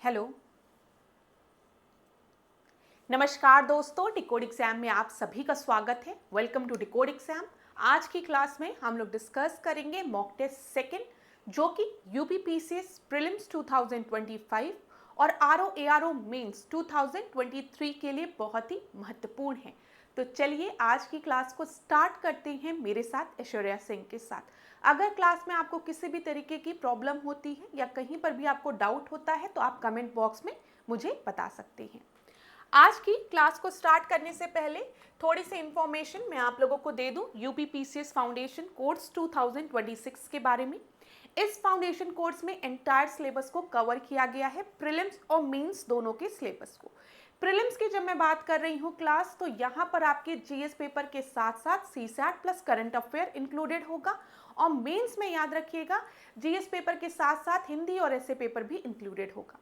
Hello, नमस्कार दोस्तों, decode exam में आप सभी का स्वागत है। Welcome to decode exam. आज की क्लास में हम लोग डिस्कस करेंगे मॉक टेस्ट सेकंड, जो कि यूपीपीसीएस प्रीलिम्स 2025 और आरओ एआरओ मेंस 2023 के लिए बहुत ही महत्वपूर्ण है। तो चलिए आज की क्लास को स्टार्ट करते हैं मेरे साथ, ऐश्वर्या सिंह के साथ। अगर क्लास में आपको किसी भी तरीके की प्रॉब्लम होती है या कहीं पर भी आपको डाउट होता है तो आप कमेंट बॉक्स में मुझे बता सकते हैं। आज की क्लास को स्टार्ट करने से पहले थोड़ी सी इंफॉर्मेशन मैं आप लोगों को दे दूं यूपीपीसीएस फाउंडेशन कोर्स 2026 के बारे में। इस फाउंडेशन कोर्स में एंटायर सिलेबस को कवर किया गया है, प्रीलिम्स और मेंस दोनों के सिलेबस को। प्रीलिम्स की जब मैं बात कर रही हूँ क्लास, तो यहाँ पर आपके जीएस पेपर के साथ साथ CSAT plus current affair included होगा, और मेंस में याद रखिएगा जीएस पेपर के साथ साथ हिंदी और ऐसे पेपर भी इंक्लूडेड होगा।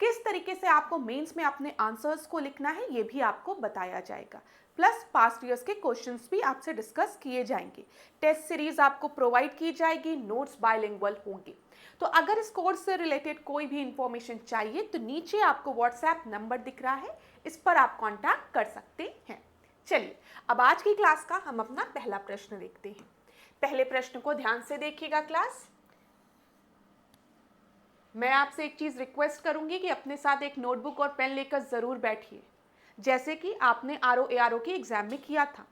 किस तरीके से आपको मेंस में अपने आंसर्स को लिखना है ये भी आपको बताया जाएगा, प्लस पास्ट ईयर्स के क्वेश्चंस भी आपसे डिस्कस किए जाएंगे। टेस्ट सीरीज आपको प्रोवाइड की जाएगी, नोट्स बायलिंगुअल होंगे। तो अगर इस कोर्स से रिलेटेड कोई भी इंफॉर्मेशन चाहिए तो नीचे आपको व्हाट्सएप नंबर दिख रहा है, इस पर आप कॉन्टैक्ट कर सकते हैं। चलिए अब आज की क्लास का हम अपना पहला प्रश्न देखते हैं। पहले प्रश्न को ध्यान से देखिएगा क्लास। मैं आपसे एक चीज रिक्वेस्ट करूंगी कि अपने साथ एक नोटबुक और पेन लेकर जरूर बैठिए, जैसे कि आपने आरओ एआरओ के एग्जाम में किया था।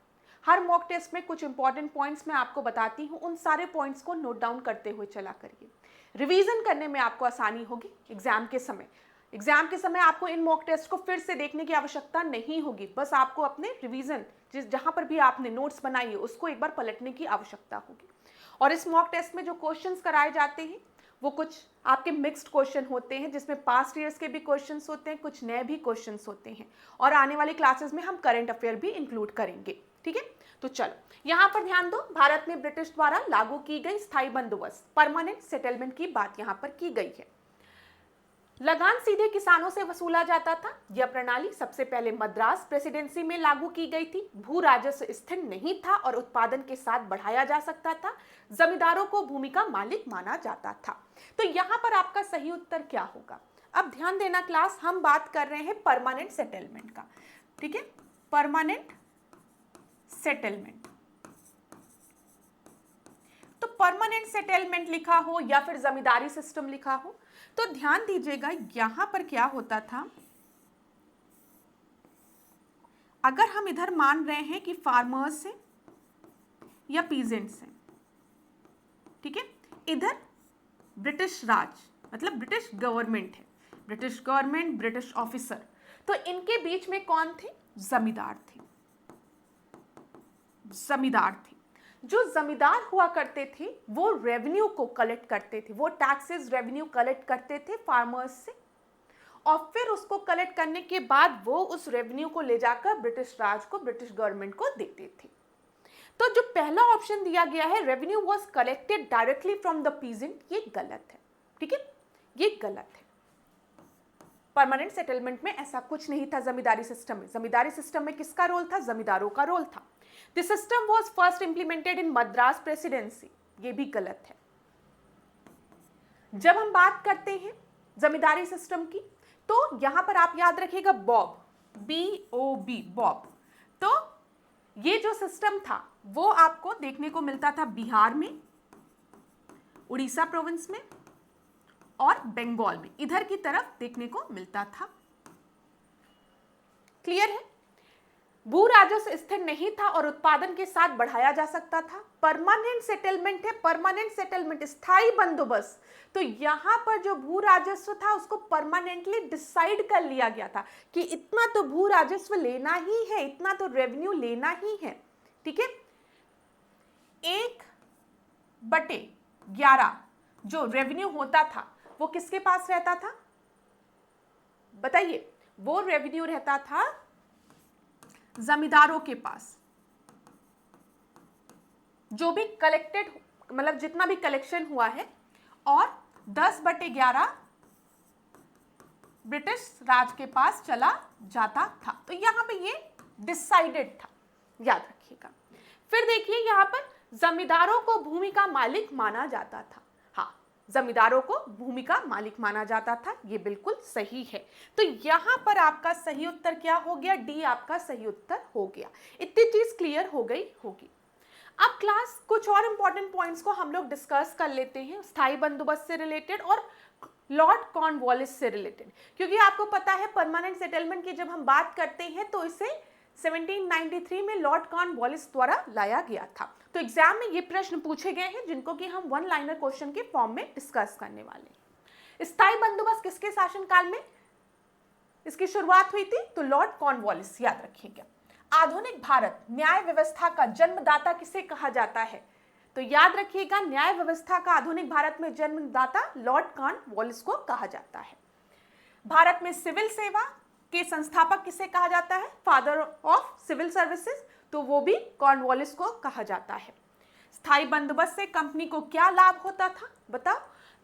हर मॉक टेस्ट में कुछ इंपॉर्टेंट पॉइंट्स मैं आपको बताती हूँ, उन सारे पॉइंट्स को नोट डाउन करते हुए चला करिए। रिवीजन करने में आपको आसानी होगी एग्जाम के समय। एग्जाम के समय आपको इन मॉक टेस्ट को फिर से देखने की आवश्यकता नहीं होगी, बस आपको अपने रिवीजन जहां पर भी आपने नोट्स बनाई है उसको एक बार पलटने की आवश्यकता होगी। और इस मॉक टेस्ट में जो क्वेश्चंस कराए जाते हैं वो कुछ आपके मिक्स्ड क्वेश्चन होते हैं, जिसमें पास्ट ईयर्स के भी क्वेश्चंस होते हैं, कुछ नए भी क्वेश्चंस होते हैं, और आने वाली क्लासेस में हम करंट अफेयर भी इंक्लूड करेंगे। ठीक है, तो चलो यहाँ पर ध्यान दो। भारत में ब्रिटिश द्वारा लागू की गई स्थायी बंदोबस्त परमानेंट सेटलमेंट की बात यहाँ पर की गई है। लगान सीधे किसानों से वसूला जाता था। यह प्रणाली सबसे पहले मद्रास प्रेसिडेंसी में लागू की गई थी। भू राजस्व स्थिर नहीं था और उत्पादन के साथ बढ़ाया जा सकता था। जमींदारों को भूमि का मालिक माना जाता था। तो यहाँ पर आपका सही उत्तर क्या होगा? अब ध्यान देना क्लास, हम बात कर रहे हैं परमानेंट सेटलमेंट का। ठीक है, परमानेंट सेटलमेंट। तो परमानेंट सेटलमेंट लिखा हो या फिर जमींदारी सिस्टम लिखा हो, तो ध्यान दीजिएगा यहां पर क्या होता था। अगर हम इधर मान रहे हैं कि फार्मर्स है या पीजेंट्स हैं, ठीक है, इधर ब्रिटिश राज मतलब ब्रिटिश गवर्नमेंट है, ब्रिटिश गवर्नमेंट, ब्रिटिश ऑफिसर, तो इनके बीच में कौन थे? जमींदार थे। जमींदार थे। जो जमींदार हुआ करते थे वो रेवेन्यू को कलेक्ट करते थे, वो टैक्सेस रेवेन्यू कलेक्ट करते थे फार्मर्स से, और फिर उसको कलेक्ट करने के बाद वो उस रेवेन्यू को ले जाकर ब्रिटिश राज को, ब्रिटिश गवर्नमेंट को देते थे। तो जो पहला ऑप्शन दिया गया है, revenue was collected directly from the peasant, ये गलत है। ठीक है, ये गलत है। परमानेंट सेटलमेंट में ऐसा कुछ नहीं था। जमींदारी सिस्टम में, जमींदारी सिस्टम में किसका रोल था? जमींदारों का रोल था। The system was first implemented in Madras presidency, ये भी गलत है। जब हम बात करते हैं जमींदारी सिस्टम की, तो यहां पर आप याद रखिएगा बॉब, BOB, बॉब। तो ये जो सिस्टम था वो आपको देखने को मिलता था बिहार में, उड़ीसा प्रोविंस में और बंगाल में, इधर की तरफ देखने को मिलता था। क्लियर है? भू राजस्व स्थिर नहीं था और उत्पादन के साथ बढ़ाया जा सकता था। परमानेंट सेटलमेंट है, परमानेंट सेटलमेंट, स्थायी बंदोबस्त। तो यहां पर जो भू राजस्व था उसको परमानेंटली डिसाइड कर लिया गया था कि इतना तो भू राजस्व लेना ही है, इतना तो रेवेन्यू लेना ही है। ठीक है, 1/11 जो रेवेन्यू होता था वो किसके पास रहता था? बताइए। वो रेवेन्यू रहता था जमींदारों के पास। जो भी कलेक्टेड, मतलब जितना भी कलेक्शन हुआ है, और 10/11 ब्रिटिश राज के पास चला जाता था। तो यहां पे ये डिसाइडेड था, याद रखिएगा। फिर देखिए यहां पर जमींदारों को भूमि का मालिक माना जाता था। हाँ, जमींदारों को भूमि का मालिक माना जाता था। ये बिल्कुल सही है। तो यहाँ पर आपका सही उत्तर क्या हो गया? डी आपका सही उत्तर हो गया। इतनी चीज क्लियर हो गई होगी। अब क्लास कुछ और इंपॉर्टेंट पॉइंट्स को हम लोग डिस्कस कर लेते हैं, स्थायी बंदोबस्त से रिलेटेड और लॉर्ड कॉर्नवालिस से रिलेटेड, क्योंकि आपको पता है परमानेंट सेटलमेंट की जब हम बात करते हैं तो इसे 1793 में लॉर्ड कॉर्नवालिस द्वारा लाया गया था। तो एग्जाम में ये प्रश्न पूछे गए हैं जिनको कि हम वन लाइनर क्वेश्चन के फॉर्म में डिस्कस करने वाले हैं। स्थायी बंदोबस्त किसके शासनकाल में इसकी शुरुआत हुई थी? तो लॉर्ड कॉर्नवालिस, याद रखिएगा। आधुनिक भारत न्याय व्यवस्था का जन्मदाता किसे कहा जाता है? तो याद रखिएगा, न्याय व्यवस्था का आधुनिक भारत में जन्मदाता लॉर्ड कॉर्नवालिस को कहा जाता है। भारत में सिविल सेवा के संस्थापक किसे कहा जाता है? फादर ऑफ सिविल सर्विसेज, तो वो भी कॉर्नवालिस को कहा जाता है। स्थायी बंदोबस्त से कंपनी को क्या लाभ होता था बताओ?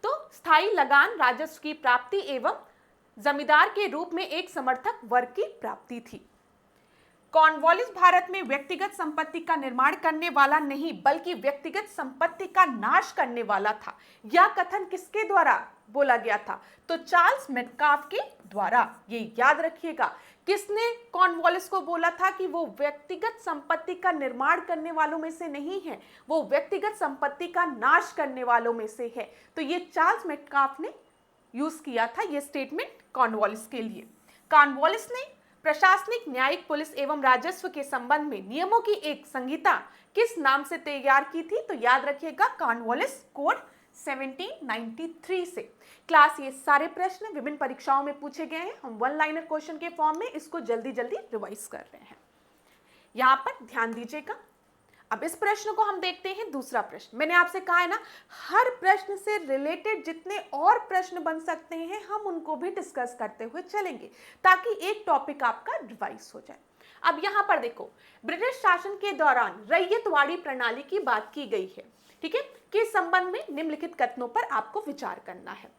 तो स्थायी लगान राजस्व की प्राप्ति एवं जमींदार के रूप में एक समर्थक वर्ग की प्राप्ति थी। कॉर्नवालिस भारत में व्यक्तिगत संपत्ति का निर्माण करने वाला नहीं बल्कि व्यक्तिगत संपत्ति का नाश करने वाला था। यह कथन किसके द्वारा बोला गया था? तो चार्ल्स मेटकाफ के द्वारा। ये याद रखिएगा, किसने कॉर्नवालिस को बोला था कि वो व्यक्तिगत संपत्ति का निर्माण करने वालों में से नहीं है, वो व्यक्तिगत संपत्ति का नाश करने वालों में से है। तो ये चार्ल्स मेटकाफ ने यूज किया था ये स्टेटमेंट कॉर्नवालिस के लिए। कॉर्नवालिस ने प्रशासनिक, न्यायिक, पुलिस एवं राजस्व के संबंध में नियमों की एक संहिता किस नाम से तैयार की थी? तो याद रखिएगा, कॉर्नवालिस कोड 1793 से। क्लास ये सारे प्रश्न विभिन्न परीक्षाओं में पूछे गए हैं। हम वन लाइनर क्वेश्चन के फॉर्म में इसको जल्दी जल्दी रिवाइज कर रहे हैं। यहाँ पर ध्यान दीजिएगा। अब इस प्रश्न को हम देखते हैं। दूसरा प्रश्न, मैंने आपसे कहा है ना, हर प्रश्न से रिलेटेड जितने और प्रश्न बन सकते हैं हम उनको भी डिस्कस करते हुए चलेंगे ताकि एक टॉपिक आपका रिवाइज हो जाए। अब यहाँ पर देखो, ब्रिटिश शासन के दौरान रैयतवाड़ी प्रणाली की बात की गई है, ठीक है, के संबंध में निम्नलिखित कथनों पर आपको विचार करना है।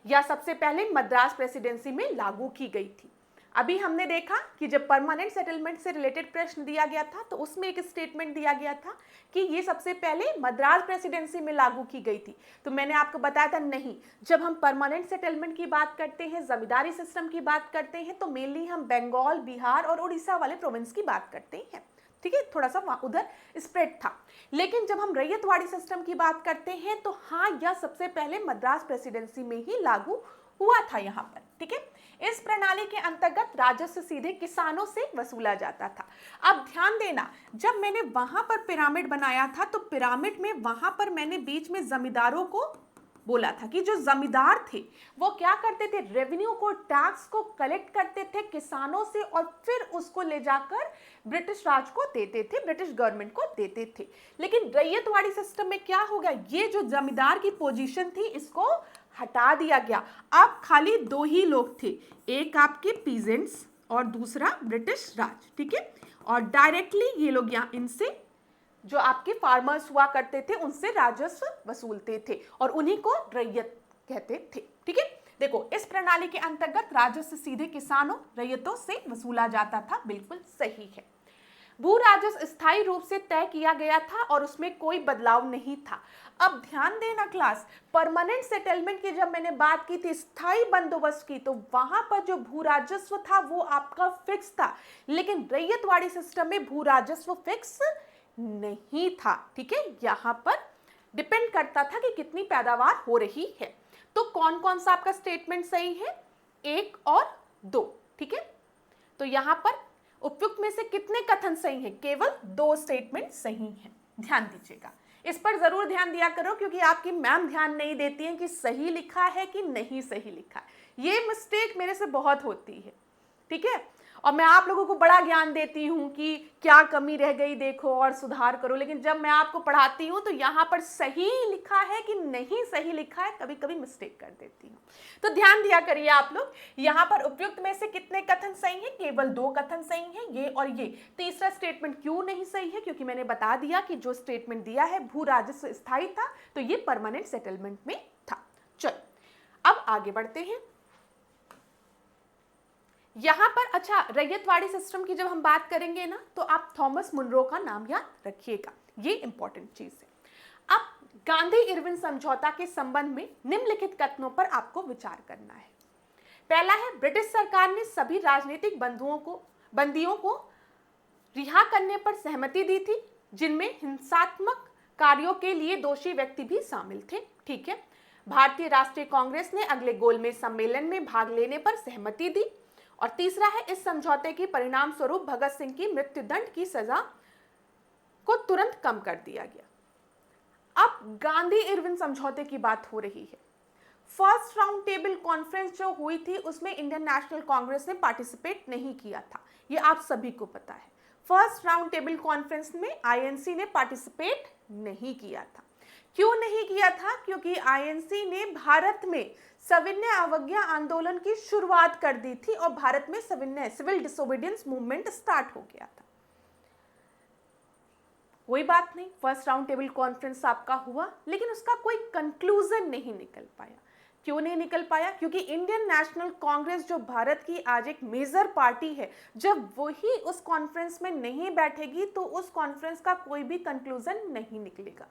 यह सबसे पहले मद्रास प्रेसिडेंसी में लागू की गई थी। अभी हमने देखा कि जब परमानेंट सेटलमेंट से रिलेटेड प्रश्न दिया गया था तो उसमें एक स्टेटमेंट दिया गया था कि ये सबसे पहले मद्रास प्रेसिडेंसी में लागू की गई थी। तो मैंने आपको बताया था नहीं, जब हम परमानेंट सेटलमेंट की बात करते हैं, जमींदारी सिस्टम की बात करते हैं, तो मेनली हम बंगाल, बिहार और उड़ीसा वाले प्रोविंस की बात करते हैं, ठीक है, थोड़ा सा उधर स्प्रेड था। लेकिन जब हम रैयतवाड़ी सिस्टम की बात करते हैं तो हाँ, यह सबसे पहले मद्रास प्रेसिडेंसी में ही लागू हुआ था यहाँ पर, ठीक है। इस प्रणाली के अंतर्गत राजस्व सीधे किसानों से वसूला जाता था। अब ध्यान देना, जब मैंने वहां पर पिरामिड बनाया था तो पिरामिड में वहां पर मैंने बीच में जमींदारों को बोला था कि जो जमींदार थे वो क्या करते थे, रेवेन्यू को, टैक्स को कलेक्ट करते थे किसानों से और फिर उसको ले जाकर ब्रिटिश राज को देते थे, ब्रिटिश गवर्नमेंट को देते थे। लेकिन रैयतवाड़ी सिस्टम में क्या हो गया, ये जो जमींदार की पोजीशन थी इसको हटा दिया गया। अब खाली दो ही लोग थे, एक आपके पीजेंट्स और दूसरा ब्रिटिश राज, ठीक है। और डायरेक्टली ये लोग यहाँ इनसे, जो आपके फार्मर्स हुआ करते थे, उनसे राजस्व वसूलते थे और उन्हीं को रैयत कहते थे, ठीक है। देखो, इस प्रणाली के अंतर्गत राजस्व सीधे किसानों, रैयतों से वसूला जाता था, बिल्कुल सही है। भू राजस्व स्थायी रूप से तय किया गया था और उसमें कोई बदलाव नहीं था। अब ध्यान देना क्लास, परमानेंट सेटलमेंट की जब मैंने बात की थी, स्थायी बंदोबस्त की, तो वहां पर जो भू राजस्व था वो आपका फिक्स था, लेकिन रैयतवाड़ी सिस्टम में भू राजस्व फिक्स नहीं था, ठीक है। यहां पर डिपेंड करता था कि कितनी पैदावार हो रही है। तो कौन कौन सा आपका स्टेटमेंट सही है, 1 और 2, ठीक है। तो यहां पर उपयुक्त में से कितने कथन सही हैं? केवल 2 स्टेटमेंट सही हैं। ध्यान दीजिएगा, इस पर जरूर ध्यान दिया करो क्योंकि आपकी मैम ध्यान नहीं देती है कि सही लिखा है कि नहीं सही लिखा है। ये मिस्टेक मेरे से बहुत होती है, ठीक है। और मैं आप लोगों को बड़ा ज्ञान देती हूँ कि क्या कमी रह गई देखो और सुधार करो, लेकिन जब मैं आपको पढ़ाती हूँ तो यहाँ पर सही लिखा है कि नहीं सही लिखा है, कभी कभी मिस्टेक कर देती हूँ। तो ध्यान दिया करिए आप लोग। यहाँ पर उपयुक्त में से कितने कथन सही हैं? केवल 2 कथन सही हैं, ये और ये। तीसरा स्टेटमेंट क्यों नहीं सही है? क्योंकि मैंने बता दिया कि जो स्टेटमेंट दिया है भू राजस्व स्थायी था, तो ये परमानेंट सेटलमेंट में था। चलो अब आगे बढ़ते हैं। यहां पर अच्छा, रैयतवाड़ी सिस्टम की जब हम बात करेंगे ना, तो आप थॉमस मुनरो का नाम याद रखिएगा, ये इंपॉर्टेंट चीज है। अब गांधी इरविन समझौता के संबंध में निम्नलिखित कथनों पर आपको विचार करना है। पहला है, ब्रिटिश सरकार ने सभी राजनीतिक बंदियों को रिहा करने पर सहमति दी थी, जिनमें हिंसात्मक कार्यों के लिए दोषी व्यक्ति भी शामिल थे। ठीक है। भारतीय राष्ट्रीय कांग्रेस ने अगले गोलमेज सम्मेलन में भाग लेने पर सहमति दी। और तीसरा है, इस समझौते के परिणाम स्वरूप भगत सिंह की मृत्युदंड की सजा को तुरंत कम कर दिया गया। अब गांधी इरविन समझौते की बात हो रही है। फर्स्ट राउंड टेबल कॉन्फ्रेंस जो हुई थी उसमें इंडियन नेशनल कांग्रेस ने पार्टिसिपेट नहीं किया था, ये आप सभी को पता है। फर्स्ट राउंड टेबल कॉन्फ्रेंस में आईएनसी ने पार्टिसिपेट नहीं किया था। क्यों नहीं किया था? क्योंकि आईएनसी ने भारत में सविनय अवज्ञा आंदोलन की शुरुआत कर दी थी और भारत में सिविल डिसोबीडियंस मूवमेंट स्टार्ट हो गया था। कोई बात नहीं, फर्स्ट राउंड टेबल कॉन्फ्रेंस आपका हुआ, लेकिन उसका कोई कंक्लूजन नहीं निकल पाया। क्यों नहीं निकल पाया? क्योंकि इंडियन नेशनल कांग्रेस जो भारत की आज एक मेजर पार्टी है, जब वही उस कॉन्फ्रेंस में नहीं बैठेगी तो उस कॉन्फ्रेंस का कोई भी कंक्लूजन नहीं निकलेगा।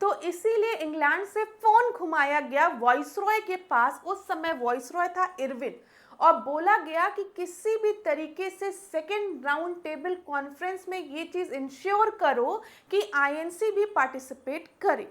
तो इसीलिए इंग्लैंड से फोन घुमाया गया वॉइसरॉय के पास, उस समय वॉइसरॉय था इरविन, और बोला गया कि किसी भी तरीके से सेकेंड राउंड टेबल कॉन्फ्रेंस में ये चीज इंश्योर करो कि आईएनसी भी पार्टिसिपेट करे।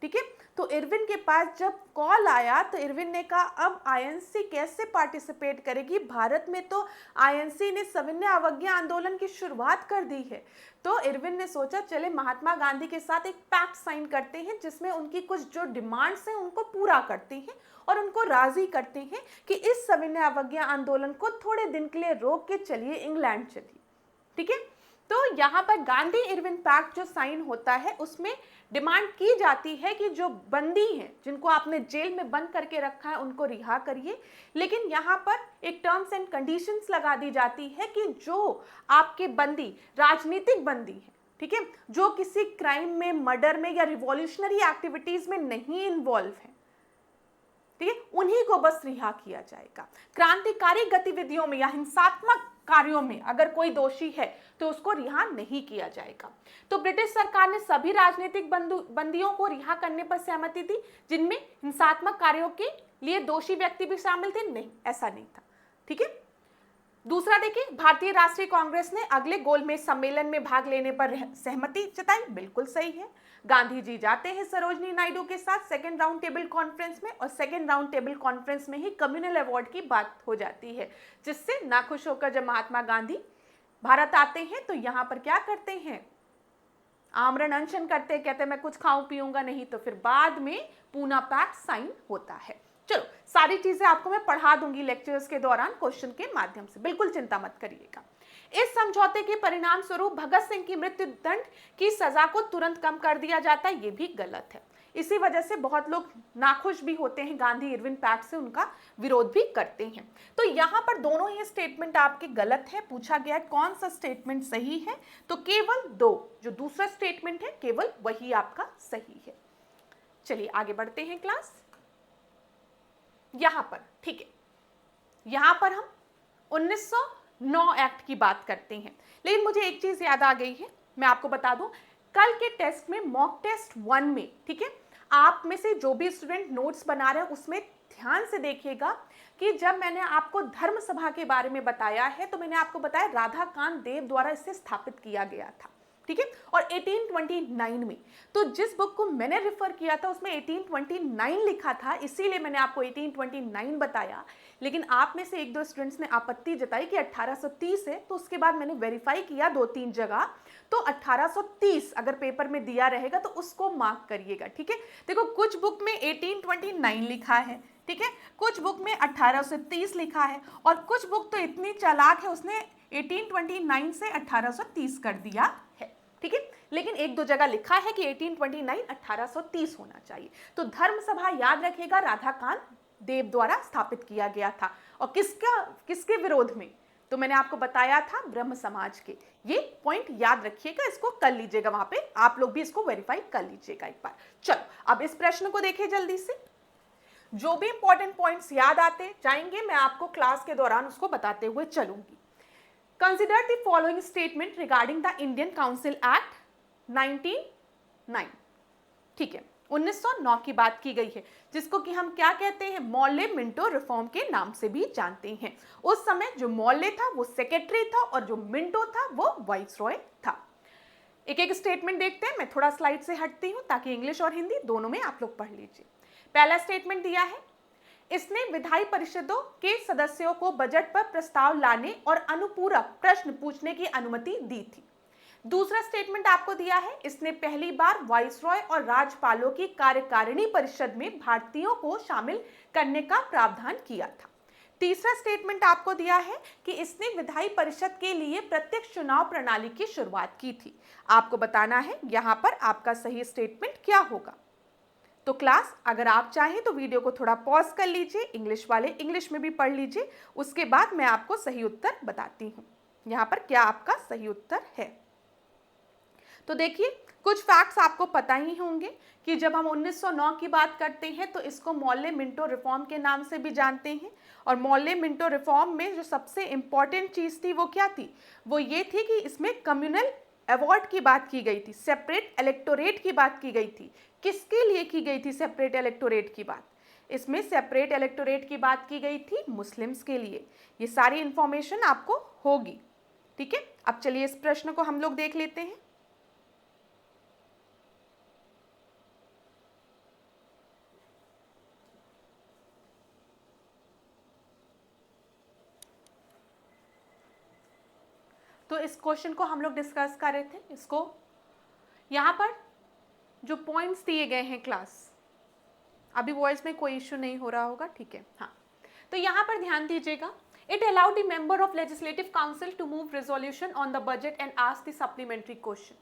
ठीक है। तो इरविन के पास जब कॉल आया तो इरविन ने कहा अब आईएनसी कैसे पार्टिसिपेट करेगी, भारत में तो आईएनसी ने सविनय अवज्ञा आंदोलन की शुरुआत कर दी है। तो इरविन ने सोचा चले महात्मा गांधी के साथ एक पैक्ट साइन करते हैं जिसमें उनकी कुछ जो डिमांड्स हैं उनको पूरा करते हैं और उनको राजी करते हैं कि इस सविनय अवज्ञा आंदोलन को थोड़े दिन के लिए रोक के चलिए इंग्लैंड चलिए। ठीक है। तो यहाँ पर गांधी इरविन पैक्ट जो साइन होता है उसमें डिमांड की जाती है कि जो बंदी हैं, जिनको आपने जेल में बंद करके रखा है, उनको रिहा करिए, लेकिन यहाँ पर एक टर्म्स एंड कंडीशंस लगा दी जाती है कि जो आपके बंदी राजनीतिक बंदी है, ठीक है, जो किसी क्राइम में, मर्डर में या रिवॉल्यूशनरी एक्टिविटीज में नहीं इन्वॉल्व है, ठीक है, उन्हीं को बस रिहा किया जाएगा। क्रांतिकारी गतिविधियों में या हिंसात्मक कार्यों में अगर कोई दोषी है तो उसको रिहा नहीं किया जाएगा। तो ब्रिटिश सरकार ने सभी राजनीतिक बंदियों को रिहा करने पर सहमति दी, जिनमें हिंसात्मक कार्यों के लिए दोषी व्यक्ति भी शामिल थे? नहीं, ऐसा नहीं था। ठीक है। दूसरा देखिए, भारतीय राष्ट्रीय कांग्रेस ने अगले गोलमेज सम्मेलन में भाग लेने पर सहमति जताई। बिल्कुल सही है। गांधी जी जाते हैं सरोजनी नायडू के साथ सेकेंड राउंड टेबल कॉन्फ्रेंस में, और सेकेंड राउंड टेबल कॉन्फ्रेंस में ही कम्युनल अवार्ड की बात हो जाती है, जिससे नाखुश होकर जब महात्मा गांधी भारत आते हैं तो यहाँ पर क्या करते हैं, आमरण अनशन करते हैं, कहते हैं मैं कुछ खाऊं पीऊंगा नहीं। तो फिर बाद में पूना पैक्ट साइन होता है। चलो, सारी चीजें आपको मैं पढ़ा दूंगी लेक्चर्स के दौरान क्वेश्चन के माध्यम से, बिल्कुल चिंता मत करिएगा। इस समझौते के परिणाम स्वरूप भगत सिंह की मृत्युदंड की सजा को तुरंत कम कर दिया जाता है, ये भी गलत है। इसी वजह से बहुत लोग नाखुश भी होते हैं गांधी इरविन पैक्ट से, उनका विरोध भी करते हैं। तो यहाँ पर दोनों ही स्टेटमेंट आपके गलत है। पूछा गया कौन सा स्टेटमेंट सही है, तो केवल दो, जो दूसरा स्टेटमेंट है केवल वही आपका सही है। चलिए आगे बढ़ते हैं क्लास। यहां पर ठीक है, यहां पर हम 1909 एक्ट की बात करते हैं, लेकिन मुझे एक चीज याद आ गई है, मैं आपको बता दूं। कल के टेस्ट में, मॉक टेस्ट 1 में, ठीक है, आप में से जो भी स्टूडेंट नोट्स बना रहे हैं उसमें ध्यान से देखिएगा कि जब मैंने आपको धर्म सभा के बारे में बताया है तो मैंने आपको बताया राधाकांत देव द्वारा इसे स्थापित किया गया था। ठीक है। और 1829 में, तो जिस बुक को मैंने रेफर किया था उसमें 1829 लिखा था, इसीलिए मैंने आपको 1829 बताया। लेकिन आप में से एक दो स्टूडेंट्स ने आपत्ति जताई कि 1830 है, तो उसके बाद मैंने वेरीफाई किया 2-3 जगह, तो 1830 अगर पेपर में दिया रहेगा तो उसको मार्क करिएगा। ठीक है। देखो, कुछ बुक में 1829 लिखा है, ठीक है, कुछ बुक में 1830 लिखा है, और कुछ बुक तो इतनी चालाक है उसने 1829 से 1830 कर दिया है। ठीक है। लेकिन एक दो जगह लिखा है कि 1829 1830 होना चाहिए। तो धर्म सभा याद रखिएगा, राधाकांत देव द्वारा स्थापित किया गया था। और किसके विरोध में, तो मैंने आपको बताया था ब्रह्म समाज के। ये पॉइंट याद रखिएगा, इसको कर लीजिएगा, वहां पे आप लोग भी इसको वेरीफाई कर लीजिएगा एक बार। चलो अब इस प्रश्न को देखिए जल्दी से। जो भी इंपॉर्टेंट पॉइंट्स याद आते जाएंगे मैं आपको क्लास के दौरान उसको बताते हुए चलूंगी। Consider the following statement regarding the Indian Council Act 1909। ठीक है, 1909 की बात की गई है, जिसको कि हम क्या कहते हैं, मॉर्ले मिंटो रिफॉर्म के नाम से भी जानते हैं। उस समय जो मॉर्ले था वो सेक्रेटरी था और जो मिंटो था वो वाइसरॉय था। एक एक स्टेटमेंट देखते हैं। मैं थोड़ा स्लाइड से हटती हूं ताकि इंग्लिश और हिंदी दोनों में आप लोग पढ़ लीजिए। पहला स्टेटमेंट दिया है, इसने विधायी परिषदों के सदस्यों को बजट पर प्रस्ताव लाने और अनुपूरक प्रश्न पूछने की अनुमति दी थी। दूसरा स्टेटमेंट आपको दिया है, इसने पहली बार वाइसरॉय और राज्यपालों की कार्यकारिणी परिषद में भारतीयों को शामिल करने का प्रावधान किया था। तीसरा स्टेटमेंट आपको दिया है कि इसने विधायी परिषद के लिए प्रत्यक्ष चुनाव प्रणाली की शुरुआत की थी। आपको बताना है यहां पर आपका सही स्टेटमेंट क्या होगा। तो क्लास, अगर आप चाहें तो वीडियो को थोड़ा पॉज कर लीजिए, इंग्लिश वाले इंग्लिश में भी पढ़ लीजिए, उसके बाद मैं आपको सही उत्तर बताती हूं यहां पर क्या आपका सही उत्तर है। तो देखिए, कुछ फैक्ट्स आपको पता ही होंगे कि जब हम 1909 की बात करते हैं तो इसको मॉर्ले मिंटो रिफॉर्म के नाम से भी जानते हैं। और मॉर्ले मिंटो रिफॉर्म में जो सबसे इंपॉर्टेंट चीज थी वो क्या थी, वो ये थी कि इसमें कम्युनल अवार्ड की बात की गई थी, सेपरेट इलेक्टोरेट की बात की गई थी। किसके लिए की गई थी सेपरेट इलेक्टोरेट की बात? इसमें सेपरेट इलेक्टोरेट की बात की गई थी मुस्लिम्स के लिए। ये सारी इंफॉर्मेशन आपको होगी, ठीक है। अब चलिए इस प्रश्न को हम लोग देख लेते हैं। तो इस क्वेश्चन को हम लोग डिस्कस कर रहे थे। इसको यहाँ पर जो पॉइंट्स दिए गए हैं क्लास, अभी वॉइस में कोई इश्यू नहीं हो रहा होगा, ठीक है। हाँ, तो यहाँ पर ध्यान दीजिएगा। It allowed the member of legislative council to move resolution on the budget and ask the supplementary question.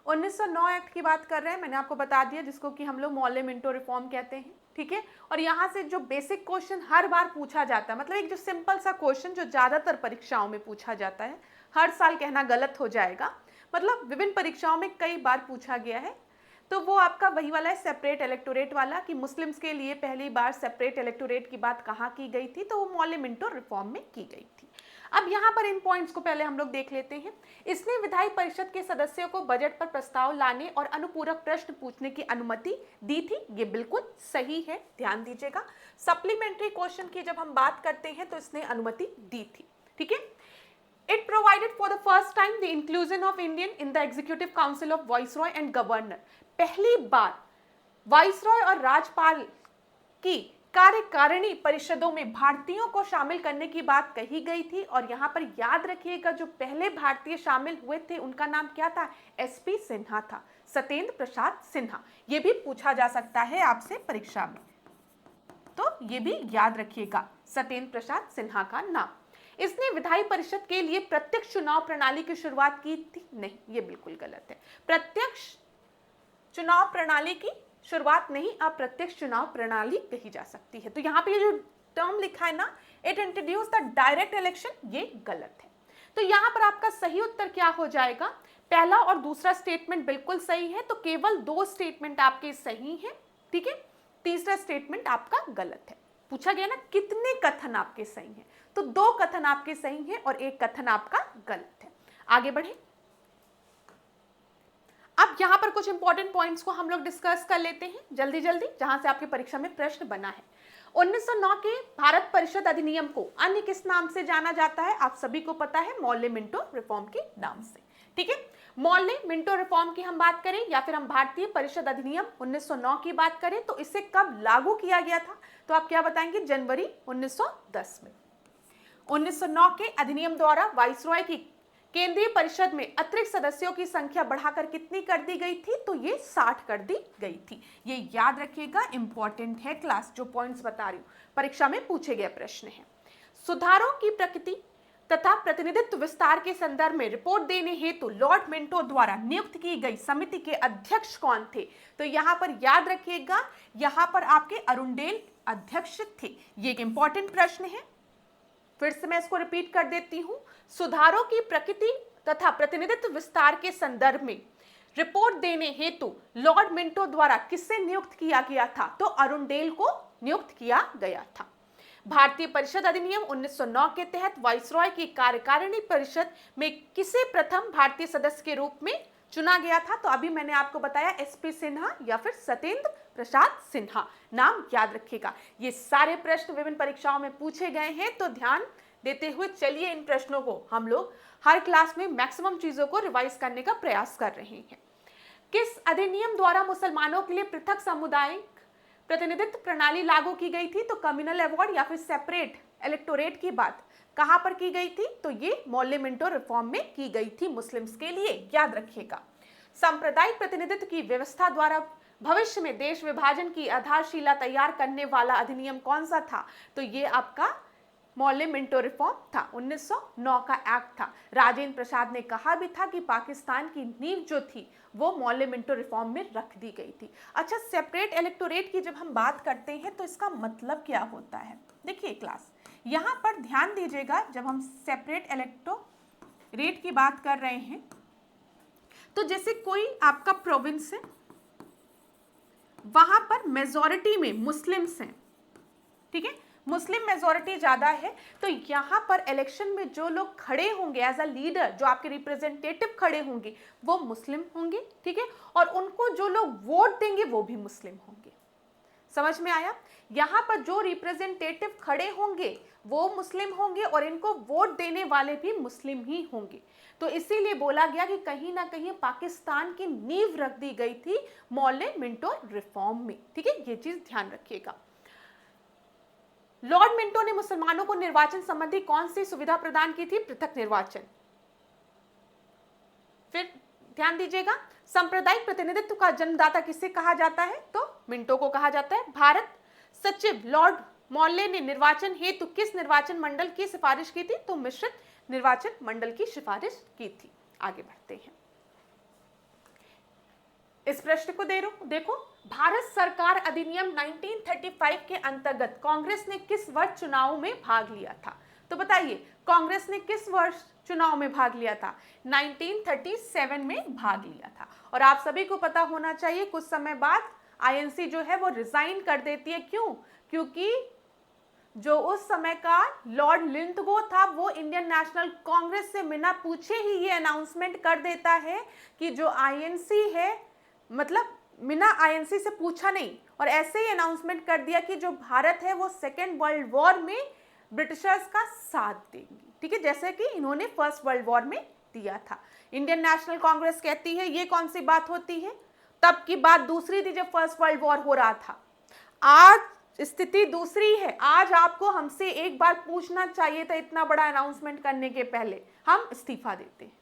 1909 act की बात कर रहे हैं, मैंने आपको बता दिया, जिसको कि हम लोग मॉर्ले मिंटो रिफॉर्म कहते हैं, ठीक है। और यहाँ से जो बेसिक क्वेश्चन हर बार पूछा जाता है, मतलब एक जो सिंपल सा क्वेश्चन जो ज्यादातर परीक्षाओं में पूछा जाता है, हर साल कहना गलत हो जाएगा, मतलब विभिन्न परीक्षाओं में कई बार पूछा गया है, तो वो आपका वही वाला है, सेपरेट इलेक्टोरेट वाला, कि मुस्लिम्स के लिए पहली बार सेपरेट इलेक्टोरेट की बात कहाँ की गई थी, तो वो मॉर्ले मिंटो रिफॉर्म में की गई थी। अब यहाँ पर इन पॉइंट्स को पहले हम लोग देख लेते हैं। इसने विधायी परिषद के सदस्यों को बजट पर प्रस्ताव लाने और अनुपूरक प्रश्न पूछने की अनुमति दी थी, ये बिल्कुल सही है, ध्यान दीजिएगा। सप्लीमेंट्री क्वेश्चन की जब हम बात करते हैं तो इसने अनुमति दी थी, ठीक है। It provided for the first time the inclusion of Indian in the Executive Council of Viceroy and Governor. पहली बार वाइसरॉय और राज्यपाल की कार्यकारिणी परिषदों में भारतीयों को शामिल करने की बात कही गई थी। और यहाँ पर याद रखिएगा, जो पहले भारतीय शामिल हुए थे उनका नाम क्या था? एसपी सिन्हा था, सत्येंद्र प्रसाद सिन्हा। ये भी पूछा जा सकता है आपसे परीक्षा में, तो ये भी याद रखिएगा, सत्येंद्र प्रसाद सिन्हा का नाम। इसने विधायी परिषद के लिए प्रत्यक्ष चुनाव प्रणाली की शुरुआत की थी? नहीं, ये बिल्कुल गलत है। प्रत्यक्ष चुनाव प्रणाली की शुरुआत नहीं, अप्रत्यक्ष चुनाव प्रणाली कही जा सकती है। तो यहाँ पे ये जो टर्म लिखा है ना, it introduce the direct election, ये गलत है। तो यहाँ पर आपका सही उत्तर क्या हो जाएगा? पहला और दूसरा स्टेटमेंट बिल्कुल सही है, तो केवल 2 स्टेटमेंट आपके सही हैं, ठीक है। तीसरा स्टेटमेंट आपका गलत है। पूछा गया ना कितने कथन आपके सही हैं, तो 2 कथन आपके सही हैं और 1 कथन आपका गलत है। आगे बढ़े। अब यहां पर कुछ इंपॉर्टेंट पॉइंट्स को हम लोग डिस्कस कर लेते हैं जल्दी जल्दी, जहां से आपकी परीक्षा में प्रश्न बना है। 1909 के भारत परिषद अधिनियम को अन्य किस नाम से जाना जाता है? आप सभी को पता है, मॉर्ले मिंटो रिफॉर्म के नाम से, ठीक है। मॉर्ले मिंटो रिफॉर्म की हम बात करें या फिर हम भारतीय परिषद अधिनियम 1909 की बात करें, तो इसे कब लागू किया गया था? तो आप क्या बताएंगे? जनवरी 1910 में। 1909 के अधिनियम द्वारा वाइसरॉय की केंद्रीय परिषद में अतिरिक्त सदस्यों की संख्या बढ़ाकर कितनी कर दी गई थी? तो ये 60 कर दी गई थी। ये याद रखिएगा, इंपॉर्टेंट है क्लास, जो पॉइंट्स बता रही हूं परीक्षा में पूछे गए प्रश्न है। सुधारों की प्रकृति तथा प्रतिनिधित्व विस्तार के संदर्भ में रिपोर्ट देने हेतु लॉर्ड मिंटो द्वारा नियुक्त की गई समिति के अध्यक्ष कौन थे? तो यहाँ पर याद रखिएगा, यहाँ पर आपके अरुणडेल अध्यक्ष थे। ये एक इंपॉर्टेंट प्रश्न है, फिर से मैं इसको रिपीट कर देती हूं। सुधारों की प्रकृति तथा प्रतिनिधित्व विस्तार के संदर्भ में रिपोर्ट देने हेतु लॉर्ड मिंटो द्वारा किसे नियुक्त किया गया था? तो अरुणडेल को नियुक्त किया गया था। भारतीय परिषद अधिनियम 1909 के तहत वाइसरॉय की कार्यकारिणी परिषद में किसे प्रथम भारतीय सदस्य के रूप में चुना गया था? तो अभी मैंने आपको बताया SP सिन्हा या फिर सत्येंद्र प्रसाद सिन्हा, नाम याद रखिएगा। ये सारे प्रश्न विभिन्न परीक्षाओं में पूछे गए हैं, तो ध्यान देते हुए चलिए इन प्रश्नों को हम लोग हर क्लास में मैक्सिमम चीजों को रिवाइज करने का प्रयास कर रहे हैं। किस अधिनियम द्वारा मुसलमानों के लिए पृथक सामुदायिक प्रतिनिधित्व प्रणाली लागू की गई थी? तो कम्युनल अवार्ड या फिर सेपरेट इलेक्टोरेट की बात कहां पर की गई थी? तो ये मौल्य मिंटो रिफॉर्म में की गई थी मुस्लिम्स के लिए, याद रखिएगा। सांप्रदायिक प्रतिनिधित्व की व्यवस्था द्वारा भविष्य में देश विभाजन की आधारशिला तैयार करने वाला अधिनियम कौन सा था? तो ये आपका मौल्य मिंटो रिफॉर्म था, 1909 का एक्ट था। राजेंद्र प्रसाद ने कहा भी था कि पाकिस्तान की नींव जो थी वो मौल्य मिंटो रिफॉर्म में रख दी गई थी। अच्छा, सेपरेट इलेक्टोरेट की जब हम बात करते हैं तो इसका मतलब क्या होता है? देखिए क्लास, यहाँ पर ध्यान दीजिएगा, जब हम सेपरेट इलेक्टोरेट की बात कर रहे हैं तो जैसे कोई आपका प्रोविंस है, वहां पर मेजॉरिटी में मुस्लिम्स हैं, ठीक है, मुस्लिम मेजॉरिटी ज्यादा है, तो यहां पर इलेक्शन में जो लोग खड़े होंगे एज अ लीडर, जो आपके रिप्रेजेंटेटिव खड़े होंगे वो मुस्लिम होंगे, ठीक है, और उनको जो लोग वोट देंगे वो भी मुस्लिम होंगे। समझ में आया? यहां पर जो रिप्रेजेंटेटिव खड़े होंगे वो मुस्लिम होंगे और इनको वोट देने वाले भी मुस्लिम ही होंगे। तो इसीलिए बोला गया कि कहीं ना कहीं पाकिस्तान की नींव रख दी गई थी मौल्य मिंटो रिफॉर्म में, ठीक है, ये चीज ध्यान रखिएगा। लॉर्ड मिंटो ने मुसलमानों को निर्वाचन संबंधी कौन सी सुविधा प्रदान की थी? पृथक निर्वाचन। फिर ध्यान दीजिएगा, सांप्रदायिक प्रतिनिधित्व का जन्मदाता किसे कहा जाता है? तो मिंटो को कहा जाता है। भारत सचिव लॉर्ड मौर्य ने निर्वाचन हेतु किस निर्वाचन मंडल की सिफारिश की थी? तो मिश्रित निर्वाचन मंडल की सिफारिश की थी। आगे बढ़ते हैं, इस प्रश्न को देखो, भारत सरकार अधिनियम 1935 के अंतर्गत कांग्रेस ने किस वर्ष चुनाव में भाग लिया था? तो बताइए, कांग्रेस ने किस वर्ष चुनाव में भाग लिया था? 1937 में भाग लिया था। और आप सभी को पता होना चाहिए कुछ समय बाद आईएनसी जो है वो रिजाइन कर देती है। क्यों? क्योंकि जो उस समय का लॉर्ड लिंथगो था वो इंडियन नेशनल कांग्रेस से बिना पूछे ही ये अनाउंसमेंट कर देता है कि जो आईएनसी है, मतलब बिना आईएनसी से पूछा नहीं, और ऐसे ही अनाउंसमेंट कर दिया कि जो भारत है वो सेकेंड वर्ल्ड वॉर में ब्रिटिशर्स का साथ देंगी, ठीक है, जैसे कि इन्होंने फर्स्ट वर्ल्ड वॉर में दिया था। इंडियन नेशनल कांग्रेस कहती है ये कौन सी बात होती है? तब की बात दूसरी थी जब फर्स्ट वर्ल्ड वॉर हो रहा था। आज स्थिति दूसरी है। आज आपको हमसे एक बार पूछना चाहिए था इतना बड़ा अनाउंसमेंट करने के पहले, हम इस्तीफा देते हैं।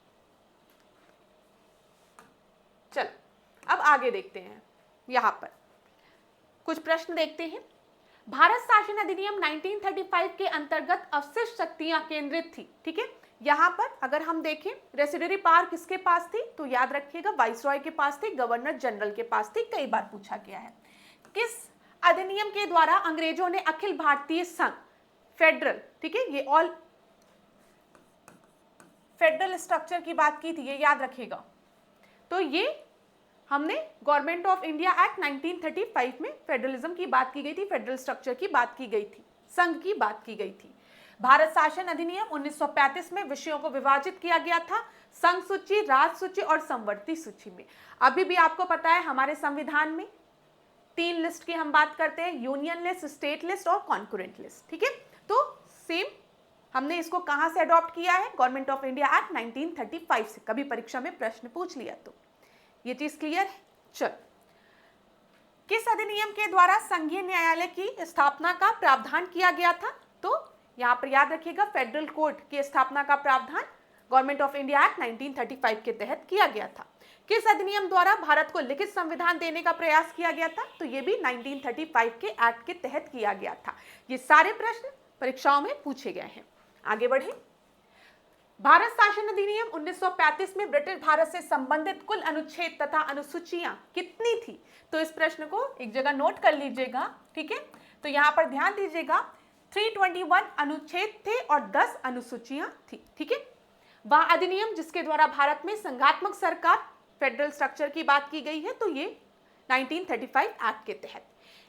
चलो अब आगे देखते हैं, यहां पर कुछ प्रश्न देखते हैं। भारत शासन अधिनियम 1935 के अंतर्गत अवशिष्ट शक्तियां केंद्रित थी, ठीक है। यहां पर अगर हम देखें रेसिडरी पावर किसके पास थी? तो याद रखिएगा वाइसरॉय के पास थी, गवर्नर जनरल के पास थी, कई बार पूछा गया है। किस अधिनियम के द्वारा अंग्रेजों ने अखिल भारतीय संघ फेडरल, ठीक है, ये ऑल फेडरल स्ट्रक्चर की बात की थी, ये याद रखिएगा। तो ये हमने गवर्नमेंट ऑफ इंडिया एक्ट 1935 में फेडरलिज्म की बात की गई थी, फेडरल स्ट्रक्चर की बात की गई थी, संघ की बात की गई थी। भारत शासन अधिनियम 1935 में विषयों को विभाजित किया गया था संघ सूची, राज सूची और समवर्ती सूची में। अभी भी आपको पता है हमारे संविधान में 3 लिस्ट की हम बात करते हैं, यूनियन लिस्ट, स्टेट लिस्ट और कॉन्करेंट लिस्ट, ठीक है। तो सेम हमने इसको कहां से अडॉप्ट किया है? गवर्नमेंट ऑफ इंडिया एक्ट 1935 से। कभी परीक्षा में प्रश्न पूछ लिया तो ये चीज क्लियर है। चल, किस अधिनियम के द्वारा संघीय न्यायालय की स्थापना का प्रावधान किया गया था? तो यहां पर याद रखिएगा फेडरल कोर्ट की स्थापना का प्रावधान गवर्नमेंट ऑफ इंडिया एक्ट 1935 के तहत किया गया था। किस अधिनियम द्वारा भारत को लिखित संविधान देने का प्रयास किया गया था? तो ये भी 1935 के एक्ट के तहत किया गया था। ये सारे प्रश्न परीक्षाओं में पूछे गए हैं। आगे बढ़े, भारत शासन अधिनियम 1935 में ब्रिटिश भारत से संबंधित कुल अनुच्छेद तथा अनुसूचियां कितनी थी? तो इस प्रश्न को एक जगह नोट कर लीजिएगा, ठीक है। तो यहां पर ध्यान दीजिएगा 321 अनुच्छेद थे और 10 अनुसूचियां थी, ठीक है। वह अधिनियम जिसके द्वारा भारत में संघात्मक सरकार फेडरल स्ट्रक्चर की बात की गई है, तो ये 1935 एक्ट के तहत।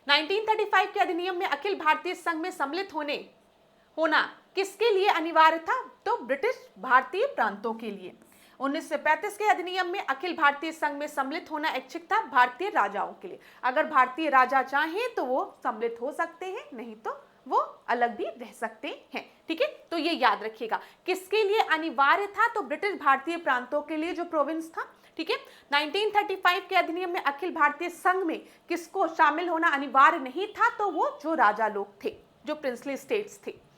1935 के अधिनियम में अखिल भारतीय संघ में सम्मिलित होना किसके लिए अनिवार्य था? तो ब्रिटिश भारतीय प्रांतों के लिए। 1935 के अधिनियम में अखिल भारतीय संघ में सम्मिलित होना ऐच्छिक था भारतीय राजाओं के लिए। अगर भारतीय राजा चाहें तो वो सम्मिलित हो सकते हैं, नहीं तो वो अलग भी रह सकते हैं। ठीक है, तो ये याद रखिएगा। किसके लिए अनिवार्य था? तो ब्रिटिश भारतीय प्रांतों के लिए, जो प्रोविंस था। ठीक है, 1935 के अधिनियम में अखिल भारतीय संघ में किसको शामिल होना अनिवार्य नहीं था? तो वो जो राजा लोग थे, जो प्रिंसली स्टेट्स थे।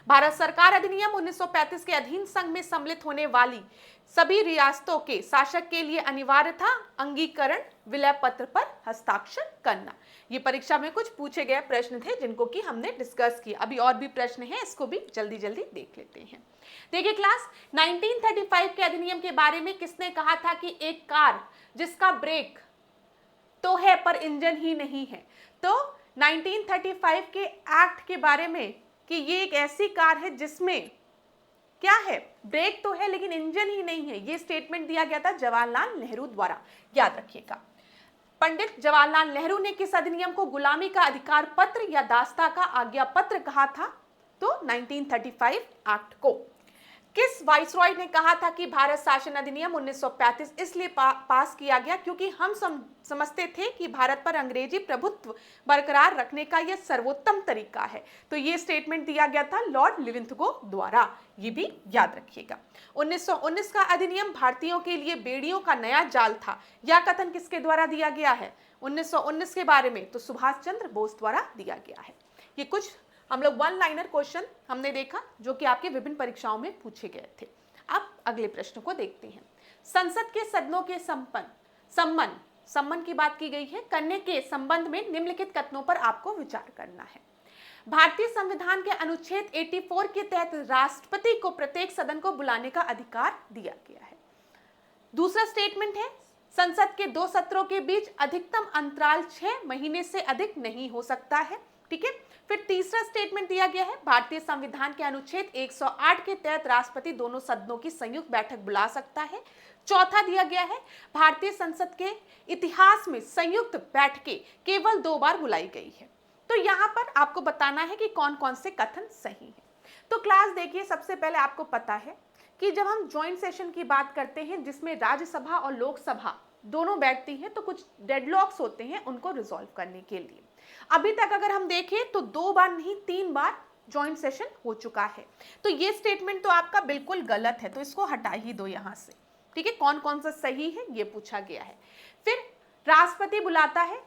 भारत सरकार अधिनियम 1935 के अधीन संघ में सम्मिलित होने वाली सभी रियासतों के शासक के लिए अनिवार्य था अंगीकरण विलय पत्र पर हस्ताक्षर करना। ये परीक्षा में कुछ पूछे गए प्रश्न थे जिनको कि हमने डिस्कस किया। अभी और भी प्रश्न हैं, इसको भी जल्दी जल्दी देख लेते हैं। देखिए क्लास, 1935 के अधिनियम के बारे में किसने कहा था कि एक कार जिसका ब्रेक तो है पर इंजन ही नहीं है। तो 1935 के एक्ट के बारे में कि ये एक ऐसी कार है जिसमें क्या है, ब्रेक तो है लेकिन इंजन ही नहीं है। ये स्टेटमेंट दिया गया था जवाहरलाल नेहरू द्वारा, याद रखिएगा। पंडित जवाहरलाल नेहरू ने किस अधिनियम को गुलामी का अधिकार पत्र या दास्ता का आज्ञा पत्र कहा था? तो 1935 एक्ट को। किस वाइसरॉय ने कहा था कि भारत शासन अधिनियम 1935 इसलिए पास किया गया क्योंकि हम समझते थे कि भारत पर अंग्रेजी प्रभुत्व बरकरार रखने का यह सर्वोत्तम तरीका है। तो ये स्टेटमेंट दिया गया था लॉर्ड लिविंथगो द्वारा, ये भी याद रखिएगा। 1919 का अधिनियम भारतीयों के लिए बेड़ियों का नया जाल था। यह कथन किसके द्वारा दिया गया है 1919 के बारे में? तो सुभाष चंद्र बोस द्वारा दिया गया है। ये कुछ हम लोग वन लाइनर क्वेश्चन हमने देखा जो कि आपके विभिन्न परीक्षाओं में पूछे गए थे। अब अगले प्रश्न को देखते हैं। संसद के सदनों के संबंध की बात की गई है, करने के संबंध में निम्नलिखित कथनों पर आपको विचार करना है। भारतीय संविधान के अनुच्छेद 84 के तहत राष्ट्रपति को प्रत्येक सदन को बुलाने का अधिकार दिया गया है। दूसरा स्टेटमेंट है, संसद के 2 सत्रों के बीच अधिकतम अंतराल 6 महीने से अधिक नहीं हो सकता है। ठीक है, फिर तीसरा स्टेटमेंट दिया गया है, भारतीय संविधान के अनुच्छेद 108 के तहत राष्ट्रपति दोनों सदनों की संयुक्त बैठक बुला सकता है। चौथा दिया गया है, भारतीय संसद के इतिहास में संयुक्त बैठकें केवल 2 बार बुलाई गई है। तो यहाँ पर आपको बताना है कि कौन कौन से कथन सही है। तो क्लास देखिए, सबसे पहले आपको पता है कि जब हम ज्वाइंट सेशन की बात करते हैं जिसमें राज्यसभा और लोकसभा दोनों बैठती हैं, तो कुछ डेडलॉक्स होते हैं उनको रिजॉल्व करने के लिए। अभी तक अगर हम देखें तो 2 बार नहीं 3 बार ज्वाइंट सेशन हो चुका है। तो ये स्टेटमेंट तो आपका बिल्कुल गलत है, तो इसको हटा ही दो यहाँ से। ठीक है, कौन कौन सा सही है ये पूछा गया है। फिर राष्ट्रपति बुलाता है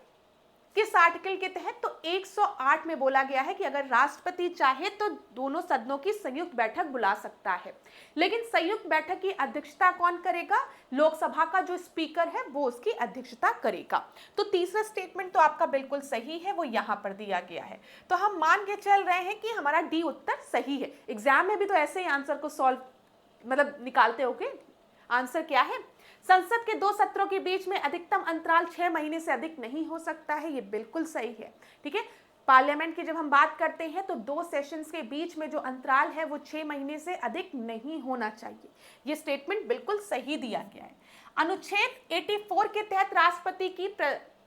किस आर्टिकल के तहत? तो 108 में बोला गया है कि अगर राष्ट्रपति चाहे तो दोनों सदनों की संयुक्त बैठक बुला सकता है, लेकिन संयुक्त बैठक की अध्यक्षता कौन करेगा? लोकसभा का जो स्पीकर है वो उसकी अध्यक्षता करेगा। तो तीसरा स्टेटमेंट तो आपका बिल्कुल सही है, वो यहाँ पर दिया गया है। तो हम मान के चल रहे हैं कि हमारा डी उत्तर सही है। एग्जाम में भी तो ऐसे ही आंसर को सॉल्व निकालते हो के आंसर क्या है? संसद के 2 सत्रों के बीच में अधिकतम अंतराल 6 महीने से अधिक नहीं हो सकता है, ये बिल्कुल सही है। ठीक है, पार्लियामेंट की जब हम बात करते हैं तो 2 सेशंस के बीच में जो अंतराल है वो 6 महीने से अधिक नहीं होना चाहिए। ये स्टेटमेंट बिल्कुल सही दिया गया है। अनुच्छेद 84 के तहत राष्ट्रपति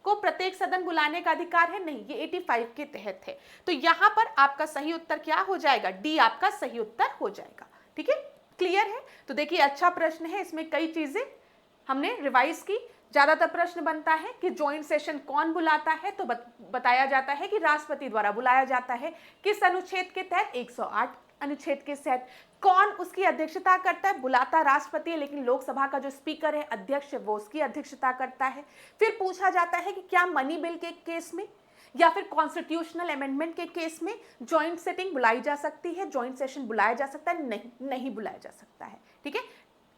को प्रत्येक सदन बुलाने का अधिकार है, नहीं, ये 85 के तहत है। तो यहाँ पर आपका सही उत्तर क्या हो जाएगा? डी आपका सही उत्तर हो जाएगा। ठीक है, क्लियर है? तो देखिए अच्छा प्रश्न है, इसमें कई चीजें हमने रिवाइज की। ज्यादातर प्रश्न बनता है कि ज्वाइंट सेशन कौन बुलाता है, तो बताया जाता है कि राष्ट्रपति द्वारा बुलाया जाता है। किस अनुच्छेद के तहत? 108 अनुच्छेद के तहत। कौन उसकी अध्यक्षता करता है? बुलाता राष्ट्रपति है, लेकिन लोकसभा का जो स्पीकर है, अध्यक्ष है, वो उसकी अध्यक्षता करता है। फिर पूछा जाता है कि क्या मनी बिल के केस में या फिर कॉन्स्टिट्यूशनल अमेंडमेंट के केस में ज्वाइंट सेटिंग बुलाई जा सकती है, ज्वाइंट सेशन बुलाया जा सकता है? नहीं बुलाया जा सकता है। ठीक है,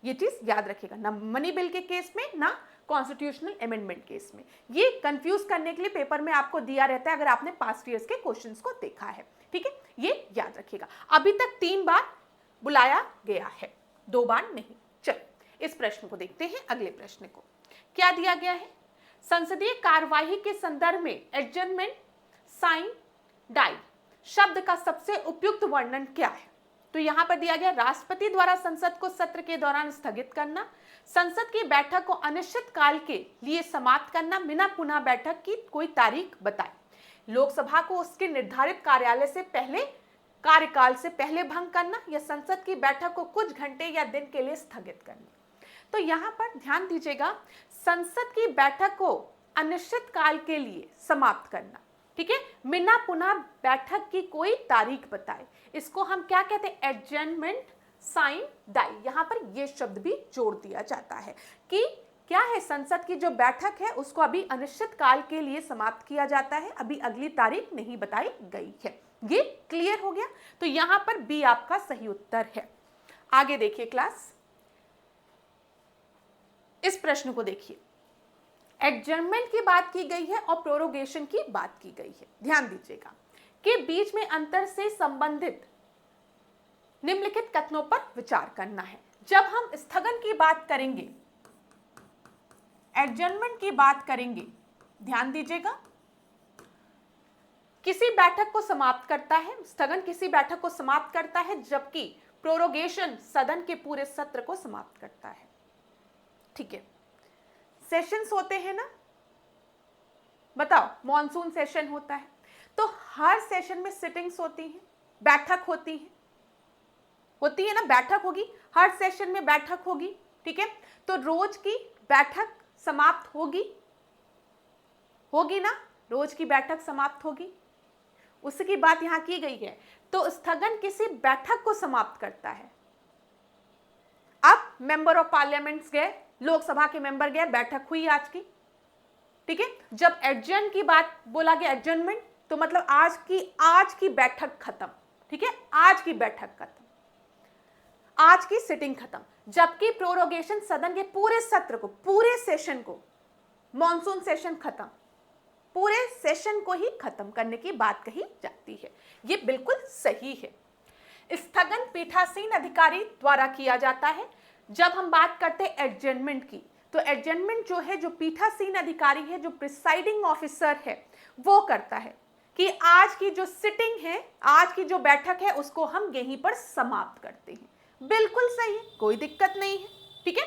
ये चीज याद रखिएगा, ना मनी बिल के केस में ना कॉन्स्टिट्यूशनल अमेंडमेंट केस में। ये कंफ्यूज करने के लिए पेपर में आपको दिया रहता है अगर आपने पास्ट ईयर्स के क्वेश्चंस को देखा है। ठीक है, ये याद रखिएगा। अभी तक 3 बार बुलाया गया है, 2 बार नहीं। चलो इस प्रश्न को देखते हैं, अगले प्रश्न को। क्या दिया गया है? संसदीय कार्यवाही के संदर्भ में एडजर्नमेंट साइन डाई शब्द का सबसे उपयुक्त वर्णन क्या है? तो यहां पर दिया गया, राष्ट्रपति द्वारा संसद को सत्र के दौरान स्थगित करना, संसद की बैठक को अनिश्चित काल के लिए समाप्त करना, बिना पुनः बैठक की कोई तारीख बताए, लोकसभा को उसके निर्धारित कार्यकाल से पहले भंग करना, या संसद की बैठक को कुछ घंटे या दिन के लिए स्थगित करना। तो यहाँ पर ध्यान दीजिएगा, संसद की बैठक को अनिश्चित काल के लिए समाप्त करना, ठीक है, बिना पुनः बैठक की कोई तारीख बताए, इसको हम क्या कहते हैं, एडजर्नमेंट साइन डाई। यहाँ पर ये शब्द भी जोड़ दिया जाता है कि क्या है, संसद की जो बैठक है उसको अभी अनिश्चित काल के लिए समाप्त किया जाता है, अभी अगली तारीख नहीं बताई गई है। ये क्लियर हो गया? तो यहां पर बी आपका सही उत्तर है। आगे देखिए क्लास, इस प्रश्न को देखिए, एडजर्नमेंट की बात की गई है और प्रोरोगेशन की बात की गई है। ध्यान दीजिएगा कि बीच में अंतर से संबंधित निम्नलिखित कथनों पर विचार करना है। जब हम स्थगन की बात करेंगे, एडजर्नमेंट की बात करेंगे, ध्यान दीजिएगा, किसी बैठक को समाप्त करता है, स्थगन किसी बैठक को समाप्त करता है, जबकि प्रोरोगेशन सदन के पूरे सत्र को समाप्त करता है। ठीक है, सेशंस होते हैं ना, बताओ, मॉनसून सेशन होता है तो हर सेशन में सिटिंग्स होती हैं, बैठक होती है ना, बैठक होगी, हर सेशन में बैठक होगी। ठीक है, तो रोज की बैठक समाप्त होगी ना, रोज की बैठक समाप्त होगी, उसकी बात यहां की गई है। तो स्थगन किसी बैठक को समाप्त करता है। अब मेंबर ऑफ पार्लियामेंट्स गए, लोकसभा के मेंबर गए, बैठक हुई आज की। ठीक है, जब एडजर्न की बात बोला गया, एडजर्नमेंट, तो मतलब आज की बैठक खत्म। ठीक है, आज की बैठक खत्म, आज की सिटिंग खत्म। जबकि प्रोरोगेशन सदन के पूरे सत्र को, पूरे सेशन को, मॉनसून सेशन खत्म, पूरे सेशन को ही खत्म करने की बात कही जाती है। ये बिल्कुल सही है। स्थगन पीठासीन अधिकारी द्वारा किया जाता है। जब हम बात करते हैं एडजर्नमेंट की, तो एडजर्नमेंट जो है, जो पीठासीन अधिकारी है, जो प्रिसाइडिंग ऑफिसर है, वो करता है कि आज की जो सिटिंग है, आज की जो बैठक है, उसको हम यहीं पर समाप्त करते हैं। बिल्कुल सही है, कोई दिक्कत नहीं है। ठीक है,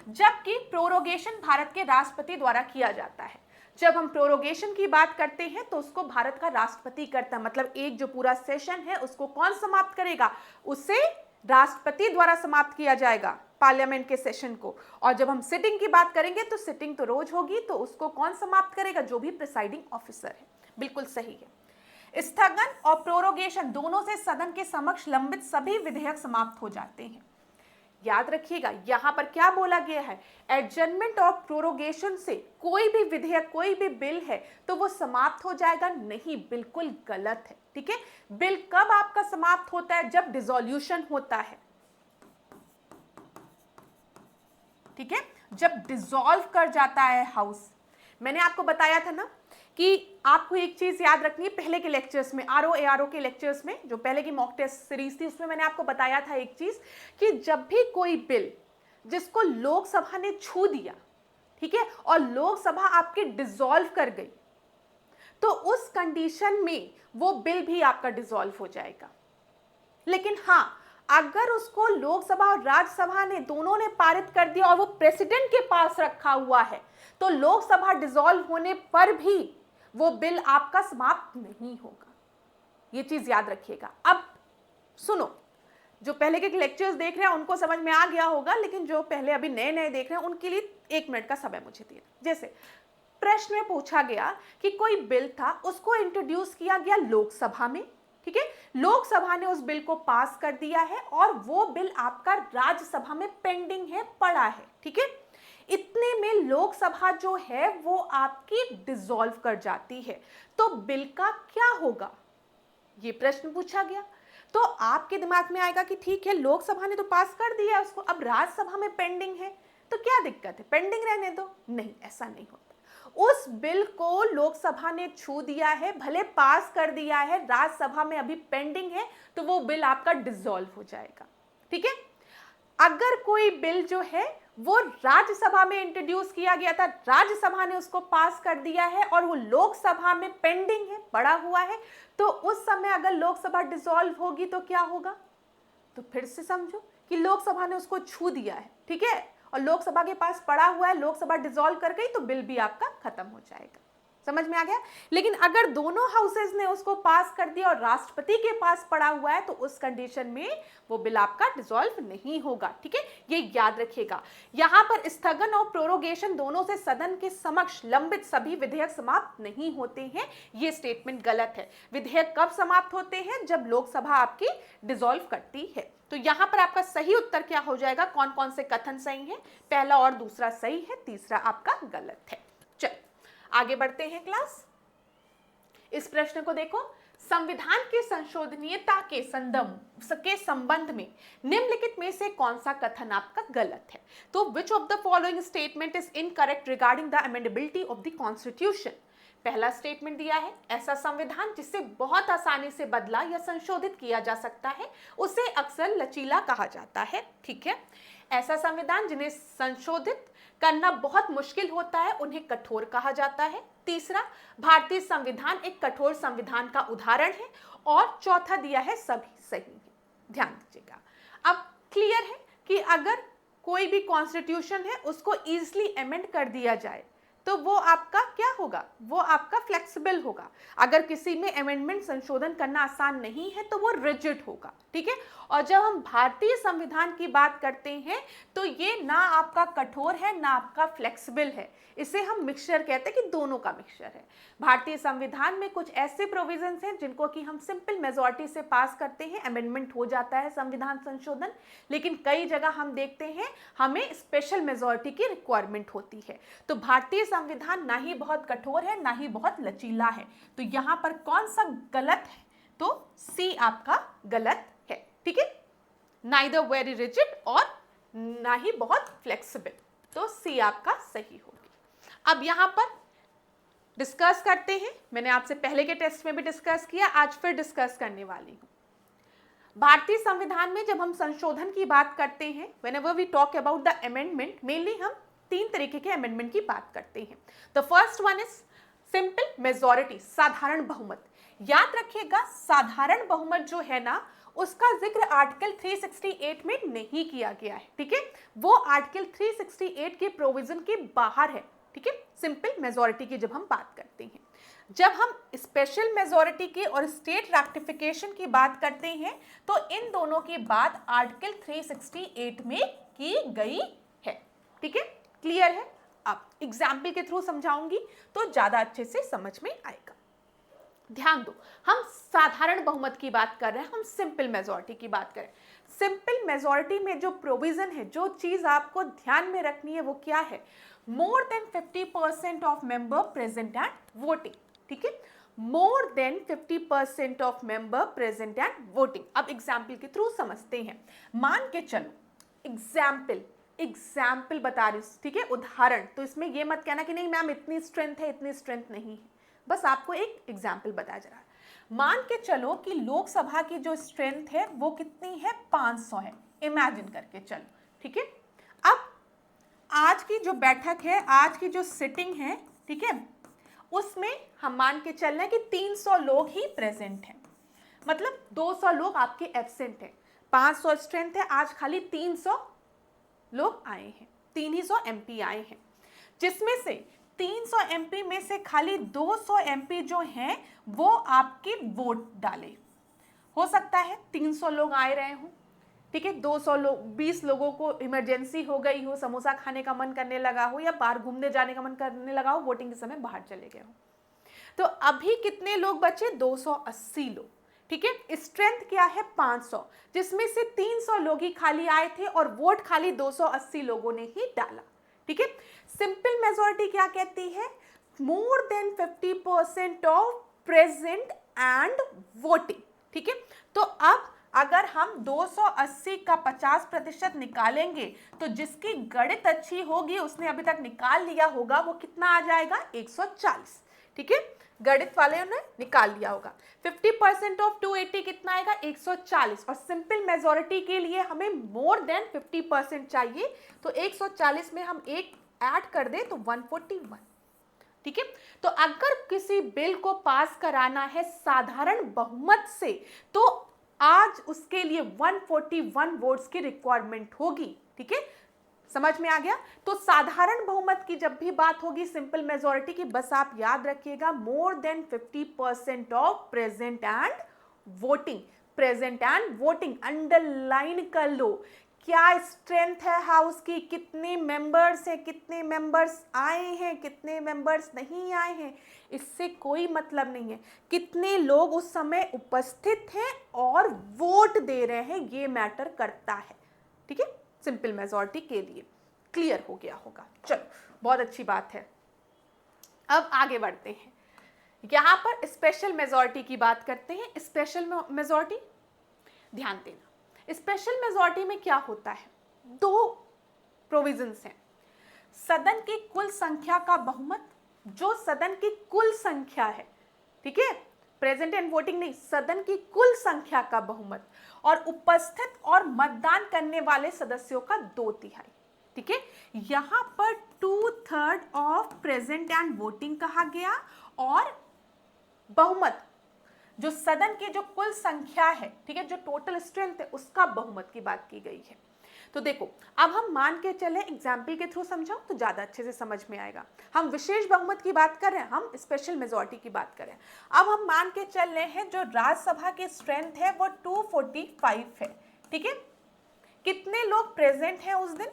जबकि प्रोरोगेशन भारत के राष्ट्रपति द्वारा किया जाता है। जब हम प्रोरोगेशन की बात करते हैं तो उसको भारत का राष्ट्रपति करता है, मतलब एक जो पूरा सेशन है उसको कौन समाप्त करेगा, उसे राष्ट्रपति द्वारा समाप्त किया जाएगा, पार्लियामेंट के सेशन को। और जब हम सिटिंग की बात करेंगे तो सिटिंग तो रोज होगी, तो उसको कौन समाप्त करेगा, जो भी प्रिसाइडिंग ऑफिसर है। बिल्कुल सही है। स्थगन और प्रोरोगेशन दोनों से सदन के समक्ष लंबित सभी विधेयक समाप्त हो जाते हैं। याद रखिएगा, यहां पर क्या बोला गया है, एडजर्नमेंट और प्रोरोगेशन से कोई भी विधेयक, कोई भी बिल है तो वो समाप्त हो जाएगा नहीं, बिल्कुल गलत है। ठीक है, बिल कब आपका समाप्त होता है, जब डिसोल्यूशन होता है। ठीक है, जब डिसॉल्व कर जाता है हाउस। मैंने आपको बताया था ना कि आपको एक चीज याद रखनी है, पहले के लेक्चर्स में, आरओ एआरओ के लेक्चर्स में, जो पहले की मॉक टेस्ट सीरीज थी, उसमें मैंने आपको बताया था एक चीज कि जब भी कोई बिल जिसको लोकसभा ने छू दिया, ठीक है, और लोकसभा आपकी डिसॉल्व कर गई, तो उस कंडीशन में वो बिल भी आपका डिसॉल्व हो जाएगा। लेकिन हाँ, अगर उसको लोकसभा और राज्यसभा ने दोनों ने पारित कर दिया और वो प्रेसिडेंट के पास रखा हुआ है, तो लोकसभा डिसॉल्व होने पर भी वो बिल आपका समाप्त नहीं होगा। ये चीज याद रखिएगा। अब सुनो, जो पहले के लेक्चर्स देख रहे हैं उनको समझ में आ गया होगा, लेकिन जो पहले अभी नए नए देख रहे हैं उनके लिए 1 मिनट का समय मुझे दिए। जैसे प्रश्न में पूछा गया कि कोई बिल था, उसको इंट्रोड्यूस किया गया लोकसभा में। ठीक है, लोकसभा ने उस बिल को पास कर दिया है और वो बिल आपका राज्यसभा में पेंडिंग है, पड़ा है। ठीक है, इतने में लोकसभा जो है वो आपकी डिसॉल्व कर जाती है, तो बिल का क्या होगा, ये प्रश्न पूछा गया। तो आपके दिमाग में आएगा कि ठीक है, लोकसभा ने तो पास कर दिया उसको, अब राज्यसभा में पेंडिंग है, तो क्या दिक्कत है, पेंडिंग रहने दो। नहीं, ऐसा नहीं होता। उस बिल को लोकसभा ने छू दिया है, भले पास कर दिया है, राज्यसभा में अभी पेंडिंग है, तो वो बिल आपका डिसॉल्व हो जाएगा। ठीक है, अगर कोई बिल जो है वो राज्यसभा में इंट्रोड्यूस किया गया था, राज्यसभा ने उसको पास कर दिया है और वो लोकसभा में पेंडिंग है, पड़ा हुआ है, तो उस समय अगर लोकसभा डिसॉल्व होगी तो क्या होगा, तो फिर से समझो कि लोकसभा ने उसको छू दिया है, ठीक है, और लोकसभा के पास पड़ा हुआ है, लोकसभा डिसॉल्व कर गई तो बिल भी आपका खत्म हो जाएगा। समझ में आ गया। लेकिन अगर दोनों हाउसेज ने उसको पास कर दिया और राष्ट्रपति के पास पड़ा हुआ है तो उस कंडीशन में वो बिल आपका डिसॉल्व नहीं होगा, ठीक है, ये याद रखिएगा। यहां पर स्थगन और प्रोरोगेशन दोनों से सदन के समक्ष लंबित सभी विधेयक समाप्त नहीं होते हैं, ये स्टेटमेंट गलत है। विधेयक कब समाप्त होते हैं? जब लोकसभा आपकी डिसॉल्व करती है। तो यहां पर आपका सही उत्तर क्या हो जाएगा? कौन कौन से कथन सही है? पहला और दूसरा सही है, तीसरा आपका गलत है। चल आगे बढ़ते हैं क्लास। इस प्रश्न को देखो, संविधान की संशोधनीयता के संबंध में निम्नलिखित में से कौन सा कथन आपका गलत है? तो विच of the following statement is incorrect regarding the amendability of the constitution? पहला स्टेटमेंट दिया है, ऐसा संविधान जिसे बहुत आसानी से बदला या संशोधित किया जा सकता है उसे अक्सर लचीला कहा जाता है, ठीक है। ऐसा संविधान जिन्हें संशोधित करना बहुत मुश्किल होता है उन्हें कठोर कहा जाता है। तीसरा, भारतीय संविधान एक कठोर संविधान का उदाहरण है। और चौथा दिया है, सभी सही है। ध्यान दीजिएगा। अब क्लियर है कि अगर कोई भी कॉन्स्टिट्यूशन है उसको इजीली अमेंड कर दिया जाए तो वो आपका क्या होगा? वो आपका फ्लेक्सिबल होगा। अगर किसी में अमेंडमेंट संशोधन करना आसान नहीं है तो वो रिजिड होगा, ठीक है। और जब हम भारतीय संविधान की बात करते हैं तो ये ना आपका कठोर है ना आपका फ्लेक्सिबल है, इसे हम मिक्सचर कहते हैं कि दोनों का मिक्सचर है। भारतीय संविधान में कुछ ऐसे प्रोविजंस हैं जिनको कि हम सिंपल मेजॉरिटी से पास करते हैं, अमेंडमेंट हो जाता है संविधान संशोधन। लेकिन कई जगह हम देखते हैं हमें स्पेशल मेजॉरिटी की रिक्वायरमेंट होती है। तो भारतीय संविधान ना ही बहुत कठोर है ना ही बहुत लचीला है। तो यहां पर कौन सा गलत है? तो सी आपका गलत है, ठीक है। नाइदर वेरी रिजिड और ना ही बहुत फ्लेक्सिबल, तो सी आपका सही होगी। अब यहां पर डिस्कस करते हैं, मैंने आपसे पहले के टेस्ट में भी डिस्कस किया, आज फिर डिस्कस करने वाली हूं। भारतीय संविधान में जब हम संशोधन की बात करते हैं, whenever we talk about the amendment, mainly हम तीन तरीके के अमेंडमेंट की बात करते हैं। The first one is simple majority, साधारण बहुमत। याद रखिएगा, साधारण बहुमत जो है ना उसका जिक्र आर्टिकल 368 में नहीं किया गया है, ठीक है। वो आर्टिकल 368 के प्रोविजन के बाहर है, ठीक है। सिंपल मेजॉरिटी की जब हम बात करते हैं, जब हम स्पेशल मेजॉरिटी की और स्टेट रैटिफिकेशन की बात करते हैं तो इन दोनों की बात आर्टिकल 368 में की गई है, ठीक है। क्लियर है? अब एग्जाम्पल के थ्रू समझाऊंगी तो ज्यादा अच्छे से समझ में आएगा। ध्यान दो, हम साधारण बहुमत की बात कर रहे हैं, हम सिंपल मेजॉरिटी की बात करें। सिंपल मेजॉरिटी में जो प्रोविजन है, जो चीज आपको ध्यान में रखनी है वो क्या है? More than 50% of member present and voting, ठीक है। More than 50% of member present and voting. अब एग्जाम्पल के थ्रू समझते हैं। मान के चलो, एग्जाम्पल बता रही हूँ, ठीक है, उदाहरण। तो इसमें ये मत कहना कि नहीं मैम इतनी स्ट्रेंथ है, इतनी स्ट्रेंथ नहीं है, बस आपको एक एग्जाम्पल बताया जा रहा है। मान के चलो कि लोकसभा की जो स्ट्रेंथ है वो कितनी है? 500 है, इमेजिन करके चलो, ठीक है। अब आज की जो बैठक है, आज की जो सिटिंग है, ठीक है, उसमें हम मान के चल रहे हैं कि 300 लोग ही प्रेजेंट हैं, मतलब 200 लोग आपके एब्सेंट हैं। 500 स्ट्रेंथ है, आज खाली 300 लोग आए हैं, 300 एमपी आए हैं, जिसमें से 300 एमपी में से खाली 200 एमपी जो हैं वो आपके वोट डाले। हो सकता है 300 लोग आए रहे हों, ठीक है, 200 लोग, 20 लोगों को इमरजेंसी हो गई हो, समोसा खाने का मन करने लगा हो या बाहर घूमने जाने का मन करने लगा हो, वोटिंग के समय बाहर चले गए हो। तो अभी कितने लोग बचे? 280 लोग, ठीक है। स्ट्रेंथ क्या है? 500, जिसमें से 300 लोग ही खाली आए थे और वोट खाली 280 लोगों ने ही डाला, ठीक है। सिंपल मेजॉरिटी क्या कहती है? More than 50% of present and voting, ठीक है। तो अब अगर हम 280 का 50% निकालेंगे तो जिसकी गणित अच्छी होगी उसने अभी तक निकाल लिया होगा, वो कितना आ जाएगा? 140, ठीक है। गणित वाले ने निकाल लिया होगा। 50% ऑफ 280 कितना आएगा? 140। और सिंपल मेजॉरिटी के लिए हमें मोर देन 50% चाहिए, तो 140 में हम एक ऐड कर दें तो 141, ठीक है। तो अगर किसी बिल को पास कराना है साधारण बहुमत से तो आज उसके लिए 141 वोट्स की रिक्वायरमेंट होगी, ठीक है। समझ में आ गया। तो साधारण बहुमत की जब भी बात होगी सिंपल मेजॉरिटी की, बस आप याद रखिएगा more than 50% of present and voting. Present and voting underline कर लो। क्या स्ट्रेंथ है हाउस की, कितने मेंबर्स हैं, कितने मेंबर्स आए हैं, कितने मेंबर्स नहीं आए हैं, इससे कोई मतलब नहीं है। कितने लोग उस समय उपस्थित हैं और वोट दे रहे हैं, ये मैटर करता है। ठीक है, सिंपल मेजॉरिटी के लिए क्लियर हो गया होगा। चलो, बहुत अच्छी बात है। अब आगे बढ़ते हैं, यहां पर स्पेशल मेजॉरिटी की बात करते हैं। स्पेशल मेजॉरिटी ध्यान देना, स्पेशल मेजॉरिटी में क्या होता है, दो प्रोविजंस हैं। सदन की कुल संख्या का बहुमत, जो सदन की कुल संख्या है, ठीक है, प्रेजेंट एंड वोटिंग नहीं, सदन की कुल संख्या का बहुमत, और उपस्थित और मतदान करने वाले सदस्यों का 2/3। ठीक है, यहां पर 2/3 ऑफ प्रेजेंट एंड वोटिंग कहा गया, और बहुमत जो सदन की जो कुल संख्या है, ठीक है, जो टोटल स्ट्रेंथ है, उसका बहुमत की बात की गई है। तो देखो, अब हम मान के चले, एग्जाम्पल के थ्रू समझाऊं तो ज्यादा अच्छे से समझ में आएगा। हम विशेष बहुमत की बात कर रहे हैं, हम स्पेशल मेजॉरिटी की बात कर रहे हैं। अब हम मान के चल रहे हैं जो राज्यसभा की स्ट्रेंथ है वो 245 है। ठीक है, कितने लोग प्रेजेंट हैं उस दिन,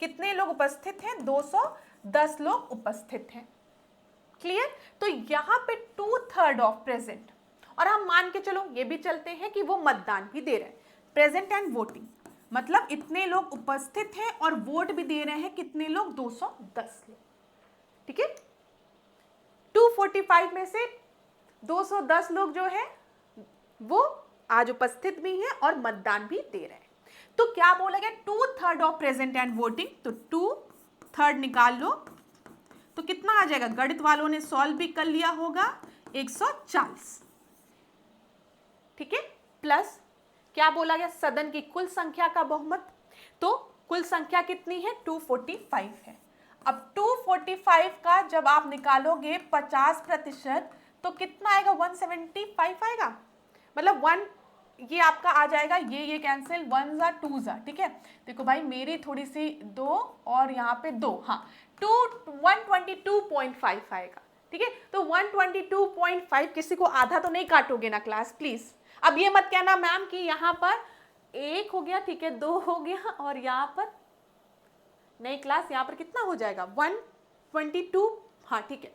कितने लोग उपस्थित हैं, 210 लोग उपस्थित हैं। क्लियर। तो यहां पे 2/3 ऑफ प्रेजेंट, और हम मान के चलो ये भी चलते हैं कि वो मतदान भी दे रहे हैं, प्रेजेंट एंड वोटिंग, मतलब इतने लोग उपस्थित हैं और वोट भी दे रहे हैं, कितने लोग, 210 लोग। ठीक है, 245 में से 210 लोग जो है वो आज उपस्थित भी हैं और मतदान भी दे रहे हैं। तो क्या बोला गया, 2/3 ऑफ प्रेजेंट एंड वोटिंग, तो 2/3 निकाल लो तो कितना आ जाएगा, गणित वालों ने सॉल्व भी कर लिया होगा, 140। ठीक है, प्लस क्या बोला गया, सदन की कुल संख्या का बहुमत, तो कुल संख्या कितनी है, 245 है। अब 245 का जब आप निकालोगे 50%, तो कितना आएगा, 175 आएगा, मतलब 1, ये आपका आ जाएगा, ये कैंसिल, 1 जा 2 जा। ठीक है, देखो भाई मेरी थोड़ी सी 2 और यहाँ पे 2, हाँ 122.5 आएगा। ठीक है, तो 122.5, किसी को आधा तो नहीं काटोगे ना क्लास, प्लीज। अब ये मत कहना मैम कि यहाँ पर 1 हो गया, ठीक है, 2 हो गया, और यहाँ पर नहीं क्लास, यहाँ पर कितना हो जाएगा, 122, हाँ ठीक है।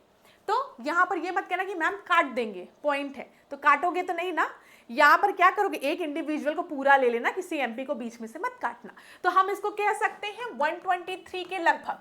तो यहाँ पर ये मत कहना कि मैम काट देंगे, पॉइंट है, तो काटोगे तो नहीं ना। यहाँ पर क्या करोगे, एक इंडिविजुअल को पूरा ले लेना, किसी एमपी को बीच में से मत काटना। तो हम इसको कह सकते हैं 123 के लगभग।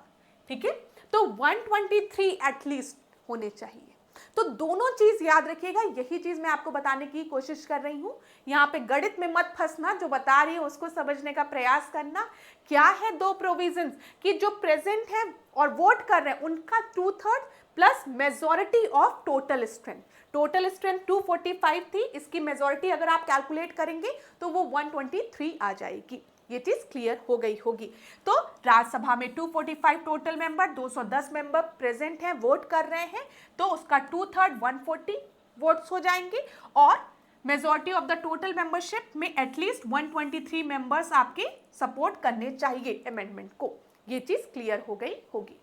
ठीक है, तो 123 एटलीस्ट होने चाहिए। तो दोनों चीज याद रखिएगा, यही चीज मैं आपको बताने की कोशिश कर रही हूं। यहाँ पे गणित में मत फंसना, जो बता रही है उसको समझने का प्रयास करना। क्या है दो प्रोविजंस, कि जो प्रेजेंट है और वोट कर रहे हैं उनका 2/3 plus majority of total strength. Total strength 245 थी, इसकी मेजॉरिटी अगर आप कैलकुलेट करेंगे तो वो 123 आ जाएगी। ये चीज क्लियर हो गई होगी। तो राज्यसभा में 245 टोटल मेंबर, 210 मेंबर प्रेजेंट हैं, वोट कर रहे हैं, तो उसका 2/3 140 वोट्स हो जाएंगे, और majority of the total membership में एटलीस्ट 123 मेंबर्स आपके सपोर्ट करने चाहिए अमेंडमेंट को। ये चीज क्लियर हो गई होगी।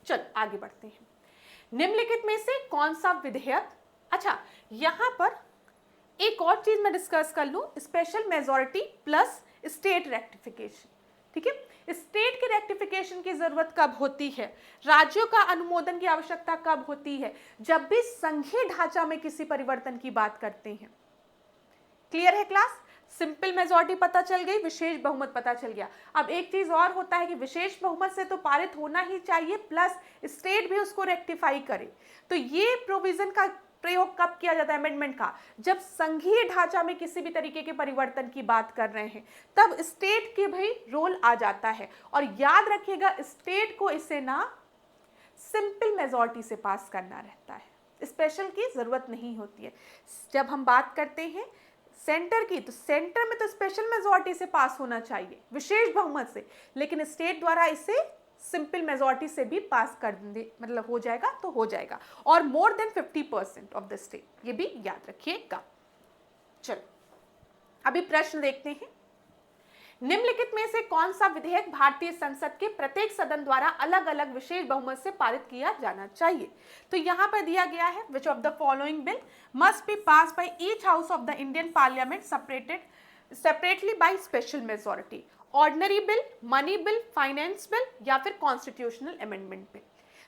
चलो आगे बढ़ते हैं। निम्नलिखित में से कौन सा विधेयक, अच्छा यहां पर एक और चीज मैं डिस्कस कर लूं, special majority plus state rectification. ठीक है, स्टेट की रेक्टिफिकेशन की जरूरत कब होती है, राज्यों का अनुमोदन की आवश्यकता कब होती है, जब भी संघीय ढांचा में किसी परिवर्तन की बात करते हैं। क्लियर है क्लास। सिंपल मेजॉरिटी पता चल गई, विशेष बहुमत पता चल गया। अब एक चीज और होता है कि विशेष बहुमत से तो पारित होना ही चाहिए, प्लस स्टेट भी उसको रेक्टिफाई करे। तो ये प्रोविजन का प्रयोग कब किया जाता है अमेंडमेंट का, जब संघीय ढांचा में किसी भी तरीके के परिवर्तन की बात कर रहे हैं, तब स्टेट के भी रोल आ जाता है। और याद रखिएगा, स्टेट को इसे ना सिंपल मेजॉरिटी से पास करना रहता है, स्पेशल की जरूरत नहीं होती है। जब हम बात करते हैं सेंटर की, तो सेंटर में तो स्पेशल मेजॉरिटी से पास होना चाहिए, विशेष बहुमत से, लेकिन स्टेट द्वारा इसे सिंपल मेजॉरिटी से भी पास कर दे, मतलब हो जाएगा तो हो जाएगा, और more than 50% of the state, ये भी याद रखिएगा। चलो अभी प्रश्न देखते हैं। निम्नलिखित में से कौन सा विधेयक भारतीय संसद के प्रत्येक सदन द्वारा अलग अलग विशेष बहुमत से पारित किया जाना चाहिए? तो यहाँ पर दिया गया है, विच of the following bill must be pass by each house of the Indian parliament separately by special majority? Ordinary bill, money bill, finance bill या फिर कॉन्स्टिट्यूशनल अमेंडमेंट बिल?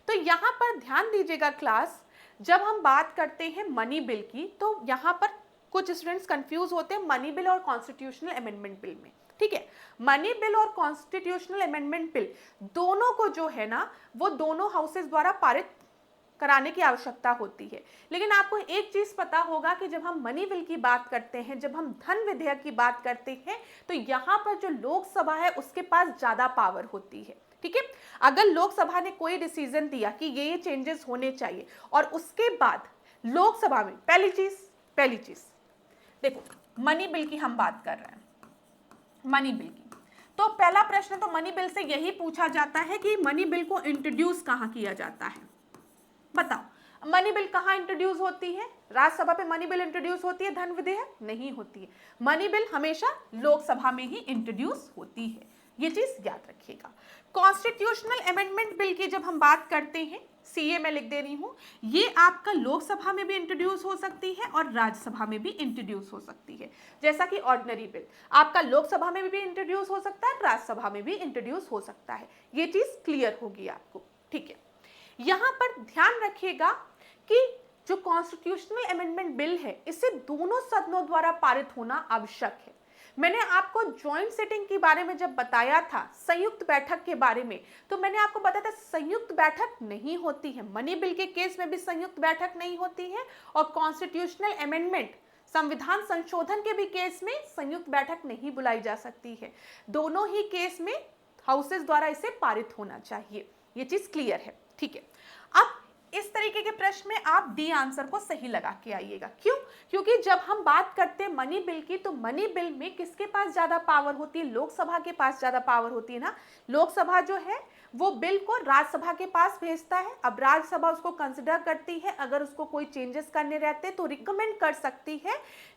तो यहाँ पर ध्यान दीजिएगा क्लास, जब हम बात करते हैं मनी बिल की तो यहाँ पर कुछ स्टूडेंट्स कंफ्यूज होते हैं मनी बिल और कॉन्स्टिट्यूशनल अमेंडमेंट बिल में। ठीक है, मनी बिल और कॉन्स्टिट्यूशनल अमेंडमेंट बिल दोनों को जो है ना वो दोनों हाउसेस द्वारा पारित कराने की आवश्यकता होती है। लेकिन आपको एक चीज पता होगा कि जब हम मनी बिल की बात करते हैं, जब हम धन विधेयक की बात करते हैं, तो यहाँ पर जो लोकसभा है उसके पास ज्यादा पावर होती है। ठीक है, अगर लोकसभा ने कोई डिसीजन दिया कि ये चेंजेस होने चाहिए और उसके बाद लोकसभा में पहली चीज देखो, मनी बिल की हम बात कर रहे हैं, मनी बिल की, तो पहला प्रश्न तो मनी बिल से यही पूछा जाता है कि मनी बिल को इंट्रोड्यूस कहाँ किया जाता है? बताओ, मनी बिल कहाँ इंट्रोड्यूस होती है? राज्यसभा पे मनी बिल इंट्रोड्यूस होती है, धन विधेयक नहीं होती है। मनी बिल हमेशा लोकसभा में ही इंट्रोड्यूस होती है, ये चीज याद रखिएगा। कॉन्स्टिट्यूशनल अमेंडमेंट बिल की जब हम बात करते हैं, सीए में लिख दे रही हूं, ये आपका लोकसभा में भी इंट्रोड्यूस हो सकती है और राज्यसभा में भी इंट्रोड्यूस हो सकती है। जैसा कि ऑर्डिनरी बिल आपका लोकसभा में भी इंट्रोड्यूस हो सकता है, राज्यसभा में भी इंट्रोड्यूस हो सकता है। ये चीज क्लियर होगी आपको। ठीक है, यहां पर ध्यान रखिएगा कि जो कॉन्स्टिट्यूशनल अमेंडमेंट बिल है इसे दोनों सदनों द्वारा पारित होना आवश्यक है। मैंने आपको ज्वाइंट सिटिंग के बारे में जब बताया था, संयुक्त बैठक के बारे में, तो मैंने आपको बताया था संयुक्त बैठक नहीं होती है। मनी बिल के केस में भी संयुक्त बैठक नहीं होती है और कॉन्स्टिट्यूशनल अमेंडमेंट संविधान संशोधन के भी केस में संयुक्त बैठक नहीं बुलाई जा सकती है। दोनों ही केस में हाउसेस द्वारा इसे पारित होना चाहिए, ये चीज क्लियर है। ठीक है, अब इस तरीके के प्रश्न में आप डी आंसर को सही लगा के आइएगा। क्यों? क्योंकि जब हम बात करते हैं मनी बिल की, तो मनी बिल में किसके पास ज्यादा पावर होती है? लोकसभा के पास ज्यादा पावर होती है ना। लोकसभा जो है वो बिल को राज्यसभा के पास भेजता है। अब राज्यसभा उसको कंसिडर करती है, अगर उसको कोई चेंजेस करने रहते तो रिकमेंड कर सकती है,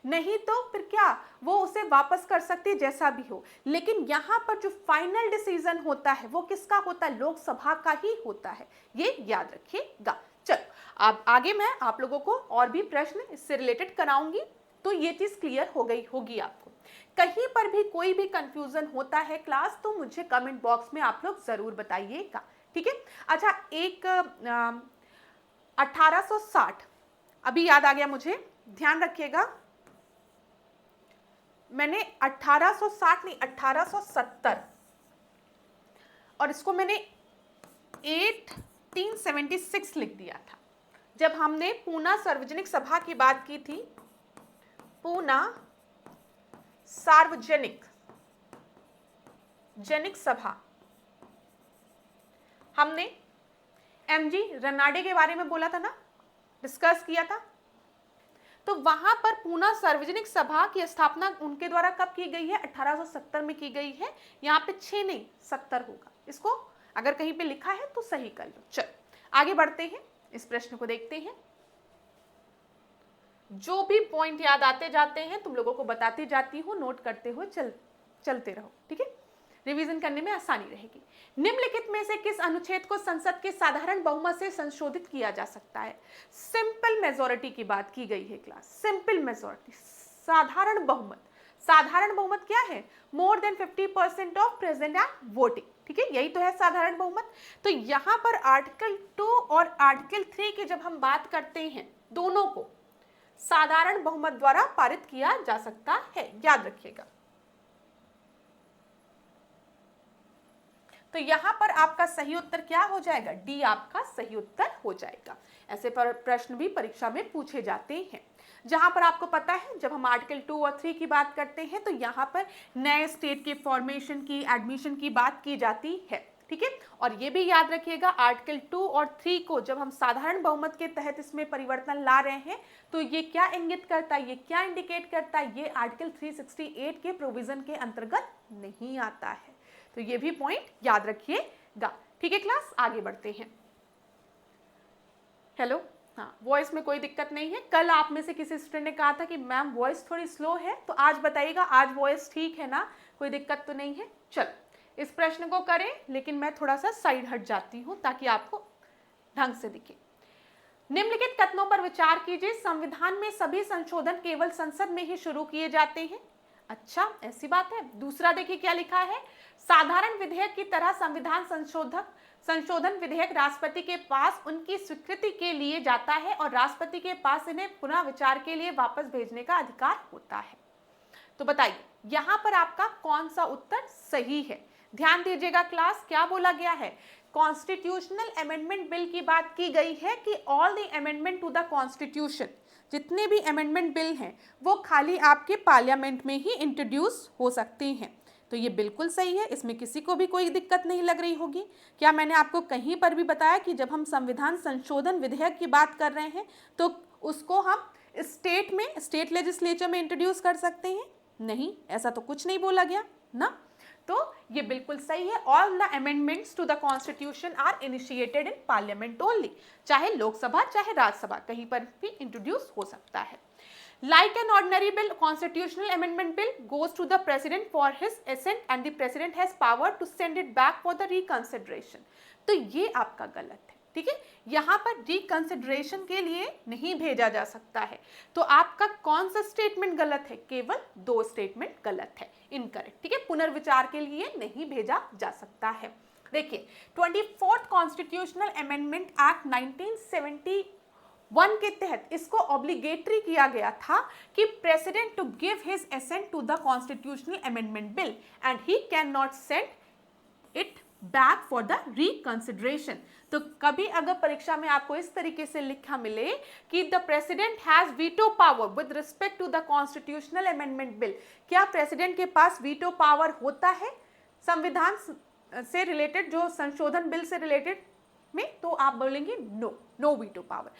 नहीं तो फिर क्या वो उसे वापस कर सकती है, जैसा भी हो। लेकिन यहाँ पर जो फाइनल डिसीजन होता है वो किसका होता है? लोकसभा का ही होता है, ये याद रखिएगा। चलो, अब आगे मैं आप लोगों को और भी प्रश्न इससे रिलेटेड कराऊंगी, तो ये चीज क्लियर हो गई होगी आपको। कहीं पर भी कोई भी कंफ्यूजन होता है क्लास, तो मुझे कमेंट बॉक्स में आप लोग जरूर बताइएगा। ठीक है, अच्छा, एक 1860 अभी याद आ गया मुझे, ध्यान रखिएगा। मैंने 1860 नहीं, 1870, और इसको मैंने 1876 लिख दिया था जब हमने पूना सार्वजनिक सभा की बात की थी। पूना सार्वजनिक सभा, हमने एमजी रनाडे के बारे में बोला था ना, डिस्कस किया था। तो वहां पर पूना सार्वजनिक सभा की स्थापना उनके द्वारा कब की गई है? 1870 में की गई है। यहाँ पे 6 नहीं 70 होगा, इसको अगर कहीं पे लिखा है तो सही कर लो। चलो आगे बढ़ते हैं, इस प्रश्न को देखते हैं। जो भी पॉइंट याद आते जाते हैं तुम लोगों को बताती जाती हूँ, नोट करते हुए चलते रहो। ठीक है, रिवीजन करने में आसानी रहेगी। निम्नलिखित में से किस अनुच्छेद को संसद के साधारण बहुमत से संशोधित किया जा सकता है? सिंपल मेजोरिटी की बात की गई है क्लास, सिंपल मेजोरिटी, साधारण बहुमत। साधारण बहुमत क्या है? More than 50% of present and voting. ठीक है, यही तो है साधारण बहुमत। तो यहाँ पर आर्टिकल 2 और आर्टिकल 3 की जब हम बात करते हैं, दोनों को साधारण बहुमत द्वारा पारित किया जा सकता है, याद रखिएगा। तो यहां पर आपका सही उत्तर क्या हो जाएगा? डी आपका सही उत्तर हो जाएगा। ऐसे पर प्रश्न भी परीक्षा में पूछे जाते हैं, जहां पर आपको पता है जब हम आर्टिकल 2 और 3 की बात करते हैं तो यहां पर नए स्टेट के फॉर्मेशन की, एडमिशन की बात की जाती है। ठीक है, और ये भी याद रखिएगा आर्टिकल 2 और 3 को जब हम साधारण बहुमत के तहत इसमें परिवर्तन ला रहे हैं तो ये क्या इंगित करता है, ये क्या इंडिकेट करता है? ये आर्टिकल 368 के प्रोविजन के अंतर्गत नहीं आता है। तो ये भी पॉइंट याद रखिएगा। ठीक है क्लास, आगे बढ़ते हैं। हेलो, हाँ, वॉइस में कोई दिक्कत नहीं है। कल आप में से किसी स्टूडेंट ने कहा था कि मैम वॉइस थोड़ी स्लो है, तो आज बताइएगा आज वॉइस ठीक है ना, कोई दिक्कत तो नहीं है। चलो इस प्रश्न को करें, लेकिन मैं थोड़ा सा साइड हट जाती हूँ ताकि आपको ढंग से दिखे। निम्नलिखित कथनों पर विचार कीजिए। संविधान में सभी संशोधन केवल संसद में ही शुरू किए जाते हैं। अच्छा, ऐसी बात है। दूसरा देखिए क्या लिखा है, साधारण विधेयक की तरह संविधान संशोधन विधेयक राष्ट्रपति के पास उनकी स्वीकृति के लिए जाता है और राष्ट्रपति के पास इन्हें पुनः विचार के लिए वापस भेजने का अधिकार होता है। तो बताइए यहां पर आपका कौन सा उत्तर सही है। ध्यान दीजिएगा क्लास, क्या बोला गया है, कॉन्स्टिट्यूशनल अमेंडमेंट बिल की बात की गई है कि all the amendment to the constitution, जितने भी अमेंडमेंट बिल हैं वो खाली आपके पार्लियामेंट में ही इंट्रोड्यूस हो सकते हैं। तो ये बिल्कुल सही है, इसमें किसी को भी कोई दिक्कत नहीं लग रही होगी। क्या मैंने आपको कहीं पर भी बताया कि जब हम संविधान संशोधन विधेयक की बात कर रहे हैं तो उसको हम स्टेट लेजिस्लेचर में इंट्रोड्यूस कर सकते हैं? नहीं, ऐसा तो कुछ नहीं बोला गया ना। तो ये बिल्कुल सही है, all the amendments to the constitution are initiated in parliament only. चाहे लोकसभा चाहे राज्यसभा कहीं पर भी इंट्रोड्यूस हो सकता है। Like an ordinary bill, constitutional amendment bill goes to the president for his assent and the president has power to send it back for the reconsideration. तो ये आपका गलत है, ठीक है। यहाँ पर रिकंसिडरेशन के लिए नहीं भेजा जा सकता है। तो आपका कौन सा स्टेटमेंट गलत है, केवल 2 स्टेटमेंट गलत है, इनकरेक्ट, ठीक है। पुनर्विचार के लिए नहीं भेजा जा सकता है। देखिए 24th कॉन्स्टिट्यूशनल अमेंडमेंट एक्ट 1971 के तहत इसको ऑब्लिगेटरी किया गया था कि president to give his assent to the constitutional amendment bill and he cannot send it back for the reconsideration. तो कभी अगर परीक्षा में आपको इस तरीके से लिखा मिले कि the president has veto power with respect to the constitutional amendment bill, क्या प्रेसिडेंट के पास वीटो पावर होता है संविधान से रिलेटेड, जो संशोधन बिल से रिलेटेड में? तो आप बोलेंगे no veto power.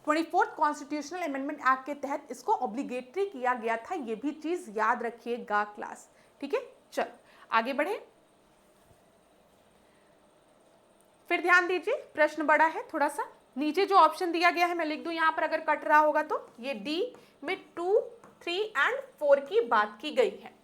24th constitutional amendment act के तहत इसको ऑब्लिगेटरी किया गया था, ये भी चीज याद रखिएगा क्लास, ठीक है। चलो आगे बढ़े, फिर ध्यान दीजिए प्रश्न बड़ा है थोड़ा सा। नीचे जो ऑप्शन दिया गया है मैं लिख दूं यहां पर, अगर कट रहा होगा तो ये डी में 2, 3 एंड 4 की बात की गई है।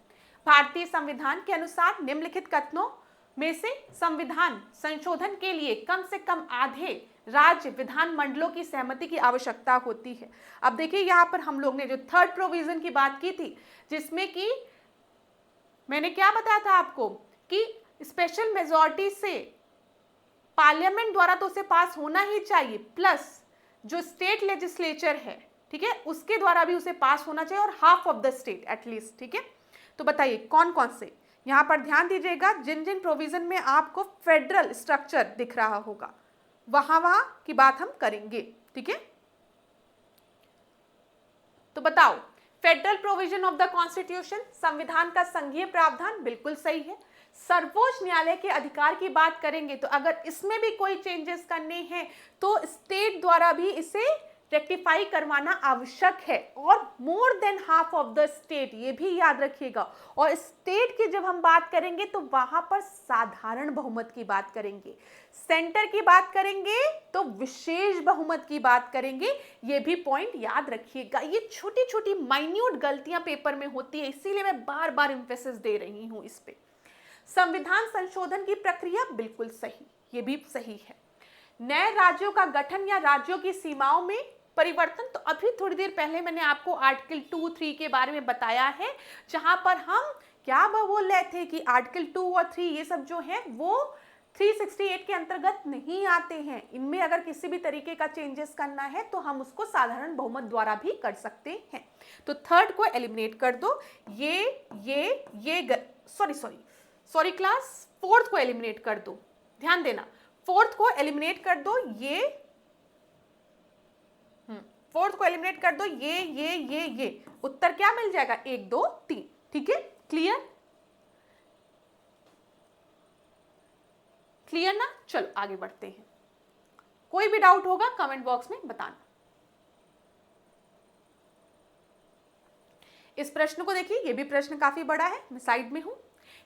भारतीय संविधान के अनुसार निम्नलिखित कथनों में से संविधान संशोधन के लिए कम से कम आधे राज्य विधान मंडलों की सहमति की आवश्यकता होती है। अब देखिए यहाँ पर हम लोग ने जो 3rd प्रोविजन की बात की थी, जिसमें कि मैंने क्या बताया था आपको कि स्पेशल मेजॉरिटी से पार्लियामेंट द्वारा तो उसे पास होना ही चाहिए, प्लस जो स्टेट लेजिस्लेचर है, ठीक है, उसके द्वारा भी उसे पास होना चाहिए और half of the state at least, ठीक है। तो बताइए कौन कौन से, यहां पर ध्यान दीजिएगा जिन जिन प्रोविजन में आपको फेडरल स्ट्रक्चर दिख रहा होगा वहां की बात हम करेंगे, ठीक है। तो बताओ, federal provision of the constitution, संविधान का संघीय प्रावधान, बिल्कुल सही है। सर्वोच्च न्यायालय के अधिकार की बात करेंगे तो अगर इसमें भी कोई चेंजेस करने हैं तो स्टेट द्वारा भी इसे रेक्टिफाई करवाना आवश्यक है, और more than half of the state, ये भी याद रखिएगा। और स्टेट की जब हम बात करेंगे तो वहां पर साधारण बहुमत की बात करेंगे, सेंटर की बात करेंगे तो विशेष बहुमत की बात करेंगे, ये भी पॉइंट याद रखिएगा। ये छोटी छोटी माइन्यूट गलतियां पेपर में होती है, इसीलिए मैं बार बार एम्फेसिस दे रही हूं इस पे। संविधान संशोधन की प्रक्रिया बिल्कुल सही, ये भी सही है। नए राज्यों का गठन या राज्यों की सीमाओं में परिवर्तन, तो अभी थोड़ी देर पहले मैंने आपको आर्टिकल 2, 3 के बारे में बताया है, जहां पर हम क्या बोल रहे थे कि आर्टिकल 2 और 3 ये सब जो है वो 368 के अंतर्गत नहीं आते हैं। इनमें अगर किसी भी तरीके का चेंजेस करना है तो हम उसको साधारण बहुमत द्वारा भी कर सकते हैं। तो 3rd को एलिमिनेट कर दो, सॉरी क्लास, 4th को एलिमिनेट कर दो, ध्यान देना 4th को एलिमिनेट कर दो, 4th को एलिमिनेट कर दो, ये उत्तर क्या मिल जाएगा, 1, 2, 3, ठीक है। क्लियर ना। चलो आगे बढ़ते हैं, कोई भी डाउट होगा कमेंट बॉक्स में बताना। इस प्रश्न को देखिए, ये भी प्रश्न काफी बड़ा है, मैं साइड में हूं।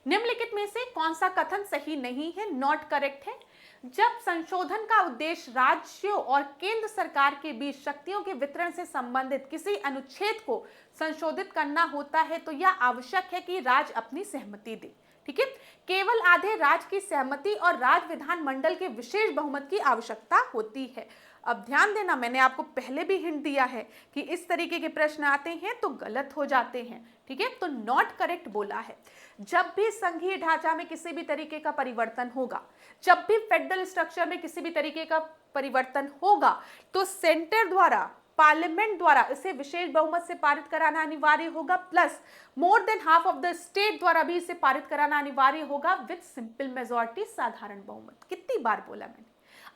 निम्नलिखित में से कौन सा कथन सही नहीं है, नॉट करेक्ट है? जब संशोधन का उद्देश्य राज्यों और केंद्र सरकार के बीच शक्तियों के वितरण से संबंधित किसी अनुच्छेद को संशोधित करना होता है तो यह आवश्यक है कि राज्य अपनी सहमति दे। ठीक है, केवल आधे राज्य की सहमति और राज्य विधानमंडल के विशेष बहुमत की आवश्यकता होती है। अब ध्यान देना, मैंने आपको पहले भी हिंट दिया है कि इस तरीके के प्रश्न आते हैं तो गलत हो जाते हैं। ठीक है, तो नॉट करेक्ट बोला है। जब भी संघीय ढांचा में किसी भी तरीके का परिवर्तन होगा, जब भी फेडरल स्ट्रक्चर में किसी भी तरीके का परिवर्तन होगा, तो सेंटर द्वारा, पार्लियामेंट द्वारा इसे विशेष बहुमत से पारित कराना अनिवार्य होगा, plus more than half of the state द्वारा भी इसे पारित कराना अनिवार्य होगा विद सिंपल मेजॉरिटी, साधारण बहुमत। कितनी बार बोला मैंने?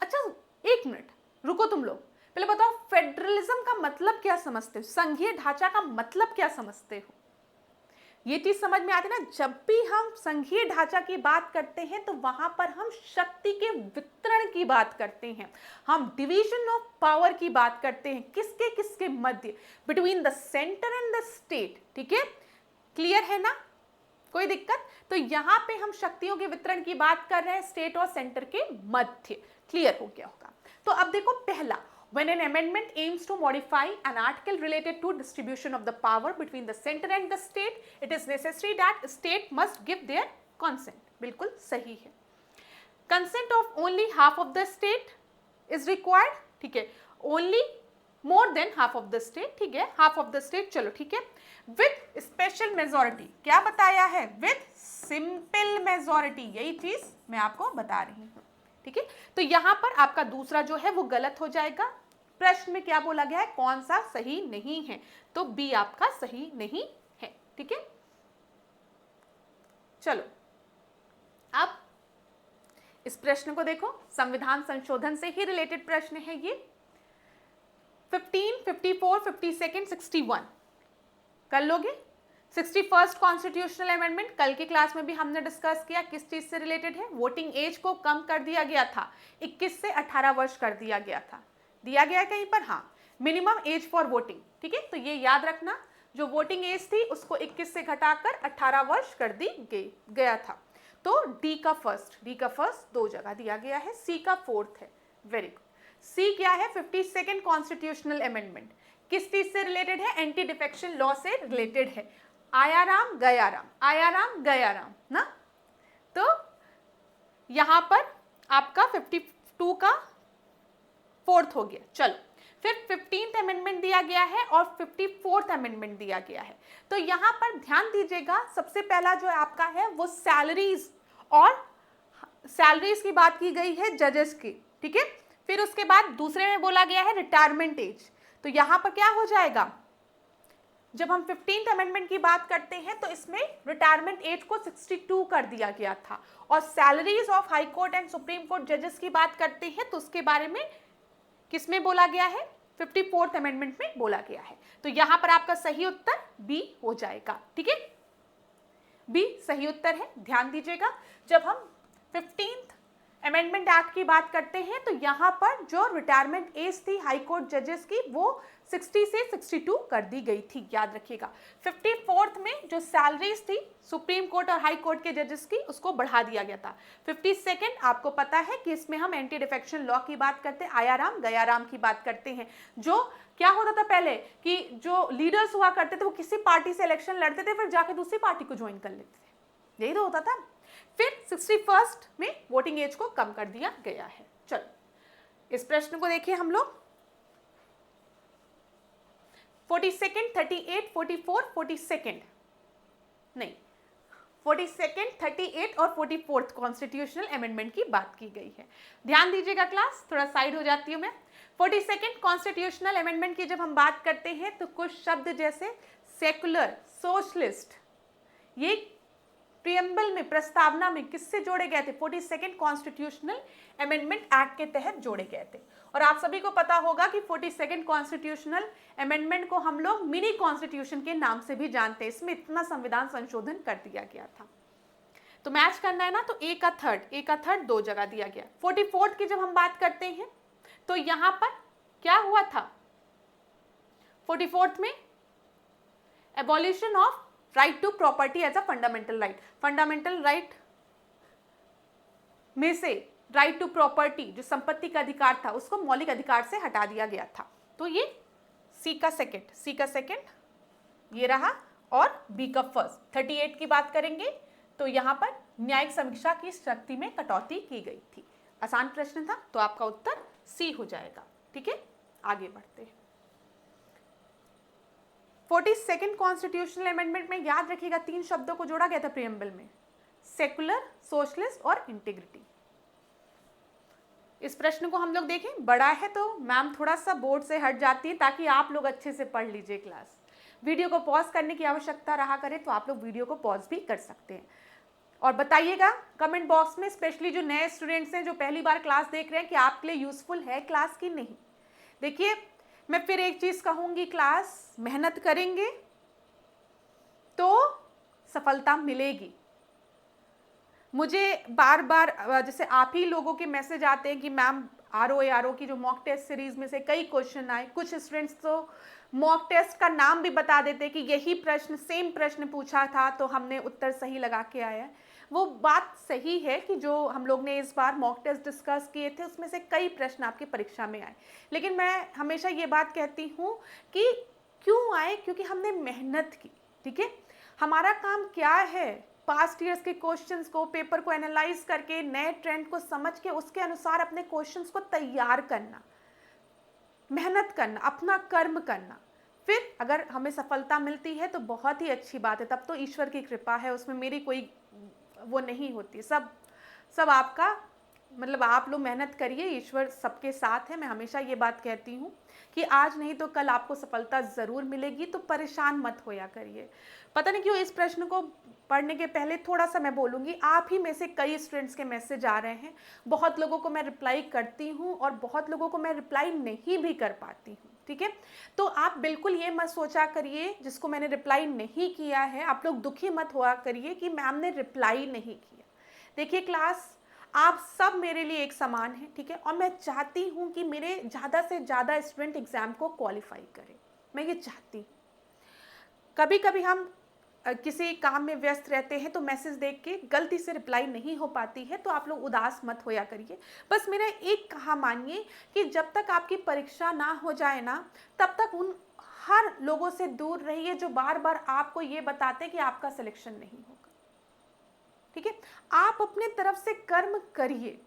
अच्छा एक मिनट रुको तुम लोग, पहले बताओ फेडरलिज्म का मतलब क्या समझते हो, संघीय ढांचा का मतलब क्या समझते हो? ये चीज समझ में आती है ना, जब भी हम संघीय ढांचा की बात करते हैं तो वहां पर हम शक्ति के वितरण की बात करते हैं, हम डिवीजन ऑफ पावर की बात करते हैं, किसके किसके मध्य, between the centre and the state. ठीक है, क्लियर है ना, कोई दिक्कत? तो यहाँ पे हम शक्तियों के वितरण की बात कर रहे हैं स्टेट और सेंटर के मध्य। क्लियर हो गया होगा? तो अब देखो पहला, when an amendment aims to modify an article related to distribution of the power between the center and the state, it is necessary that state must give their consent। बिल्कुल सही है। consent of only half of the state is required। ठीक है, only more than half of the state। ठीक है, half of the state, चलो ठीक है। with special majority, क्या बताया है? with simple majority, यही चीज मैं आपको बता रही हूँ। ठीक है, तो यहां पर आपका दूसरा जो है वो गलत हो जाएगा। प्रश्न में क्या बोला गया है, कौन सा सही नहीं है, तो बी आपका सही नहीं है। ठीक है, चलो अब इस प्रश्न को देखो, संविधान संशोधन से ही रिलेटेड प्रश्न है ये। 15, 54, 52, 61 कर लोगे? 61st कॉन्स्टिट्यूशनल अमेंडमेंट कल की क्लास में भी हमने डिस्कस किया, किस चीज से रिलेटेड है? वोटिंग एज को कम कर दिया गया था, 21 से 18 वर्ष कर दिया गया था। दिया गया है कहीं पर? हाँ, मिनिमम एज फॉर वोटिंग। ठीक है, तो ये याद रखना, जो वोटिंग एज थी उसको 21 से घटाकर 18 वर्ष कर दी गया था। तो डी का फर्स्ट 2 जगह दिया गया है, सी का 4th है। Very good. सी क्या है? 52nd कॉन्स्टिट्यूशनल अमेंडमेंट किस चीज से रिलेटेड है? एंटी डिफेक्शन लॉ से रिलेटेड है। आया राम गया राम, आया राम गया राम ना, तो यहां पर आपका 52 का 4th हो गया। चलो फिर 15th अमेंडमेंट दिया गया है और 54th अमेंडमेंट दिया गया है। तो यहां पर ध्यान दीजिएगा, सबसे पहला जो आपका है वो सैलरीज, और सैलरीज की बात की गई है जजेस की। ठीक है, फिर उसके बाद दूसरे में बोला गया है रिटायरमेंट एज। तो यहां पर क्या हो जाएगा, जब हम 15th अमेंडमेंट की बात करते हैं तो इसमें रिटायरमेंट एज को 62 कर दिया गया था, और salaries of high court and supreme court जजेस की बात करते हैं तो उसके बारे में किसमें बोला गया है? 54th अमेंडमेंट में बोला गया है। तो यहां पर आपका सही उत्तर बी हो जाएगा। ठीक है, बी सही उत्तर है। ध्यान दीजिएगा, जब हम 15th अमेंडमेंट एक्ट की बात करते हैं तो यहां पर जो रिटायरमेंट एज थी हाई कोर्ट जजेस की वो 60 से 62 कर दी गई थी, याद रखिएगा। 54th में जो सैलरीज थी सुप्रीम कोर्ट और हाई कोर्ट के जजेस की, उसको बढ़ा दिया गया था। 52nd आपको पता है कि इसमें हम एंटी डिफेक्शन लॉ की बात करते हैं, आया राम गया राम की बात करते हैं। जो क्या होता था पहले कि जो लीडर्स हुआ करते थे वो किसी पार्टी से इलेक्शन लड़ते थे, फिर जाके दूसरी पार्टी को ज्वाइन कर लेते थे, यही तो होता था। फिर 61st में वोटिंग एज को कम कर दिया गया है। चलो इस प्रश्न को देखिए हम लोग, 42nd, 38, 44, 42nd नहीं, 42nd, 38 और 44th कॉन्स्टिट्यूशनल अमेंडमेंट की बात की गई है। ध्यान दीजिएगा क्लास, थोड़ा साइड हो जाती हूं मैं। 42nd कॉन्स्टिट्यूशनल अमेंडमेंट की जब हम बात करते हैं तो कुछ शब्द जैसे सेकुलर, सोशलिस्ट, ये प्रियम्बल में, प्रस्तावना में किससे जोड़े गए थे? 42nd कॉन्स्टिट्यूशनल अमेंडमेंट एक्ट के तहत जोड़े गए थे। और आप सभी को पता होगा कि 42nd कॉन्स्टिट्यूशनल अमेंडमेंट को हम लोग मिनी कॉन्स्टिट्यूशन के नाम से भी जानते हैं। इसमें इतना संविधान संशोधन कर दिया गया था। तो मैच करना है ना, तो ए का थर्ड 2 जगह दिया गया। 44th की जब हम बात करते हैं तो यहां पर क्या हुआ था? 44th में abolition of right to property as a fundamental right, fundamental right में से राइट टू प्रॉपर्टी जो संपत्ति का अधिकार था उसको मौलिक अधिकार से हटा दिया गया था। तो ये सी का सेकंड ये रहा, और बी का फर्स्ट। 38 की बात करेंगे तो यहाँ पर न्यायिक समीक्षा की शक्ति में कटौती की गई थी। आसान प्रश्न था तो आपका उत्तर सी हो जाएगा। ठीक है, आगे बढ़ते हैं। 42nd कॉन्स्टिट्यूशनल अमेंडमेंट में याद रखिएगा 3 शब्दों को जोड़ा गया था प्रीएम्बल में, सेकुलर, सोशलिस्ट और इंटीग्रिटी। इस प्रश्न को हम लोग देखें, बड़ा है तो मैम थोड़ा सा बोर्ड से हट जाती है ताकि आप लोग अच्छे से पढ़ लीजिए क्लास। वीडियो को पॉज करने की आवश्यकता रहा करे तो आप लोग वीडियो को पॉज भी कर सकते हैं। और बताइएगा कमेंट बॉक्स में, स्पेशली जो नए स्टूडेंट्स हैं जो पहली बार क्लास देख रहे हैं, कि आपके लिए यूजफुल है क्लास की नहीं। देखिए मैं फिर एक चीज कहूंगी, क्लास मेहनत करेंगे तो सफलता मिलेगी। मुझे बार बार जैसे आप ही लोगों के मैसेज आते हैं कि मैम आरओ की जो मॉक टेस्ट सीरीज में से कई क्वेश्चन आए, कुछ स्टूडेंट्स तो मॉक टेस्ट का नाम भी बता देते कि यही प्रश्न, सेम प्रश्न पूछा था तो हमने उत्तर सही लगा के आया है। वो बात सही है कि जो हम लोग ने इस बार मॉक टेस्ट डिस्कस किए थे उसमें से कई प्रश्न आपकी परीक्षा में आए, लेकिन मैं हमेशा ये बात कहती हूँ कि क्यों आए, क्योंकि हमने मेहनत की। ठीक है, हमारा काम क्या है, पास्ट ईयर्स के क्वेश्चंस को, पेपर को एनालाइज करके नए ट्रेंड को समझ के उसके अनुसार अपने क्वेश्चंस को तैयार करना, मेहनत करना, अपना कर्म करना। फिर अगर हमें सफलता मिलती है तो बहुत ही अच्छी बात है, तब तो ईश्वर की कृपा है, उसमें मेरी कोई वो नहीं होती। सब आपका, मतलब आप लोग मेहनत करिए, ईश्वर सबके साथ है। मैं हमेशा ये बात कहती हूँ कि आज नहीं तो कल आपको सफलता ज़रूर मिलेगी, तो परेशान मत होया करिए। पता नहीं क्यों इस प्रश्न को पढ़ने के पहले थोड़ा सा मैं बोलूँगी, आप ही में से कई स्टूडेंट्स के मैसेज आ रहे हैं, बहुत लोगों को मैं रिप्लाई करती हूँ और बहुत लोगों को मैं रिप्लाई नहीं भी कर पाती हूँ। ठीक है, तो आप बिल्कुल ये मत सोचा करिए जिसको मैंने रिप्लाई नहीं किया है, आप लोग दुखी मत हुआ करिए कि मैम ने रिप्लाई नहीं किया। देखिए क्लास, आप सब मेरे लिए एक समान हैं। ठीक है, और मैं चाहती हूँ कि मेरे ज़्यादा से ज़्यादा स्टूडेंट एग्ज़ाम को क्वालिफाई करें, मैं ये चाहती हूँ। कभी कभी हम किसी काम में व्यस्त रहते हैं तो मैसेज देख के गलती से रिप्लाई नहीं हो पाती है, तो आप लोग उदास मत होया करिए। बस मेरा एक कहा मानिए कि जब तक आपकी परीक्षा ना हो जाए ना, तब तक उन हर लोगों से दूर रहिए जो बार बार आपको ये बताते हैं कि आपका सिलेक्शन नहीं होगा। ठीक है, आप अपने तरफ से कर्म करिए,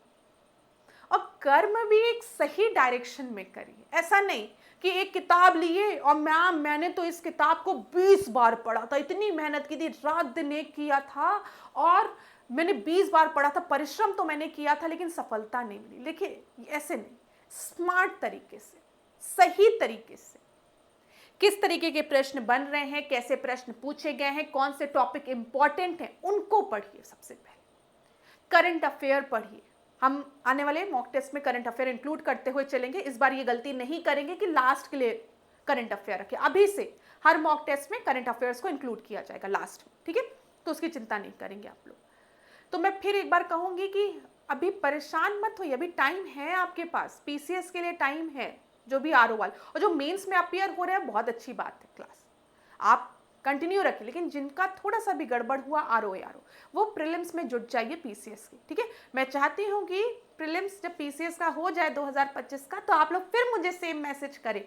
और कर्म भी एक सही डायरेक्शन में करिए। ऐसा नहीं कि एक किताब लिए और मैम मैंने तो इस किताब को 20 बार पढ़ा था, इतनी मेहनत की थी, रात दिन एक किया था और मैंने 20 बार पढ़ा था, परिश्रम तो मैंने किया था लेकिन सफलता नहीं मिली। देखिए ऐसे नहीं, स्मार्ट तरीके से, सही तरीके से, किस तरीके के प्रश्न बन रहे हैं, कैसे प्रश्न पूछे गए हैं, कौन से टॉपिक इंपॉर्टेंट हैं, उनको पढ़िए। सबसे पहले करंट अफेयर पढ़िए। हम आने वाले मॉक टेस्ट में करंट अफेयर इंक्लूड करते हुए चलेंगे। इस बार ये गलती नहीं करेंगे कि लास्ट के लिए करंट अफेयर रखें, अभी से हर मॉक टेस्ट में करंट अफेयर्स को इंक्लूड किया जाएगा लास्ट में। ठीक है, तो उसकी चिंता नहीं करेंगे आप लोग। तो मैं फिर एक बार कहूंगी कि अभी परेशान मत होइए, अभी टाइम है आपके पास, पीसीएस के लिए टाइम है, जो भी आरओ वाले और जो मेंस में अपियर हो रहे हैं, बहुत अच्छी बात है। क्लास आप कंटिन्यू रखिए, लेकिन जिनका थोड़ा सा भी गड़बड़ हुआ आरओ वो प्रीलिम्स में जुट जाइए पीसीएस की। ठीक है, मैं चाहती हूँ कि प्रीलिम्स जब पीसीएस का हो जाए 2025 का, तो आप लोग फिर मुझे सेम मैसेज करें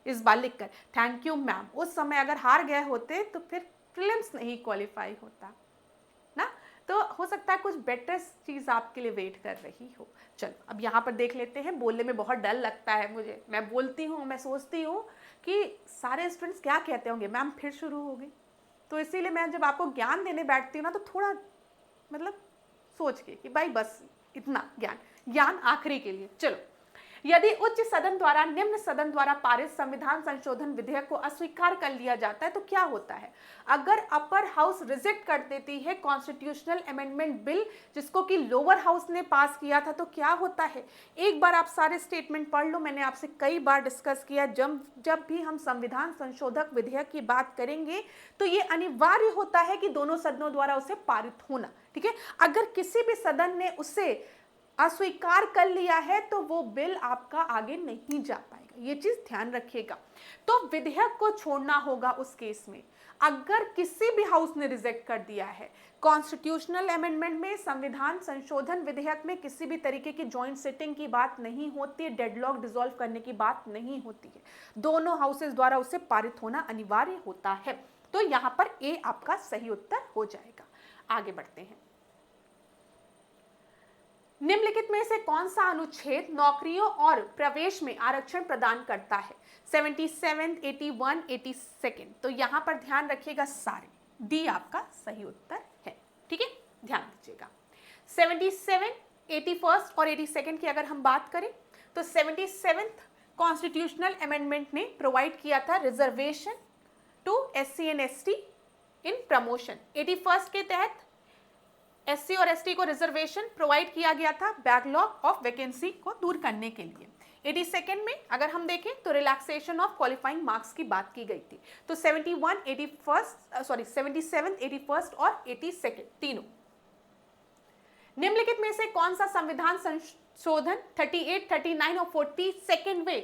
इस बार लिखकर, थैंक यू मैम। उस समय अगर हार गए होते तो फिर प्रीलिम्स नहीं क्वालिफाई होता ना, तो हो सकता है कुछ बेटर चीज़ आपके लिए वेट कर रही हो। चलो अब यहाँ पर देख लेते हैं। बोलने में बहुत डर लगता है मुझे, मैं बोलती हूँ, मैं सोचती हूँ कि सारे स्टूडेंट्स क्या कहते होंगे, मैम फिर शुरू होगी। तो इसीलिए मैं जब आपको ज्ञान देने बैठती हूँ ना, तो थोड़ा मतलब सोच के कि भाई बस इतना ज्ञान आखिरी के लिए। चलो, यदि उच्च सदन द्वारा निम्न सदन द्वारा पारित संविधान संशोधन विधेयक को अस्वीकार कर लिया जाता है तो क्या होता है? अगर अपर हाउस रिजेक्ट कर देती है कॉन्स्टिट्यूशनल अमेंडमेंट बिल जिसको कि लोअर हाउस ने पास किया था, तो क्या होता है? एक बार आप सारे स्टेटमेंट पढ़ लो, मैंने आपसे कई बार डिस्कस किया, जब भी हम संविधान संशोधक विधेयक की बात करेंगे तो ये अनिवार्य होता है कि दोनों सदनों द्वारा उसे पारित होना। ठीक है, अगर किसी भी सदन ने उसे अस्वीकार कर लिया है तो वो बिल आपका आगे नहीं जा पाएगा, ये चीज ध्यान रखिएगा। तो विधेयक को छोड़ना होगा उस केस में। अगर किसी भी हाउस ने रिजेक्ट कर दिया है, कॉन्स्टिट्यूशनल अमेंडमेंट में, संविधान संशोधन विधेयक में किसी भी तरीके की जॉइंट सिटिंग की बात नहीं होती, डेडलॉक डिसॉल्व करने की बात नहीं होती है, दोनों हाउसेस द्वारा उसे पारित होना अनिवार्य होता है। तो यहां पर ए आपका सही उत्तर हो जाएगा। आगे बढ़ते हैं। निम्नलिखित में से कौन सा अनुच्छेद नौकरियों और प्रवेश में आरक्षण प्रदान करता है? 77, 81, 82। तो यहां पर ध्यान रखिएगा, सारे डी आपका सही उत्तर है। ठीक है, ध्यान दीजिएगा। 77, 81 और 82 की अगर हम बात करें तो 77th कॉन्स्टिट्यूशनल अमेंडमेंट ने प्रोवाइड किया था reservation to SC and ST in promotion. 81 के तहत SC और ST को रिजर्वेशन प्रोवाइड किया गया था बैकलॉग ऑफ वैकेंसी को दूर करने के लिए। 82 में अगर हम देखें तो रिलैक्सेशन ऑफ क्वालिफाइंग मार्क्स की बात की गई थी। तो 77, 81st और 82 तीनों। निम्नलिखित में से कौन सा संविधान संशोधन 38, 39 और 42वें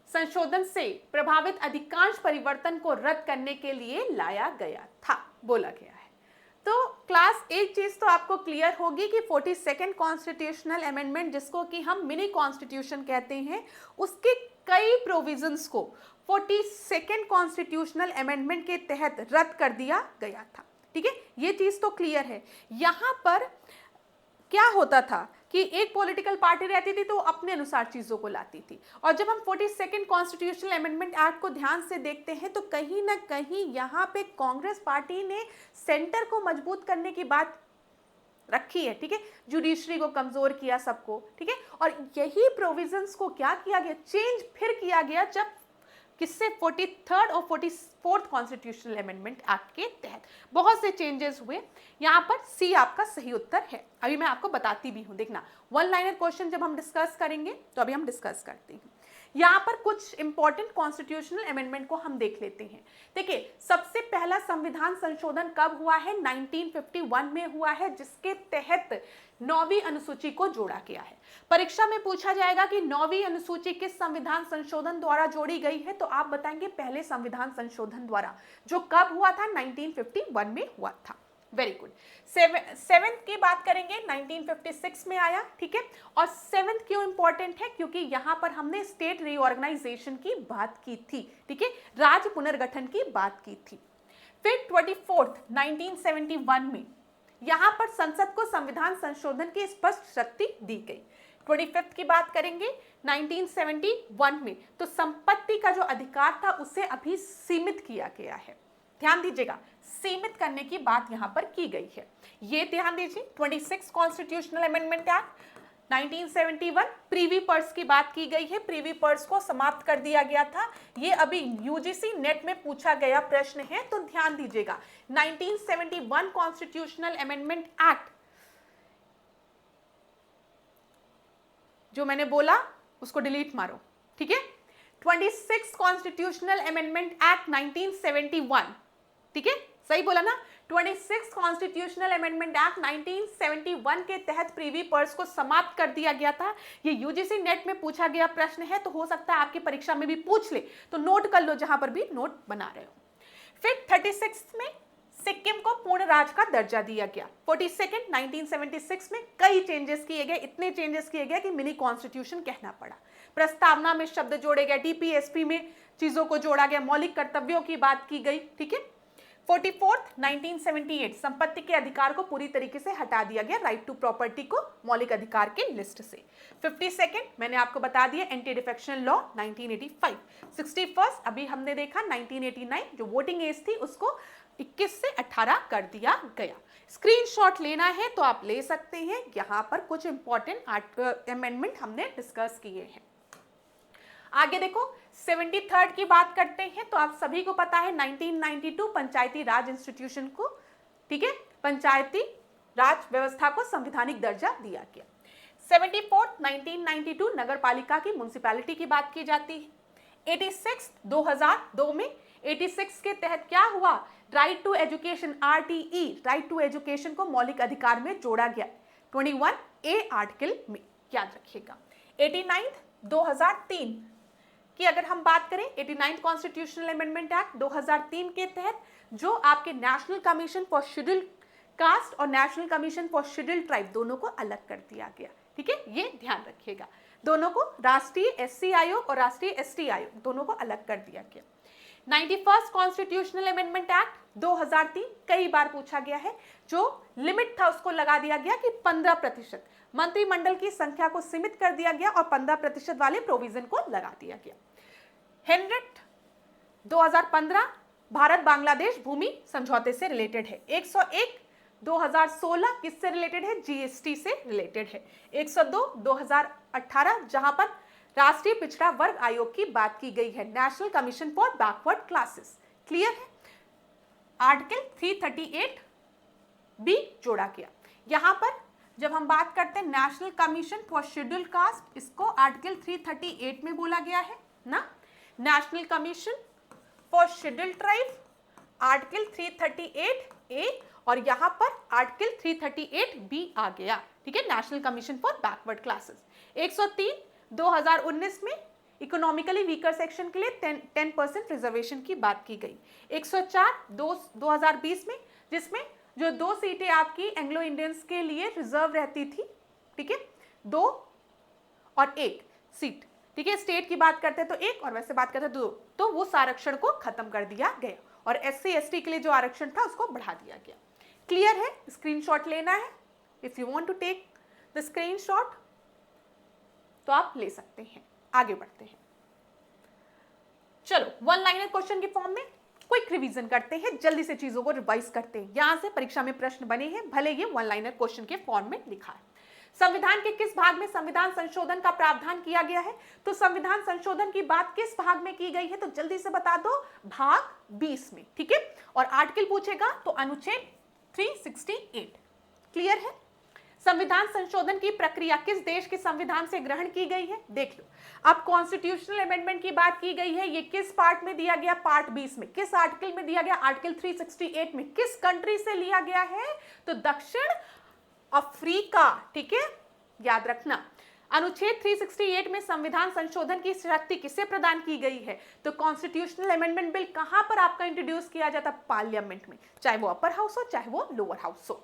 संशोधन से प्रभावित अधिकांश परिवर्तन को रद्द करने के लिए लाया गया था, बोला गया है? तो क्लास एक चीज तो आपको क्लियर होगी कि 42nd कॉन्स्टिट्यूशनल अमेंडमेंट, जिसको कि हम मिनी कॉन्स्टिट्यूशन कहते हैं, उसके कई प्रोविजंस को 42nd कॉन्स्टिट्यूशनल अमेंडमेंट के तहत रद्द कर दिया गया था। ठीक है, ये चीज तो क्लियर है। यहां पर क्या होता था कि एक पॉलिटिकल पार्टी रहती थी तो अपने अनुसार चीजों को लाती थी, और जब हम 42nd कॉन्स्टिट्यूशनल अमेंडमेंट एक्ट को ध्यान से देखते हैं तो कहीं ना कहीं यहाँ पे कांग्रेस पार्टी ने सेंटर को मजबूत करने की बात रखी है। ठीक है, जुडिशरी को कमजोर किया सबको। ठीक है, और यही प्रोविजंस को क्या किया गया, चेंज फिर किया गया जब किससे, 43rd और 44th कॉन्स्टिट्यूशनल अमेंडमेंट एक्ट के तहत बहुत से चेंजेस हुए। यहाँ पर सी आपका सही उत्तर है। अभी मैं आपको बताती भी हूँ, देखना वन लाइनर क्वेश्चन जब हम डिस्कस करेंगे तो अभी हम डिस्कस करते हैं। यहाँ पर कुछ इंपॉर्टेंट कॉन्स्टिट्यूशनल अमेंडमेंट को हम देख लेते हैं। देखिए, सबसे पहला संविधान संशोधन कब हुआ है? 1951 में हुआ है, जिसके तहत 9वीं अनुसूची को जोड़ा गया है। परीक्षा में पूछा जाएगा कि 9वीं अनुसूची किस संविधान संशोधन द्वारा जोड़ी गई है, तो आप बताएंगे पहले संविधान संशोधन द्वारा, जो कब हुआ था? 1951 में हुआ था। Very good. सेवेंथ की बात करेंगे, 1956 में आया। ठीक है, और सेवेंथ क्यों इंपॉर्टेंट है? क्योंकि यहां पर हमने स्टेट रीऑर्गेनाइजेशन की बात की थी। ठीक है, राज्य पुनर्गठन की बात की थी। फिर 24th 1971 में यहां पर संसद को संविधान संशोधन की स्पष्ट शक्ति दी गई। 25th की बात करेंगे 1971 में, तो संपत्ति का जो अधिकार था उसे अभी सीमित किया गया है। ध्यान दीजिएगा, सीमित करने की बात यहां पर की गई है, ये ध्यान दीजिए। 26 constitutional amendment act 1971, Privi purse की बात की गई है। प्रीवी पर्स को समाप्त कर दिया गया था। ये अभी यूजीसी नेट में पूछा गया प्रश्न है, तो ध्यान दीजिएगा। 1971 कॉन्स्टिट्यूशनल अमेंडमेंट एक्ट, जो मैंने बोला उसको डिलीट मारो। ठीक है, 26 कॉन्स्टिट्यूशनल अमेंडमेंट एक्ट 1971, ठीक है, सही बोला ना? 26 कॉन्स्टिट्यूशनल अमेंडमेंट एक्ट 1971 के तहत प्रीवी पर्स को समाप्त कर दिया गया था। ये यूजीसी नेट में पूछा गया प्रश्न है, तो हो सकता है आपकी परीक्षा में भी पूछ ले, तो नोट कर लो जहां पर भी नोट बना रहे हो। फिर 36 में सिक्किम को पूर्ण राज्य का दर्जा दिया गया। 42nd 1976 में कई चेंजेस किए गए, इतने चेंजेस किए गए कि मिनी कॉन्स्टिट्यूशन कहना पड़ा। प्रस्तावना में शब्द जोड़े गए, डीपीएसपी में चीजों को जोड़ा गया, मौलिक कर्तव्यों की बात की गई। ठीक है, 44th 1978 संपत्ति के अधिकार को पूरी तरीके से हटा दिया गया, राइट टू प्रॉपर्टी को मौलिक अधिकार के लिस्ट से। 52nd मैंने आपको बता दिया, एंटी डिफेक्शन लॉ 1985। 61st अभी हमने देखा 1989, जो वोटिंग एज थी उसको 21 से 18 कर दिया गया। स्क्रीनशॉट लेना है तो आप ले सकते हैं, यहां पर कुछ इंपॉर्टेंट अमेंडमेंट हमने डिस्कस किए हैं। आगे देखो, 73rd की बात करते हैं, तो आप सभी को पता है 1992 पंचायती राज इंस्टीट्यूशन को, ठीक है, पंचायती राज व्यवस्था को संवैधानिक दर्जा दिया गया। 74th 1992 नगर पालिका की म्युनिसिपैलिटी की बात की जाती है। 86 2002 में 86 के तहत क्या हुआ? Right to education, RTE, right to education को मौलिक अधिकार में जोड़ा गया 21A आर्टिकल में, याद रखिएगा। 89 2003 की अगर हम बात करें, 89 कॉन्स्टिट्यूशनल अमेंडमेंट एक्ट 2003 के तहत जो आपके national commission for scheduled caste और national commission for scheduled tribe दोनों को अलग कर दिया गया। ठीक है, ये ध्यान रखिएगा, दोनों को, राष्ट्रीय एससी आयोग और राष्ट्रीय एसटी आयोग दोनों को अलग कर दिया गया। 91st कॉन्स्टिट्यूशनल अमेंडमेंट एक्ट 2003 कई बार पूछा गया है, जो लिमिट था उसको लगा दिया गया कि 15%, मंत्रिमंडल की संख्या को सीमित कर दिया गया और 15% वाले प्रोविजन को लगा दिया गया। हेनरिट 2015 भारत बांग्लादेश भूमि समझौते से रिलेटेड है। 101 2016 किससे रिलेटेड है? जीएसटी से रिलेटेड है। 102 2018 जहां पर राष्ट्रीय पिछड़ा वर्ग आयोग की बात की गई है, national commission for backward classes. Clear है? आर्टिकल 338 भी जोड़ा गया। यहां पर जब हम बात करते हैं national commission for scheduled cast, इसको आर्टिकल 338 में बोला गया है ना, national commission for scheduled tribe article 338A और यहां पर आर्टिकल 338B आ गया। ठीक है, national commission for backward classes. 103 2019 में इकोनॉमिकली वीकर सेक्शन के लिए 10% रिजर्वेशन की बात की गई। 104 2020 में, जिसमें जो 2 सीटें आपकी एंग्लो इंडियंस के लिए रिजर्व रहती थी, ठीक है, 2 और 1 सीट, ठीक है, स्टेट की बात करते हैं तो 1 और वैसे बात करते हैं तो 2, तो वो आरक्षण को खत्म कर दिया गया और एससी एसटी के लिए जो आरक्षण था उसको बढ़ा दिया गया। क्लियर है? स्क्रीनशॉट लेना है, if you want to take the screenshot तो आप ले सकते हैं। आगे बढ़ते हैं, चलो वन लाइनर क्वेश्चन के फॉर्म में क्विक रिवीजन करते हैं, जल्दी से चीजों को रिवाइज करते हैं। यहां से परीक्षा में प्रश्न बने हैं, भले ये वन लाइनर क्वेश्चन के फॉर्म में लिखा है। संविधान के किस भाग में संविधान संशोधन का प्रावधान किया गया है? तो संविधान संशोधन की बात किस भाग में की गई है? तो जल्दी से बता दो, भाग 20 में। ठीक है, और आर्टिकल पूछेगा तो अनुच्छेद 368। क्लियर है? संविधान संशोधन की प्रक्रिया किस देश के संविधान से ग्रहण की गई है? देख लो, अब कॉन्स्टिट्यूशनल अमेंडमेंट की बात की गई है, ये किस पार्ट में दिया गया? पार्ट 20 में। किस आर्टिकल में दिया गया? आर्टिकल 368 में। किस कंट्री से लिया गया है? तो दक्षिण अफ्रीका। ठीक है, याद रखना। अनुच्छेद 368 में संविधान संशोधन की शक्ति किसे प्रदान की गई है? तो कॉन्स्टिट्यूशनल अमेंडमेंट बिल कहां पर आपका इंट्रोड्यूस किया जाता? पार्लियामेंट में, चाहे वो अपर हाउस हो चाहे वो लोअर हाउस हो।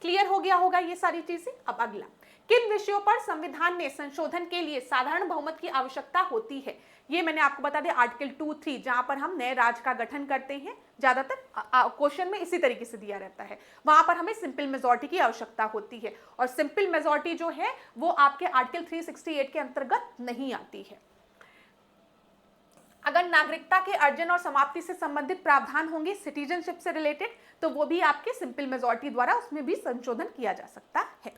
क्लियर हो गया होगा ये सारी चीजें। अब अगला, किन विषयों पर संविधान में संशोधन के लिए साधारण बहुमत की आवश्यकता होती है? ये मैंने आपको बता दिया, आर्टिकल 2(3) जहां पर हम नए राज्य का गठन करते हैं, ज्यादातर क्वेश्चन में इसी तरीके से दिया रहता है, वहां पर हमें सिंपल मेजॉरिटी की आवश्यकता होती है और सिंपल मेजॉरिटी जो है वो आपके आर्टिकल 368 के अंतर्गत नहीं आती है। अगर नागरिकता के अर्जन और समाप्ति से संबंधित प्रावधान होंगे सिटीजनशिप से रिलेटेड, तो वो भी आपके सिंपल मेजॉरिटी द्वारा उसमें भी संशोधन किया जा सकता है।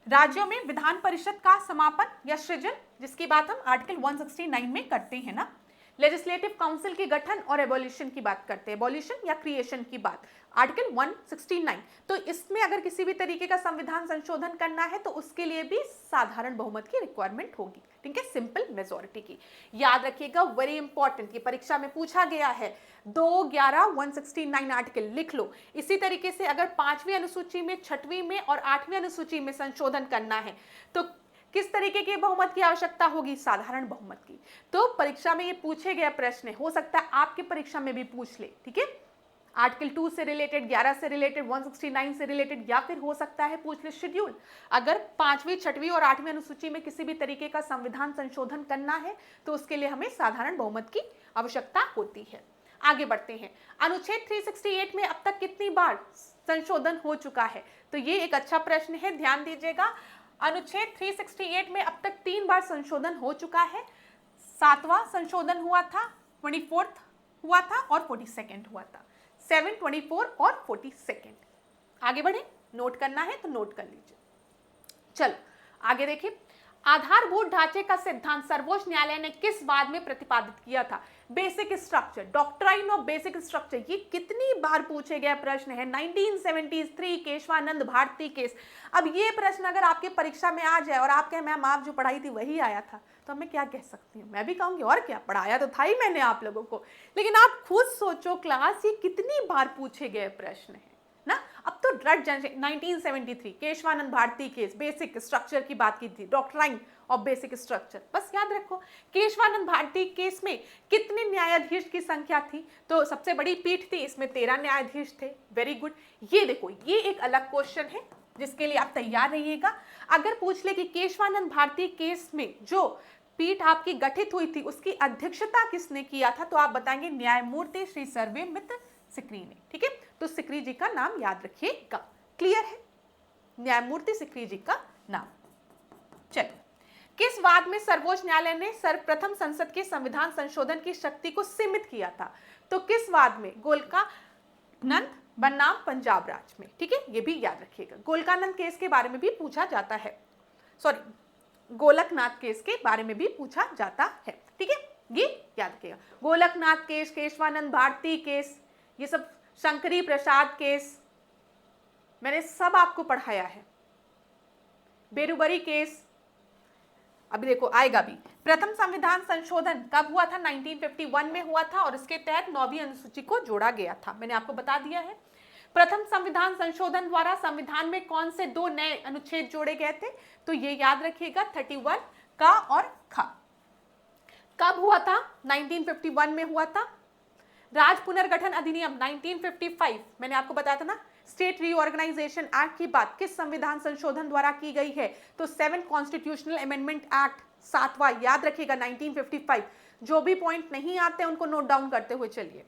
राज्यों में विधान परिषद का समापन या सृजन, जिसकी बात हम आर्टिकल 169 में करते हैं ना। लेजिस्लेटिव काउंसिल के गठन और एबॉलिशन की बात करते हैं, एबॉलिशन या क्रिएशन की बात, आर्टिकल 169। तो इसमें अगर किसी भी तरीके का संविधान संशोधन करना है तो उसके लिए भी साधारण बहुमत की रिक्वायरमेंट होगी। ठीक है, सिंपल मेजॉरिटी की। याद रखिएगा, वेरी इंपॉर्टेंट, ये परीक्षा में पूछा गया है। 2(11)(169) आर्टिकल लिख लो। इसी तरीके से अगर 5वीं अनुसूची में, 6वीं में और 8वीं अनुसूची में संशोधन करना है तो किस तरीके के बहुमत की आवश्यकता होगी? साधारण बहुमत की। तो परीक्षा में ये पूछे गए प्रश्न हो सकता है आपकी परीक्षा में भी पूछ ले। ठीक है, आर्टिकल 2 से रिलेटेड, 11 से रिलेटेड, 169 से रिलेटेड, या फिर हो सकता है पूछ ले शेड्यूल। अगर 5वीं, 6वीं और 8वीं अनुसूची में किसी भी तरीके का संविधान संशोधन करना है तो उसके लिए हमें साधारण बहुमत की आवश्यकता होती है। आगे बढ़ते हैं, अनुच्छेद 368 में अब तक कितनी बार संशोधन हो चुका है? तो ये एक अच्छा प्रश्न है, ध्यान दीजिएगा। अनुच्छेद 368 में अब तक 3 बार संशोधन हो चुका है। 7वां संशोधन हुआ था, 24th हुआ था और 42nd हुआ था। 7, 24 और 42nd। आगे बढ़े, नोट करना है तो नोट कर लीजिए। चलो आगे देखिए, आधारभूत ढांचे का सिद्धांत सर्वोच्च न्यायालय ने किस वाद में प्रतिपादित किया था? Basic structure, doctrine of basic structure. ये कितनी बार पूछे गए प्रश्न है, 1973 केशवानंद भारती केस। अब ये प्रश्न अगर आपके परीक्षा में आ जाए और आप कहें मैम आप जो पढ़ाई थी वही आया था, तो मैं क्या कह सकती हूँ? मैं भी कहूंगी और क्या, पढ़ाया तो था ही मैंने आप लोगों को। लेकिन आप खुद सोचो क्लास, ये कितनी बार पूछे गए प्रश्न है ना। अब तो रट जाए। 1973 Kesavananda Bharati case, basic structure की बात की थी, डॉक्ट्राइन ऑफ बेसिक स्ट्रक्चर, बस याद रखो। केशवानंद भारती केस में कितने न्यायाधीश की संख्या थी? तो सबसे बड़ी पीठ थी, इसमें 13 न्यायाधीश थे। Very good. ये देखो, ये एक अलग क्वेश्चन है जिसके लिए आप तैयार रहिएगा। अगर पूछ ले कि केशवानंद भारती केस में जो पीठ आपकी गठित हुई थी उसकी अध्यक्षता किसने किया था, तो आप बताएंगे न्यायमूर्ति श्री सर्वेमित्र सिकरी ने। ठीक है, तो सिकरी जी का नाम याद रखिएगा। क्लियर है? न्यायमूर्ति सिकरी जी का नाम। चलिए, किस वाद में सर्वोच्च न्यायालय ने सर्वप्रथम संसद के संविधान संशोधन की शक्ति को सीमित किया था? तो किस वाद में? गोलकानंद बनाम पंजाब राज में। ठीक है, ये भी याद रखिएगा। गोलकानंद केस के बारे में भी पूछा जाता है, सॉरी गोलकनाथ केस के बारे में भी पूछा जाता है। ठीक है, ये याद रखिएगा। गोलकनाथ केस, केशवानंद भारती केस, ये सब शंकरी प्रसाद केस मैंने सब आपको पढ़ाया है। बेरुबरी केस अभी देखो आएगा भी। प्रथम संविधान संशोधन कब हुआ था? 1951 में हुआ था और इसके तहत 9वीं अनुसूची को जोड़ा गया था, मैंने आपको बता दिया है। प्रथम संविधान संशोधन द्वारा संविधान में कौन से 2 नए अनुच्छेद जोड़े गए थे? तो ये याद रखिएगा, 31 का और ख। कब हुआ था? 1951 में हुआ था। राज्य पुनर्गठन अधिनियम 1955, मैंने आपको बताया था ना, स्टेट रीऑर्गेनाइजेशन एक्ट की बात किस संविधान संशोधन द्वारा की गई है? तो 7 कॉन्स्टिट्यूशनल अमेंडमेंट एक्ट, 7वां, याद रखिएगा 1955। जो भी पॉइंट नहीं आते उनको नोट डाउन करते हुए चलिए।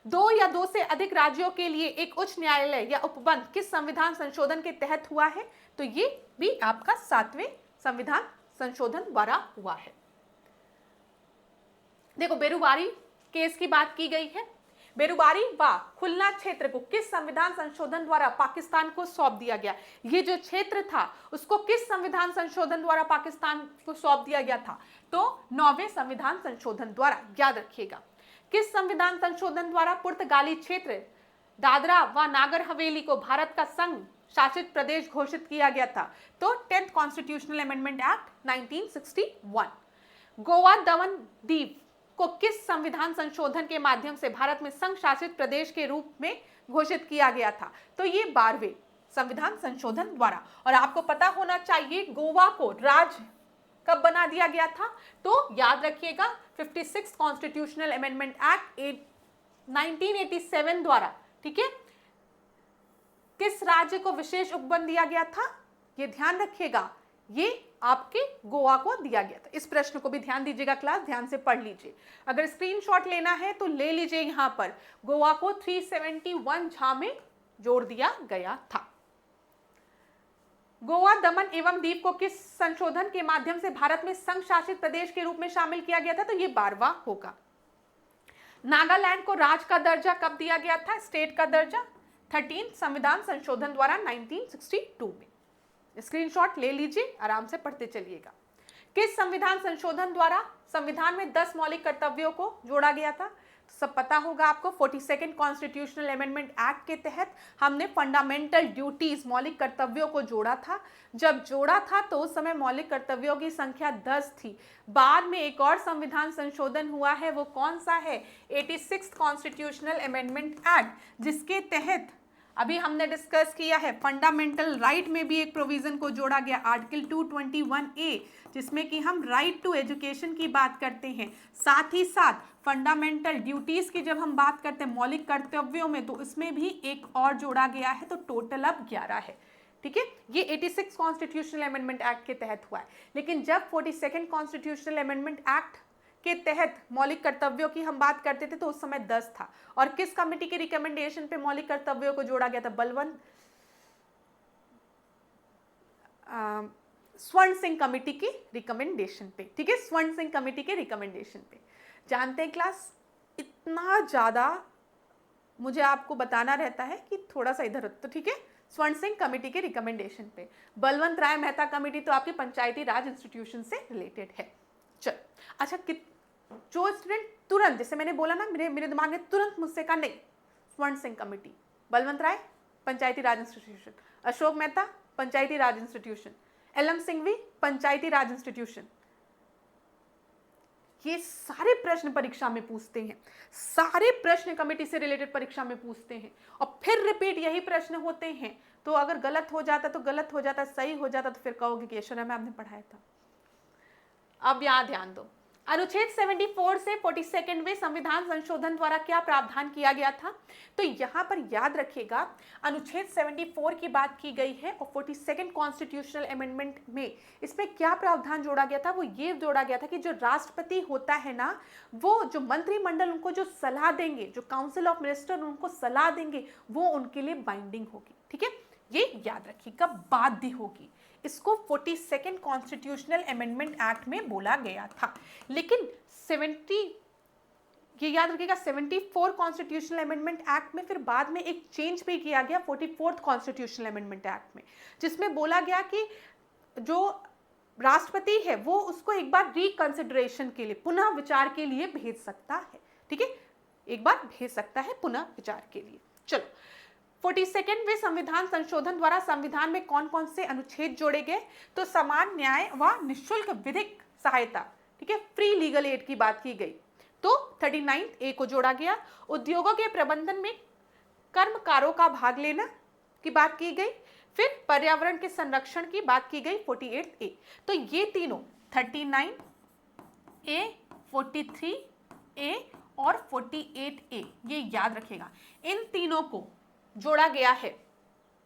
2 या 2 से अधिक राज्यों के लिए एक उच्च न्यायालय या उपबंध किस संविधान संशोधन के तहत हुआ है? तो ये भी आपका 7वें संविधान संशोधन द्वारा हुआ है। देखो, बेरुबारी केस की बात की गई है। बेरुबारी व खुलना क्षेत्र को किस संविधान संशोधन द्वारा पाकिस्तान को सौंप दिया गया? ये जो क्षेत्र था उसको किस संविधान संशोधन द्वारा पाकिस्तान को सौंप दिया गया था? तो 9वें संविधान संशोधन द्वारा, याद रखिएगा। किस संविधान संशोधन द्वारा पुर्तगाली क्षेत्र दादरा व नागर हवेली को भारत का संघ शासित प्रदेश घोषित किया गया था? तो 10th constitutional amendment act 1961। Goa Daman Diu को किस संविधान संशोधन के माध्यम से भारत में संघ शासित प्रदेश के रूप में घोषित किया गया था? तो ये 12वें संविधान संशोधन द्वारा। और आपको पता होना चाहिए गोवा को राज्य कब बना दिया गया था? तो याद रखिएगा 56 कॉन्स्टिट्यूशनल अमेंडमेंट एक्ट 1987 द्वारा। ठीक है, किस राज्य को विशेष उपबंध दिया गया था? ये ध्यान रखिएगा, ये आपके गोवा को दिया गया था। इस प्रश्न को भी ध्यान दीजिएगा, क्लास ध्यान से पढ़ लीजिए। अगर स्क्रीनशॉट लेना है तो ले लीजिए। यहां पर गोवा को 371 झा में जोड़ दिया गया था। गोवा दमन एवं दीव को किस संशोधन के माध्यम से भारत में संघ शासित प्रदेश के रूप में शामिल किया गया था? तो ये 12वां होगा। नागालैंड को राज्य का दर्जा कब दिया गया था? स्टेट का दर्जा 13 संविधान संशोधन द्वारा 1962 में। स्क्रीनशॉट ले लीजिए, आराम से पढ़ते चलिएगा। किस संविधान संशोधन द्वारा संविधान में 10 मौलिक कर्तव्यों को जोड़ा गया था? तो सब पता होगा आपको, 42nd कॉन्स्टिट्यूशनल अमेंडमेंट एक्ट के तहत हमने फंडामेंटल ड्यूटीज, मौलिक कर्तव्यों को जोड़ा था। जब जोड़ा था तो उस समय मौलिक कर्तव्यों की संख्या 10 थी। बाद में एक और संविधान संशोधन हुआ है, वो कौन सा है? 86 कॉन्स्टिट्यूशनल अमेंडमेंट एक्ट, जिसके तहत अभी हमने डिस्कस किया है फंडामेंटल राइट में भी एक प्रोविजन को जोड़ा गया, आर्टिकल 221A, जिसमें कि हम राइट टू एजुकेशन की बात करते हैं। साथ ही साथ फंडामेंटल ड्यूटीज की जब हम बात करते हैं मौलिक कर्तव्यों में, तो इसमें भी एक और जोड़ा गया है, तो टोटल अब 11 है। ठीक है, ये 86 कॉन्स्टिट्यूशनल अमेंडमेंट एक्ट के तहत हुआ है। लेकिन जब 42nd कॉन्स्टिट्यूशनल अमेंडमेंट एक्ट के तहत मौलिक कर्तव्यों की हम बात करते थे तो उस समय 10 था। और किस कमेटी के रिकमेंडेशन पे मौलिक कर्तव्यों को जोड़ा गया था? बलवंत स्वर्ण सिंह कमेटी की रिकमेंडेशन पे। ठीक है, स्वर्ण सिंह कमेटी के रिकमेंडेशन पे। जानते हैं क्लास, इतना ज्यादा मुझे आपको बताना रहता है कि थोड़ा सा इधर, तो ठीक है, स्वर्ण सिंह कमेटी के रिकमेंडेशन पे। बलवंत राय मेहता कमेटी तो आपकी पंचायती राज इंस्टीट्यूशन से रिलेटेड है। चल, अच्छा, जो स्टूडेंट तुरंत, जैसे मैंने बोला ना, मेरे दिमाग में तुरंत मुझसे कहा नहीं, स्वर्ण सिंह कमेटी, बलवंत राय पंचायती राज इंस्टीट्यूशन, अशोक मेहता पंचायती राज इंस्टीट्यूशन, एलएम सिंघवी पंचायती राज इंस्टीट्यूशन, ये सारे प्रश्न परीक्षा में पूछते हैं, सारे प्रश्न कमेटी से रिलेटेड परीक्षा में पूछते हैं, और फिर रिपीट यही प्रश्न होते हैं। तो अगर गलत हो जाता तो गलत हो जाता, सही हो जाता तो फिर कहोगे कि ऐश्वर्या मैम ने पढ़ाया था। अब यहाँ ध्यान दो, अनुच्छेद 74 से 42वें संविधान संशोधन द्वारा क्या प्रावधान किया गया था? तो यहाँ पर याद रखिएगा, अनुच्छेद 74 की बात की गई है और 42nd कॉन्स्टिट्यूशनल अमेंडमेंट में इसमें क्या प्रावधान जोड़ा गया था? वो ये जोड़ा गया था कि जो राष्ट्रपति होता है ना, वो जो मंत्रिमंडल उनको जो सलाह देंगे, जो काउंसिल ऑफ मिनिस्टर उनको सलाह देंगे, वो उनके लिए बाइंडिंग होगी। ठीक है, ये याद रखिएगा, बाध्य होगी। इसको 42nd कॉन्स्टिट्यूशनल अमेंडमेंट एक्ट में बोला गया था। लेकिन 70, ये याद रखिएगा, 74 कॉन्स्टिट्यूशनल अमेंडमेंट एक्ट में फिर बाद में एक चेंज भी किया गया 44th कॉन्स्टिट्यूशनल अमेंडमेंट एक्ट में, जिसमें बोला गया कि जो राष्ट्रपति है वो उसको एक बार रिकंसिडरेशन के लिए, पुनः विचार के लिए भेज सकता है। ठीक है, एक बार भेज सकता है पुनः विचार के लिए। चलो, 42वें संविधान संशोधन द्वारा संविधान में कौन कौन से अनुच्छेद जोड़े गए? तो समान न्याय व निःशुल्क विधिक सहायता, ठीक है, फ्री लीगल एड की बात की गई, तो 39A को जोड़ा गया। उद्योगों के प्रबंधन में कर्मकारों का भाग लेना की बात की गई। फिर पर्यावरण के संरक्षण की बात की गई 48A। तो ये तीनों 39A, 43A और 48A, ये याद रखेगा, इन तीनों को जोड़ा गया है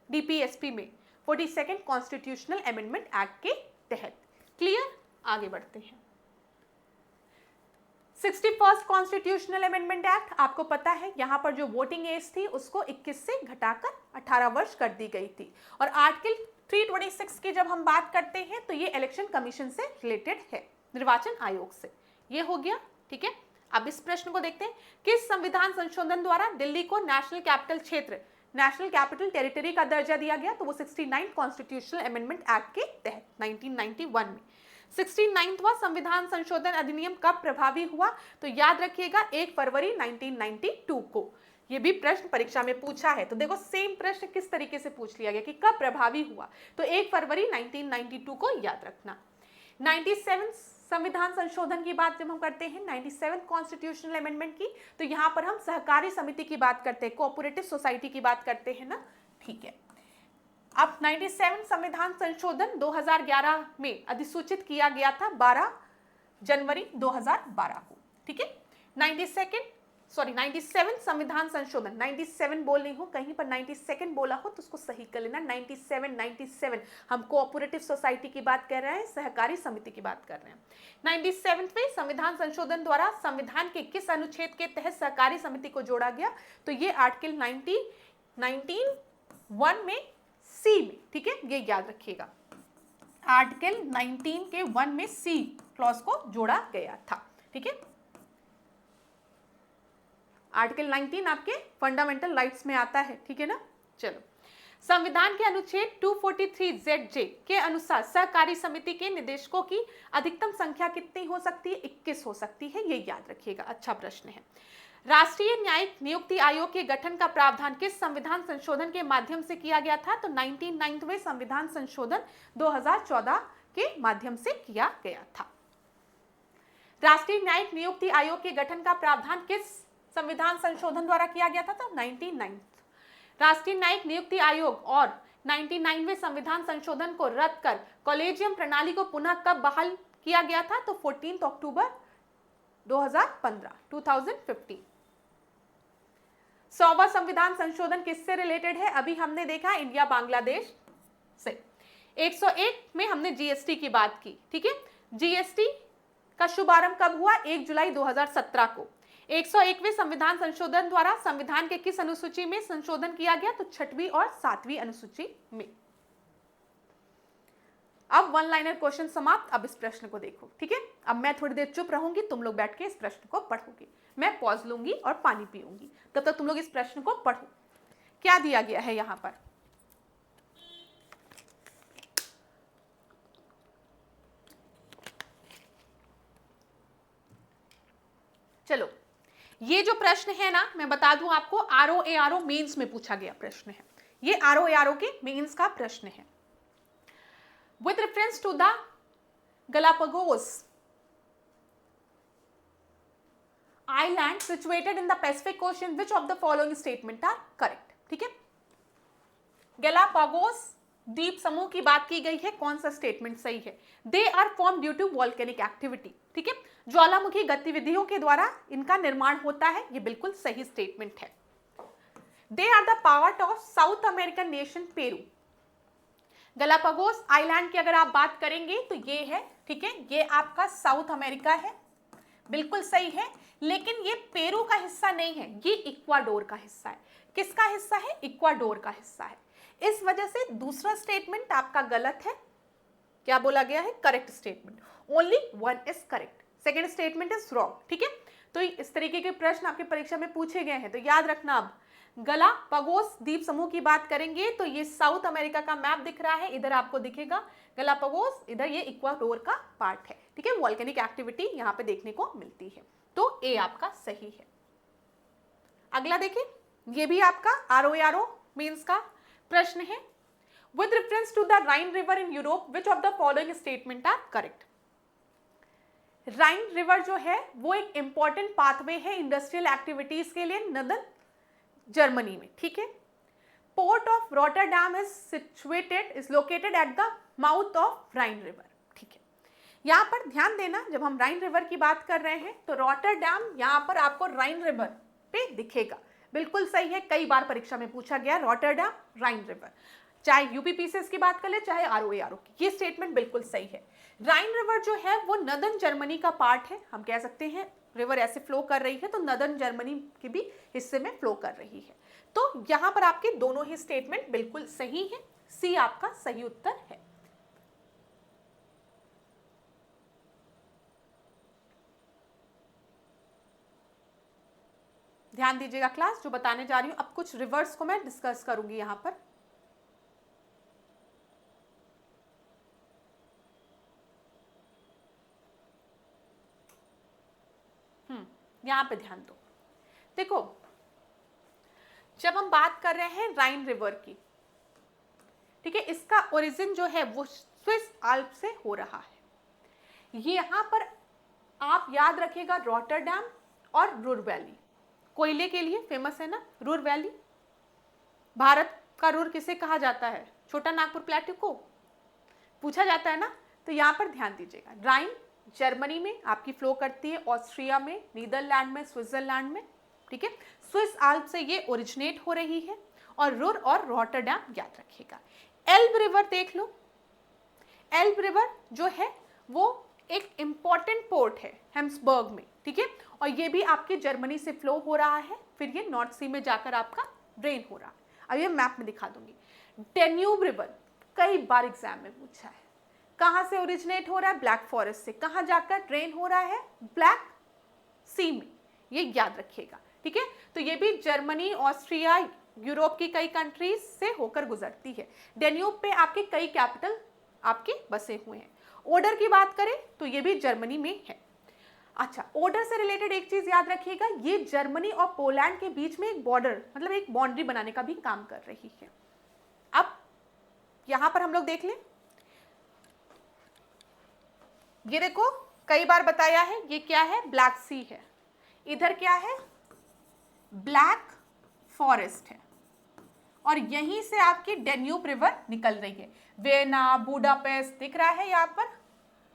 डीपीएसपी में 42nd कॉन्स्टिट्यूशनल अमेंडमेंट एक्ट के तहत। क्लियर? आगे बढ़ते हैं। 61st कॉन्स्टिट्यूशनल अमेंडमेंट एक्ट, आपको पता है यहाँ पर जो वोटिंग एज थी उसको 21 से घटाकर 18 वर्ष कर दी गई थी। और आर्टिकल 326 की जब हम बात करते हैं तो ये इलेक्शन कमीशन से रिलेटेड है, निर्वाचन आयोग से। ये हो गया। ठीक है, अब इस प्रश्न को देखते हैं, किस संविधान संशोधन द्वारा दिल्ली को नेशनल कैपिटल क्षेत्र, नेशनल कैपिटल टेरिटरी का दर्जा दिया गया? तो वो 69 कॉन्स्टिट्यूशनल अमेंडमेंट एक्ट के तहत 1991 में। 69वां संविधान संशोधन अधिनियम कब प्रभावी हुआ? तो याद रखिएगा 1 फरवरी 1992 को। ये भी प्रश्न परीक्षा में पूछा है। तो देखो सेम प्रश्न किस तरीके से पूछ लिया गया कि कब प्रभावी हुआ, तो 1 फरवरी 1992 को याद रखना। 97 संविधान संशोधन की बात जब हम करते हैं, 97 कॉन्स्टिट्यूशनल अमेंडमेंट की, तो यहाँ पर हम सहकारी समिति की बात करते हैं, कोऑपरेटिव सोसाइटी की बात करते हैं ना। ठीक है, अब 97 संविधान संशोधन 2011 में अधिसूचित किया गया था 12 जनवरी 2012 को। ठीक है, 97 संविधान संशोधन, 97 बोल रही हूँ, कहीं पर 92 बोला हो तो उसको सही कर लेना। 97 हम कोऑपरेटिव सोसाइटी की बात कर रहे हैं, सहकारी समिति की बात कर रहे हैं। 97वें संविधान संशोधन द्वारा संविधान के किस अनुच्छेद के तहत सहकारी समिति को जोड़ा गया? तो ये आर्टिकल 19(1) में सी में। ठीक है, ये याद रखिएगा, आर्टिकल 19 के 1 में सी क्लॉज को जोड़ा गया था। ठीक है, आर्टिकल 19 आपके फंडामेंटल राइट्स में आता है। ठीक है ना। चलो, संविधान के अनुच्छेद 243ZJ के अनुसार सहकारी समिति के निदेशकों की अधिकतम संख्या कितनी हो सकती है? 21 हो सकती है, ये याद रखिएगा। अच्छा प्रश्न है। राष्ट्रीय न्यायिक नियुक्ति आयोग के गठन का प्रावधान किस संविधान संशोधन के माध्यम से किया गया था? तो 99वें संविधान संशोधन 2014 के माध्यम से किया गया था। राष्ट्रीय न्यायिक नियुक्ति आयोग के गठन का प्रावधान किस संविधान संशोधन द्वारा किया गया था? तो 99। राष्ट्रीय न्यायिक नियुक्ति आयोग और 99वें संविधान संशोधन को रद्द कर कॉलेजियम प्रणाली को पुनः कब बहाल किया गया था? तो 14 अक्टूबर 2015। 100वां संविधान संशोधन किससे रिलेटेड है? अभी हमने देखा इंडिया बांग्लादेश से। 101 में हमने जीएसटी की बात की। ठीक है, जीएसटी का शुभारंभ कब हुआ? 1 जुलाई 2017 को। 101वें संविधान संशोधन द्वारा संविधान के किस अनुसूची में संशोधन किया गया? तो 6वीं और 7वीं अनुसूची में। अब वन लाइनर क्वेश्चन समाप्त। अब इस प्रश्न को देखो। ठीक है, अब मैं थोड़ी देर चुप रहूंगी, तुम लोग बैठ के इस प्रश्न को पढ़ोगे। मैं पॉज लूंगी और पानी पीऊंगी, तब तक तुम लोग इस प्रश्न को पढ़ो। क्या दिया गया है यहां पर? चलो, ये जो प्रश्न है ना, मैं बता दूं आपको, आरओ मेंस में पूछा गया प्रश्न है। ये आरओ के मेंस का प्रश्न है। With reference to the Galapagos island situated in the Pacific Ocean, which of the following statement are correct. ठीक है, गैलापागोस द्वीप समूह की बात की गई है, कौन सा स्टेटमेंट सही है? They are form due to volcanic activity. ठीक है, ज्वालामुखी गतिविधियों के द्वारा इनका निर्माण होता है, ये बिल्कुल सही स्टेटमेंट है। They are the part of South American nation Peru. Galapagos island की अगर आप बात करेंगे तो ये है, ठीक है, ये आपका साउथ अमेरिका है, बिल्कुल सही है, लेकिन ये पेरू का हिस्सा नहीं है, ये इक्वाडोर का हिस्सा है। किसका हिस्सा है? इक्वाडोर का हिस्सा है। इस वजह से दूसरा स्टेटमेंट आपका गलत है। क्या बोला गया है? Correct statement, only one is correct, second statement is wrong. ठीक है, तो इस तरीके के प्रश्न आपकी परीक्षा में पूछे गए हैं, तो याद रखना। अब गैलापागोस द्वीप समूह की बात करेंगे तो ये साउथ अमेरिका का मैप दिख रहा है, इधर आपको दिखेगा गैलापागोस, इधर ये इक्वाडोर का पार्ट है। ठीक है, वॉल्केनिक एक्टिविटी यहाँ पे देखने को मिलती है, तो ए आपका सही है। अगला देखिए, ये भी आपका आरओ मीन्स का प्रश्न है। With reference to the Rhine river in Europe, which of the following statement are correct? Rhine river जो है वो एक इंपॉर्टेंट पाथवे है इंडस्ट्रियल एक्टिविटीज के लिए नदन जर्मनी में। ठीक है, port of Rotterdam is located at the mouth of Rhine river. ठीक है, यहाँ पर ध्यान देना, जब हम राइन रिवर की बात कर रहे हैं तो रॉटरडैम यहाँ पर आपको राइन रिवर पे दिखेगा, बिल्कुल सही है, कई बार परीक्षा में पूछा गया रॉटरडैम राइन रिवर, चाहे यूपीपीसीएस की बात कर ले चाहे आरओ की, ये स्टेटमेंट बिल्कुल सही है। राइन रिवर जो है वो नदर्न जर्मनी का पार्ट है, हम कह सकते हैं रिवर ऐसे फ्लो कर रही है तो नदर्न जर्मनी के भी हिस्से में फ्लो कर रही है, तो यहां पर आपके दोनों ही स्टेटमेंट बिल्कुल सही है, सी आपका सही उत्तर है। ध्यान दीजिएगा क्लास, जो बताने जा रही हूं, अब कुछ रिवर्स को मैं डिस्कस करूंगी यहां पर। यहां पे ध्यान दो। देखो, जब हम बात कर रहे हैं राइन रिवर की, ठीक है, इसका ओरिजिन जो है वो स्विस आल्प से हो रहा है। ये यहां पर आप याद रखिएगा रॉटरडैम और रुर वैली, कोयले के लिए फेमस है ना रुर वैली। भारत का रुर किसे कहा जाता है? छोटा नागपुर प्लेट्यू को पूछा जाता है ना, तो यहां पर ध्यान दीजिएगा। राइन जर्मनी में आपकी फ्लो करती है, ऑस्ट्रिया में, नीदरलैंड में, स्विट्जरलैंड में। ठीक है, स्विस आल्प से ये ओरिजिनेट हो रही है, और रुर और रॉटरडैम याद रखिएगा। एल्ब रिवर देख लो, एल्ब रिवर जो है वो एक इंपॉर्टेंट पोर्ट है हेम्सबर्ग में। ठीक है, और ये भी आपके जर्मनी से फ्लो हो रहा है, फिर ये नॉर्थ सी में जाकर आपका ड्रेन हो रहा है। अब ये मैप में दिखा दूंगी। डेन्यूब रिवर कई बार एग्जाम में पूछा है, कहां से ओरिजिनेट हो रहा है? ब्लैक फॉरेस्ट से। कहां जाकर ड्रेन हो रहा है? ब्लैक सी में, ये याद रखिएगा। ठीक है, तो ये भी जर्मनी, ऑस्ट्रिया, यूरोप की कई कंट्रीज से होकर गुजरती है। डेन्यूब पे आपके कई कैपिटल आपके बसे हुए हैं। ओडर की बात करें तो ये भी जर्मनी में है। अच्छा, ओडर से रिलेटेड एक चीज याद रखिएगा, ये जर्मनी और पोलैंड के बीच में एक बॉर्डर, मतलब एक बाउंड्री बनाने का भी काम कर रही है। अब यहां पर हम लोग देख लें, ये देखो कई बार बताया है, ये क्या है? ब्लैक सी है। इधर क्या है? ब्लैक फॉरेस्ट है, और यहीं से आपकी डेन्यूब रिवर निकल रही है। वेना, बुडापेस्ट दिख रहा है यहाँ पर,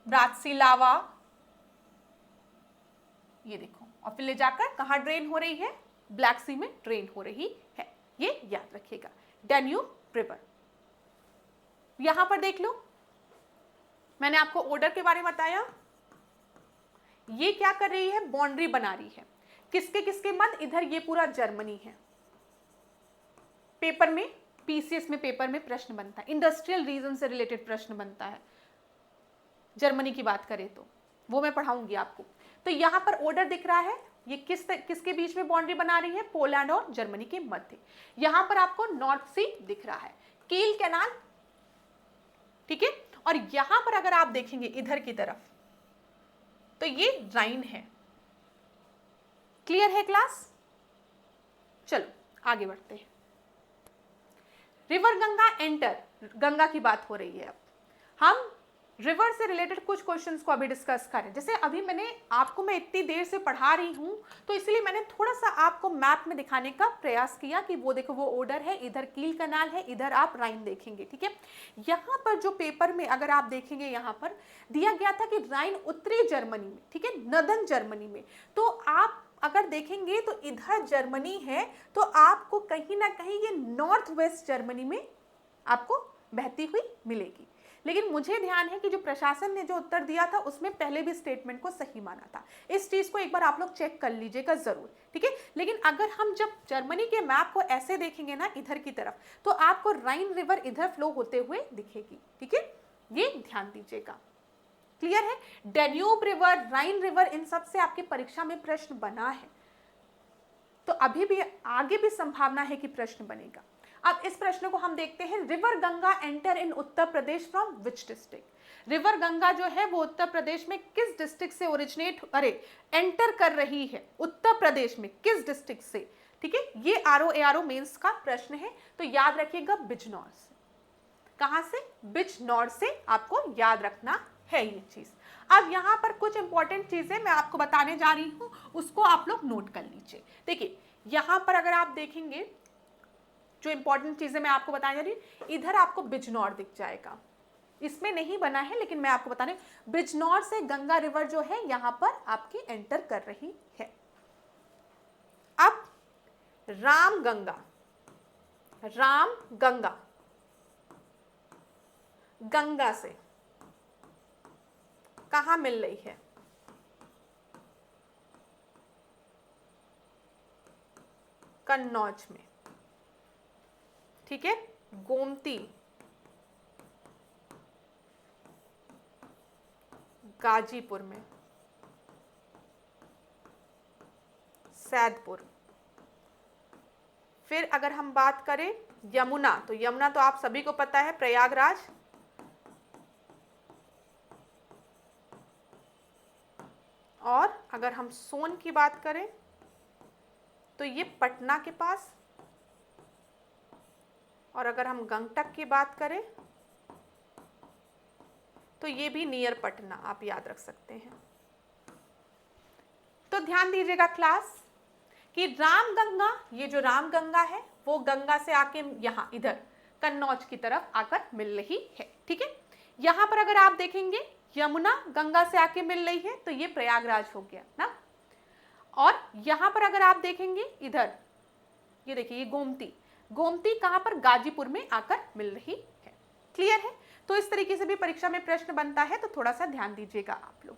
ब्रातिस्लावा, ये देखो, और फिर ले जाकर कहाँ ड्रेन हो रही है? ब्लैक सी में ड्रेन हो रही है, ये याद रखिएगा। डेन्यूब रिवर यहां पर देख लो, मैंने आपको ओडर के बारे में बताया, ये क्या कर रही है? बाउंड्री बना रही है। किसके किसके मध्य? इधर ये पूरा जर्मनी है। पेपर में, पीसीएस में पेपर में प्रश्न बनता है, इंडस्ट्रियल रीजन से रिलेटेड प्रश्न बनता है, जर्मनी की बात करें तो वो मैं पढ़ाऊंगी आपको। तो यहां पर ओडर दिख रहा है, ये किसके बीच में बाउंड्री बना रही है? पोलैंड और जर्मनी के मध्य। यहां पर आपको नॉर्थ सी दिख रहा है, कील कैनाल। ठीक है, और यहां पर अगर आप देखेंगे इधर की तरफ तो ये राइन है। क्लियर है क्लास? चलो आगे बढ़ते हैं। रिवर गंगा एंटर, गंगा की बात हो रही है। अब हम रिवर से रिलेटेड कुछ क्वेश्चंस को अभी डिस्कस करें। जैसे अभी मैं इतनी देर से पढ़ा रही हूँ, तो इसलिए मैंने थोड़ा सा आपको मैप में दिखाने का प्रयास किया कि वो देखो वो ऑर्डर है, इधर कील कनाल है, इधर आप राइन देखेंगे, ठीक है। यहाँ पर जो पेपर में अगर आप देखेंगे, यहाँ पर दिया गया था कि राइन उत्तरी जर्मनी में, ठीक है, नदन जर्मनी में। तो आप अगर देखेंगे तो इधर जर्मनी है, तो आपको कहीं ना कहीं ये नॉर्थ वेस्ट जर्मनी में आपको बहती हुई मिलेगी। लेकिन मुझे ध्यान है कि जो प्रशासन ने जो उत्तर दिया था उसमें पहले भी स्टेटमेंट को सही माना था। इस चीज को एक बार आप लोग चेक कर लीजिएगा जरूर, ठीक है। लेकिन अगर हम जब जर्मनी के मैप को ऐसे देखेंगे ना इधर की तरफ, तो आपको राइन रिवर इधर फ्लो होते हुए दिखेगी, ठीक है, ये ध्यान दीजिएगा। क्लियर है? डैन्यूब रिवर, राइन रिवर, इन सब से आपकी परीक्षा में प्रश्न बना है, तो अभी भी आगे भी संभावना है कि प्रश्न बनेगा। अब इस प्रश्न को हम देखते हैं। River Ganga enter in Uttar Pradesh from which district? River Ganga जो है वो उत्तर प्रदेश में किस डिस्ट्रिक्ट से एंटर कर रही है? उत्तर प्रदेश में किस डिस्ट्रिक्ट से? ठीक है, ये आरओ मेंस का प्रश्न है, तो याद रखिएगा बिजनौर से। कहां से? बिजनौर से आपको याद रखना है ये चीज। अब यहाँ पर कुछ इंपॉर्टेंट चीजें मैं आपको बताने जा रही हूँ, उसको आप लोग नोट कर लीजिए। देखिए यहाँ पर अगर आप देखेंगे, जो इंपॉर्टेंट चीजें मैं आपको बताने जा रही हूँ, इधर आपको बिजनौर दिख जाएगा, इसमें नहीं बना है लेकिन मैं आपको बता रही हूँ। बिजनौर से गंगा रिवर जो है यहाँ पर आपकी एंटर कर रही है। अब राम गंगा गंगा से कहां मिल रही है? कन्नौज में, ठीक है। गोमती गाजीपुर में, सैदपुर। फिर अगर हम बात करें यमुना, तो यमुना तो आप सभी को पता है, प्रयागराज। और अगर हम सोन की बात करें तो ये पटना के पास। और अगर हम गंगटक की बात करें तो ये भी नियर पटना, आप याद रख सकते हैं। तो ध्यान दीजिएगा क्लास कि रामगंगा, ये जो रामगंगा है वो गंगा से आके यहाँ इधर कन्नौज की तरफ आकर मिल रही है, ठीक है। यहाँ पर अगर आप देखेंगे यमुना गंगा से आके मिल रही है, तो ये प्रयागराज हो गया ना। और यहाँ पर अगर आप देखेंगे इधर, ये देखिए ये गोमती कहाँ पर? गाजीपुर में आकर मिल रही है। क्लियर है? तो इस तरीके से भी परीक्षा में प्रश्न बनता है, तो थोड़ा सा ध्यान दीजिएगा आप लोग।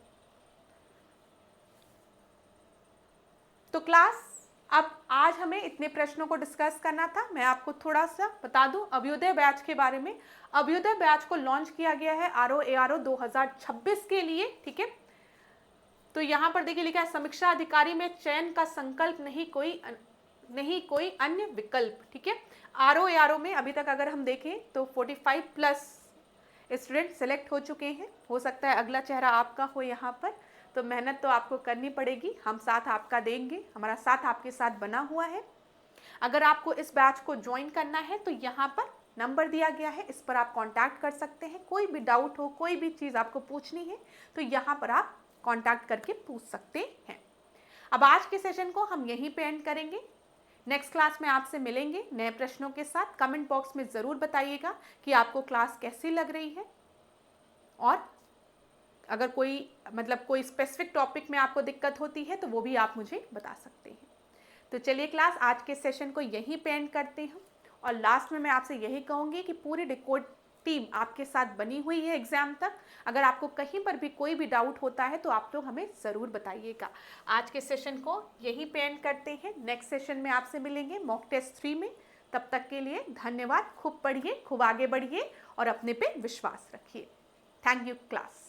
तो क्लास, अब आज हमें इतने प्रश्नों को डिस्कस करना था। मैं आपको थोड़ा सा बता दूं अभ्युदय बैच के बारे में। अभ्युदय बैच को लॉन्च किया गया है आरओ 2026 के लिए, ठीक है। तो यहाँ पर देखिए लिखा है, समीक्षा अधिकारी में चयन का संकल्प, नहीं कोई अन्य विकल्प, ठीक है। आरओ में अभी तक अगर हम देखें तो 45+ स्टूडेंट सिलेक्ट हो चुके हैं। हो सकता है अगला चेहरा आपका हो यहाँ पर, तो मेहनत तो आपको करनी पड़ेगी, हम साथ आपका देंगे, हमारा साथ आपके साथ बना हुआ है। अगर आपको इस बैच को ज्वाइन करना है तो यहाँ पर नंबर दिया गया है, इस पर आप कांटेक्ट कर सकते हैं। कोई भी डाउट हो, कोई भी चीज़ आपको पूछनी है तो यहाँ पर आप कांटेक्ट करके पूछ सकते हैं। अब आज के सेशन को हम यहीं पे एंड करेंगे। नेक्स्ट क्लास में आपसे मिलेंगे नए प्रश्नों के साथ। कमेंट बॉक्स में ज़रूर बताइएगा कि आपको क्लास कैसी लग रही है, और अगर कोई स्पेसिफिक टॉपिक में आपको दिक्कत होती है तो वो भी आप मुझे बता सकते हैं। तो चलिए क्लास, आज के सेशन को यहीं पे एंड करते हैं। और लास्ट में मैं आपसे यही कहूँगी कि पूरी डिकोड टीम आपके साथ बनी हुई है एग्जाम तक। अगर आपको कहीं पर भी कोई भी डाउट होता है तो आप लोग हमें ज़रूर बताइएगा। आज के सेशन को यहीं पे एंड करते हैं। नेक्स्ट सेशन में आपसे मिलेंगे मॉक टेस्ट 3 में। तब तक के लिए धन्यवाद। खूब पढ़िए, खूब आगे बढ़िए और अपने पे विश्वास रखिए। Thank you class.